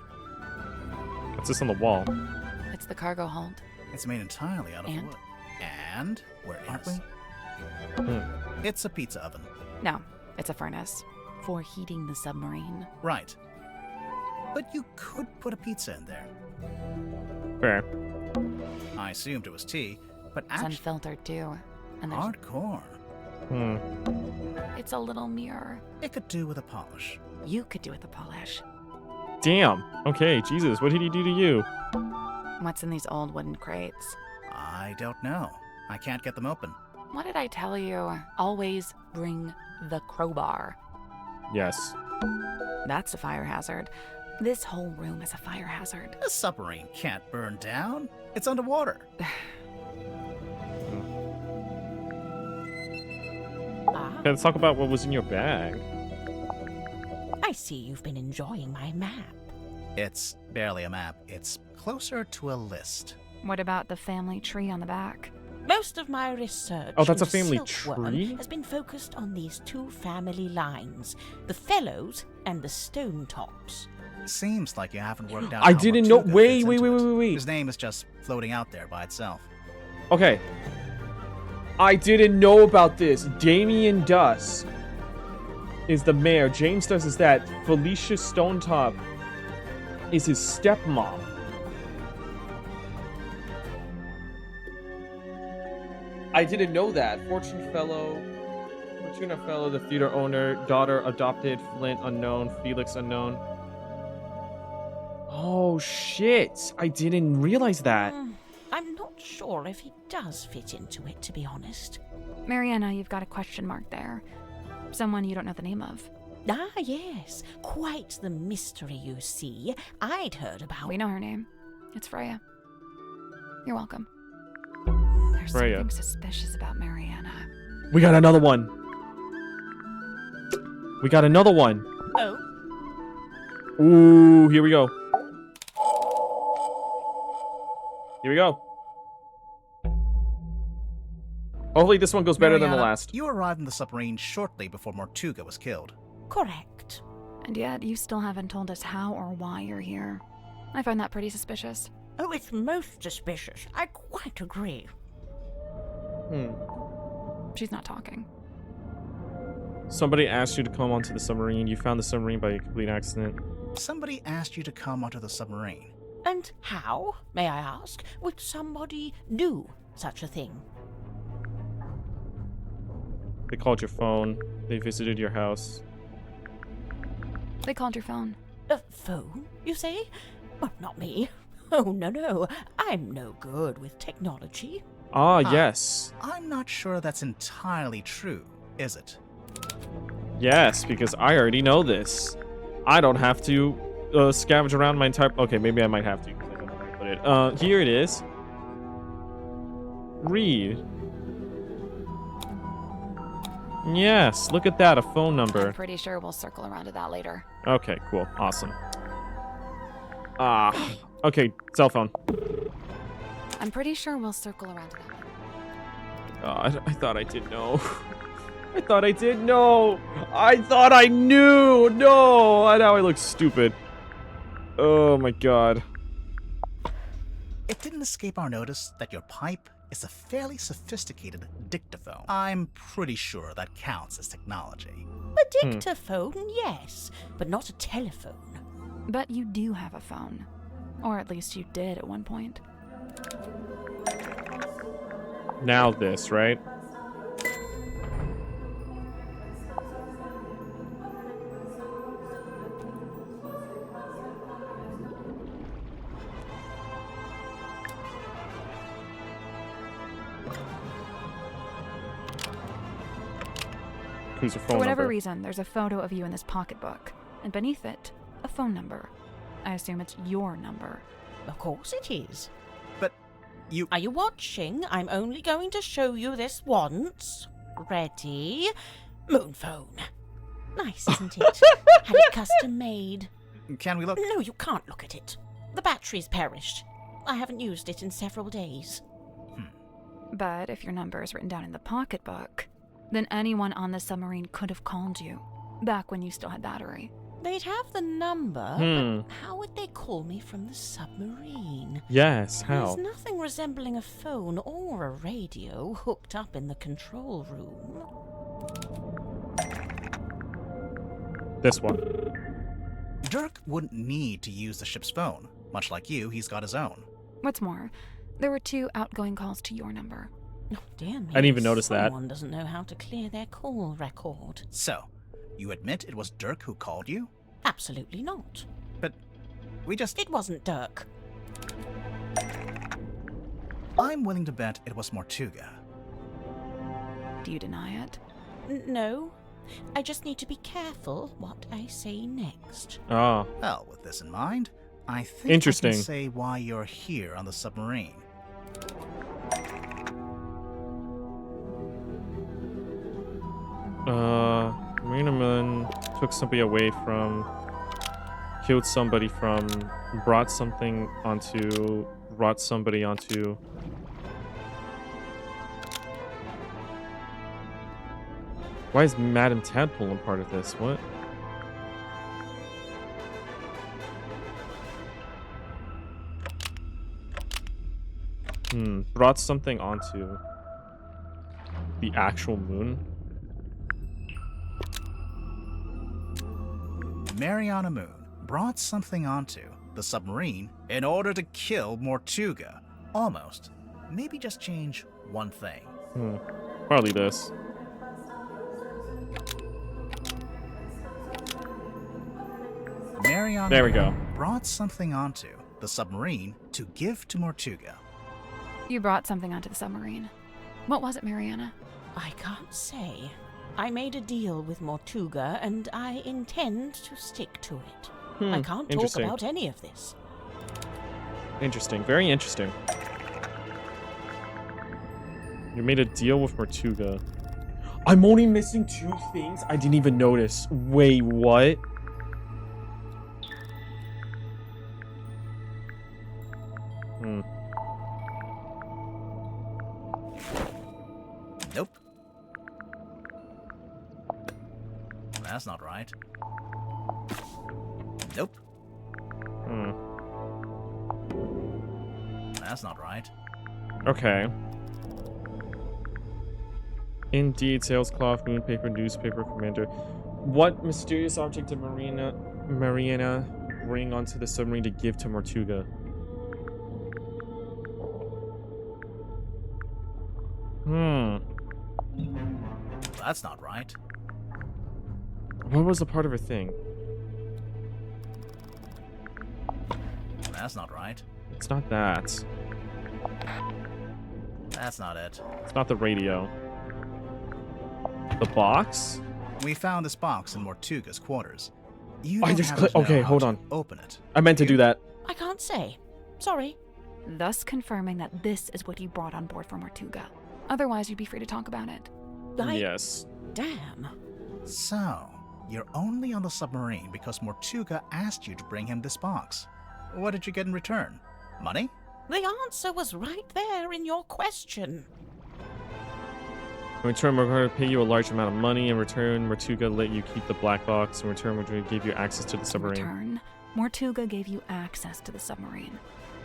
What's this on the wall? It's the cargo hold. It's made entirely out of And? wood. And where aren't we? Hmm. It's a pizza oven. No, it's a furnace for heating the submarine. Right. But you could put a pizza in there. Fair. I assumed it was tea, but It's actually unfiltered too. And there's, hardcore. Hmm. it's a little mirror. It could do with a polish. You could do with a polish. Damn. Okay, Jesus, what did he do to you? What's in these old wooden crates? I don't know. I can't get them open. What did I tell you? Always bring the crowbar. Yes. That's a fire hazard. This whole room is a fire hazard. A submarine can't burn down. It's underwater. Okay, let's talk about what was in your bag. I see you've been enjoying my map. It's barely a map. It's closer to a list. What about the family tree on the back? Most of my research Oh, that's a into family silkworm tree? has been focused on these two family lines, the Fellows and the Stone Tops. Seems like you haven't worked out. I how didn't know. Tortuga Wait, fits wait, into wait, it. wait, wait. His name is just floating out there by itself. Okay. I didn't know about this. Damien Duss is the mayor. James Duss is that. Felicia Stonetop is his stepmom. I didn't know that. Fortuna Fellow, the theater owner, daughter adopted, Flint unknown, Felix unknown. Oh shit! I didn't realize that. I'm not sure if he does fit into it, to be honest. Mariana, you've got a question mark there. Someone you don't know the name of. Ah, yes. Quite the mystery, you see. I'd heard about... We know her name. It's Freya. You're welcome. There's Freya. something suspicious about Mariana. We got another one. We got another one. Oh? Ooh, here we go. Here we go. Hopefully this one goes better than the Mariana, last. You arrived in the submarine shortly before Tortuga was killed. Correct. And yet, you still haven't told us how or why you're here. I find that pretty suspicious. Oh, it's most suspicious. I quite agree. She's not talking. Somebody asked you to come onto the submarine. You found the submarine by a complete accident. Somebody asked you to come onto the submarine. And how, may I ask, would somebody do such a thing? They called your phone. They visited your house. They called your phone. A phone, you say? Well, not me. Oh, no. I'm no good with technology. Ah, yes. I'm not sure that's entirely true, is it? Yes, because I already know this. I don't have to scavenge around my entire... Okay, maybe I might have to. 'Cause I don't know where to put it. Here it is. Read. Yes, look at that, a phone number. I'm pretty sure we'll circle around to that later. Okay, cool. Awesome. Okay, cell phone. I'm pretty sure we'll circle around to that later. God, I thought I did know. I thought I did know. I thought I knew. No, now I look stupid. Oh my god. It didn't escape our notice that your pipe is a fairly sophisticated dictaphone. I'm pretty sure that counts as technology. A dictaphone, yes, but not a telephone. But you do have a phone. Or at least you did at one point. Now this, right? Who's a phone For whatever number? reason, there's a photo of you in this pocketbook, and beneath it, a phone number. I assume it's your number. Of course it is. But you... Are you watching? I'm only going to show you this once. Ready? Moon phone. Nice, isn't it? Had it custom made. Can we look? No, you can't look at it. The battery's perished. I haven't used it in several days. But if your number is written down in the pocketbook, then anyone on the submarine could have called you, back when you still had battery. They'd have the number, but how would they call me from the submarine? Yes, how? There's nothing resembling a phone or a radio hooked up in the control room. This one. Dirk wouldn't need to use the ship's phone. Much like you, he's got his own. What's more, there were 2 outgoing calls to your number. Oh, dear me. I didn't even notice that. Someone doesn't know how to clear their call record. So, you admit it was Dirk who called you? Absolutely not. But we just... It wasn't Dirk. I'm willing to bet it was Mortuga. Do you deny it? No. I just need to be careful what I say next. Ah. Well, with this in mind, I think Interesting. I can say why you're here on the submarine. Marina took somebody away from, killed somebody from, brought somebody onto. Why is Madame Tadpole a part of this? What? Brought something onto the actual moon? Mariana Moon brought something onto the submarine in order to kill Mortuga. Almost. Maybe just change one thing. Probably this. Mariana There we go. brought something onto the submarine to give to Mortuga. You brought something onto the submarine. What was it, Mariana? I can't say. I made a deal with Mortuga, and I intend to stick to it. I can't talk Interesting. about any of this. Interesting. Very interesting. You made a deal with Mortuga. I'm only missing 2 things I didn't even notice. Wait, what? Nope. That's not right. Nope. That's not right. Okay. Indeed, sailcloth, moon paper, newspaper, commander. What mysterious object did Mariana bring onto the submarine to give to Mortuga? That's not right. What was a part of her thing? That's not right. It's not that. That's not it. It's not the radio. The box? We found this box in Mortuga's quarters. You I don't just happen to know okay, how hold to on. Open it. I meant to do that. I can't say. Sorry. Thus confirming that this is what you brought on board for Mortuga. Otherwise, you'd be free to talk about it. Yes. Damn. So, you're only on the submarine because Mortuga asked you to bring him this box. What did you get in return? Money? The answer was right there in your question. In return, we're going to pay you a large amount of money. In return, Mortuga let you keep the black box. In return, we're going to give you access to the submarine. Mortuga gave you access to the submarine.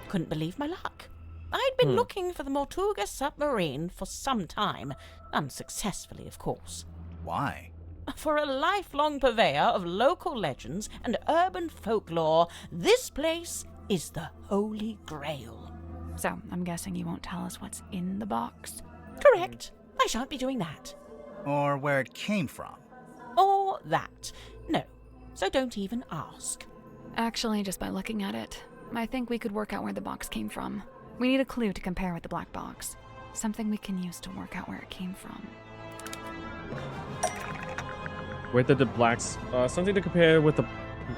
Couldn't believe my luck. I'd been looking for the Mortuga submarine for some time, unsuccessfully, of course. Why? For a lifelong purveyor of local legends and urban folklore, this place is the Holy Grail. So, I'm guessing you won't tell us what's in the box? Correct. I shan't be doing that. Or where it came from? Or that. No. So don't even ask. Actually, just by looking at it, I think we could work out where the box came from. We need a clue to compare with the black box. Something we can use to work out where it came from. Where did the blacks... something to compare with the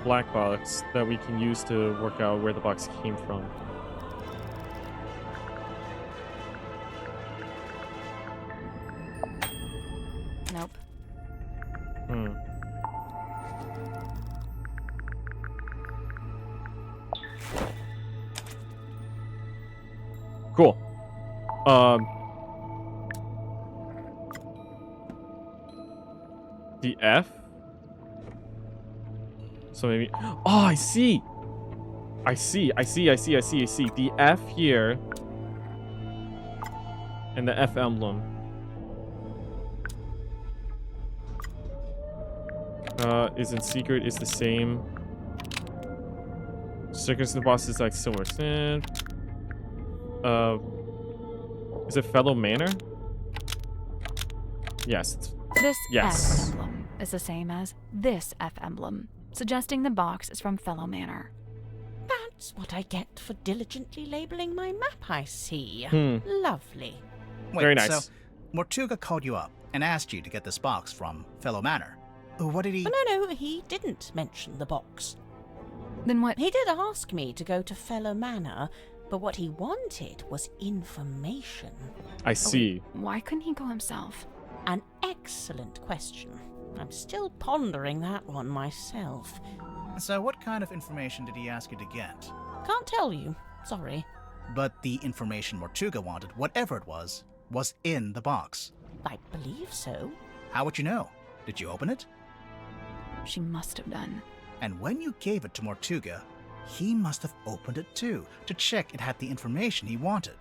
black box that we can use to work out where the box came from. Nope. Cool. The F? So maybe... Oh, I see! I see. The F here. And the F emblem. Isn't secret is the same. Stickers in the box is like similar extent. Is it Fellow Manor? Yes. This yes. F emblem is the same as this F emblem, suggesting the box is from Fellow Manor. That's what I get for diligently labeling my map, I see. Lovely. Wait, very nice. So, Mortuga called you up and asked you to get this box from Fellow Manor. What did he... No, he didn't mention the box. Then what? He did ask me to go to Fellow Manor, but what he wanted was information. I see. Why couldn't he go himself? An excellent question. I'm still pondering that one myself. So what kind of information did he ask you to get? Can't tell you. Sorry. But the information Mortuga wanted, whatever it was in the box. I believe so. How would you know? Did you open it? She must have done. And when you gave it to Mortuga, he must have opened it too, to check it had the information he wanted.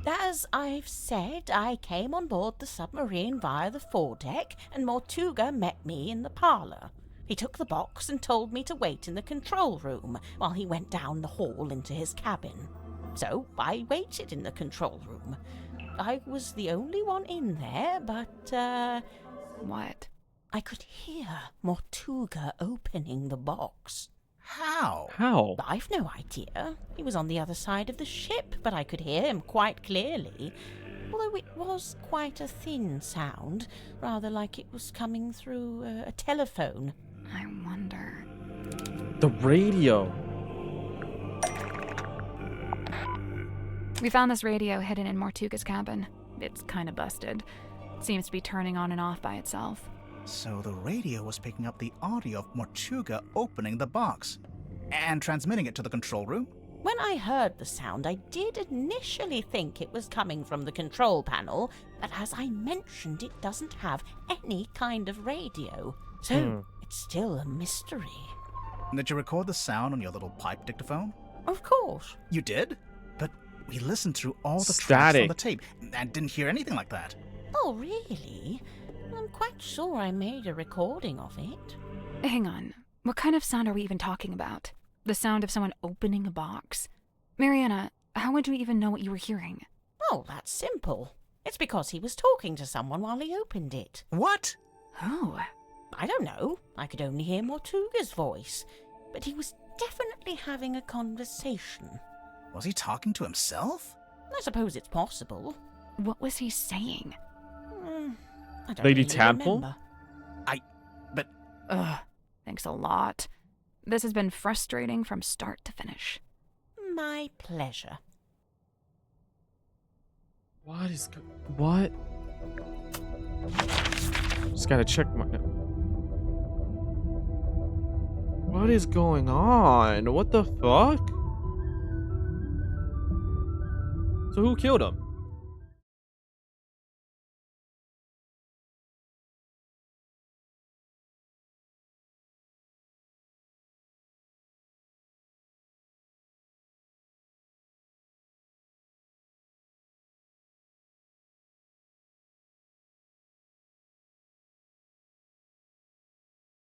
As I've said, I came on board the submarine via the foredeck, and Mortuga met me in the parlour. He took the box and told me to wait in the control room while he went down the hall into his cabin. So I waited in the control room. I was the only one in there, but, What? I could hear Mortuga opening the box. How? How? I've no idea. He was on the other side of the ship, but I could hear him quite clearly. Although it was quite a thin sound, rather like it was coming through a telephone. I wonder... The radio. We found this radio hidden in Mortuga's cabin. It's kind of busted. It seems to be turning on and off by itself. So the radio was picking up the audio of Mortuga opening the box and transmitting it to the control room? When I heard the sound, I did initially think it was coming from the control panel, but as I mentioned, it doesn't have any kind of radio. So it's still a mystery. Did you record the sound on your little pipe dictaphone? Of course. You did? But we listened through all the tracks Static. on the tape and didn't hear anything like that. Oh, really? I'm quite sure I made a recording of it. Hang on. What kind of sound are we even talking about? The sound of someone opening a box? Mariana, how would you even know what you were hearing? Oh, that's simple. It's because he was talking to someone while he opened it. What? Who? I don't know. I could only hear Mortuga's voice. But he was definitely having a conversation. Was he talking to himself? I suppose it's possible. What was he saying? I don't Lady really Tadpole? remember. Ugh, thanks a lot. This has been frustrating from start to finish. My pleasure. What is... What? Just gotta check my... What is going on? What the fuck? So who killed him?